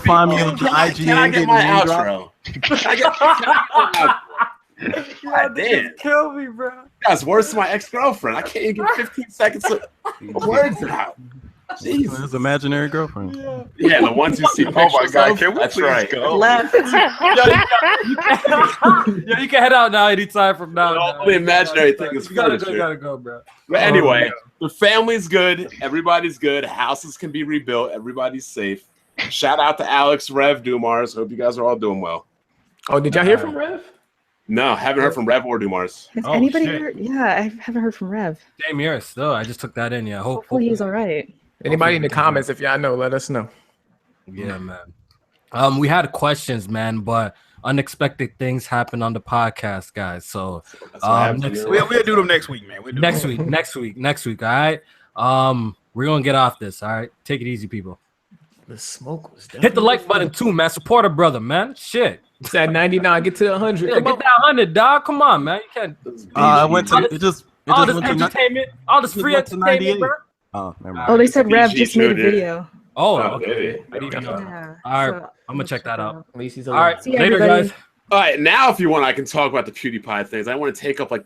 find me on IG. Can I get my outro? God damn. Kill me, bro. That's worse than my ex-girlfriend. I can't even get 15 seconds of words out. Jesus. His imaginary girlfriend. Yeah, the ones you see. Oh my God, can we That's please right. go? Left. Yeah, you can head out now anytime from now. The only imaginary thing is you gotta furniture. go, bro. But anyway, the family's good. Everybody's good. Houses can be rebuilt. Everybody's safe. Shout out to Alex, Rev, Dumars. Hope you guys are all doing well. Oh, did y'all hear from Rev? No, haven't heard from Rev or Dumars. Has anybody heard? Yeah, I haven't heard from Rev. Damn, yours still. I just took that in. Yeah, hopefully he's all right. Anybody in the comments, if y'all know, let us know. Yeah, man. We had questions, man, but unexpected things happen on the podcast, guys. So we'll do them next week, man. Next week. All right. We're gonna get off this. All right. Take it easy, people. The smoke was hit the like button too, man. Support a brother, man. Shit. It's at 99. Get to 100. Yeah, get that 100, dog. Come on, man. You can't. I went to all this entertainment, all this free entertainment, bro. Oh, never mind. Oh, they said Rev just made a video. Oh, okay. All right, I'm gonna check that out. At least he's all right. See you, Later, everybody. guys. All right, now if you want, I can talk about the PewDePie things. I want to take up like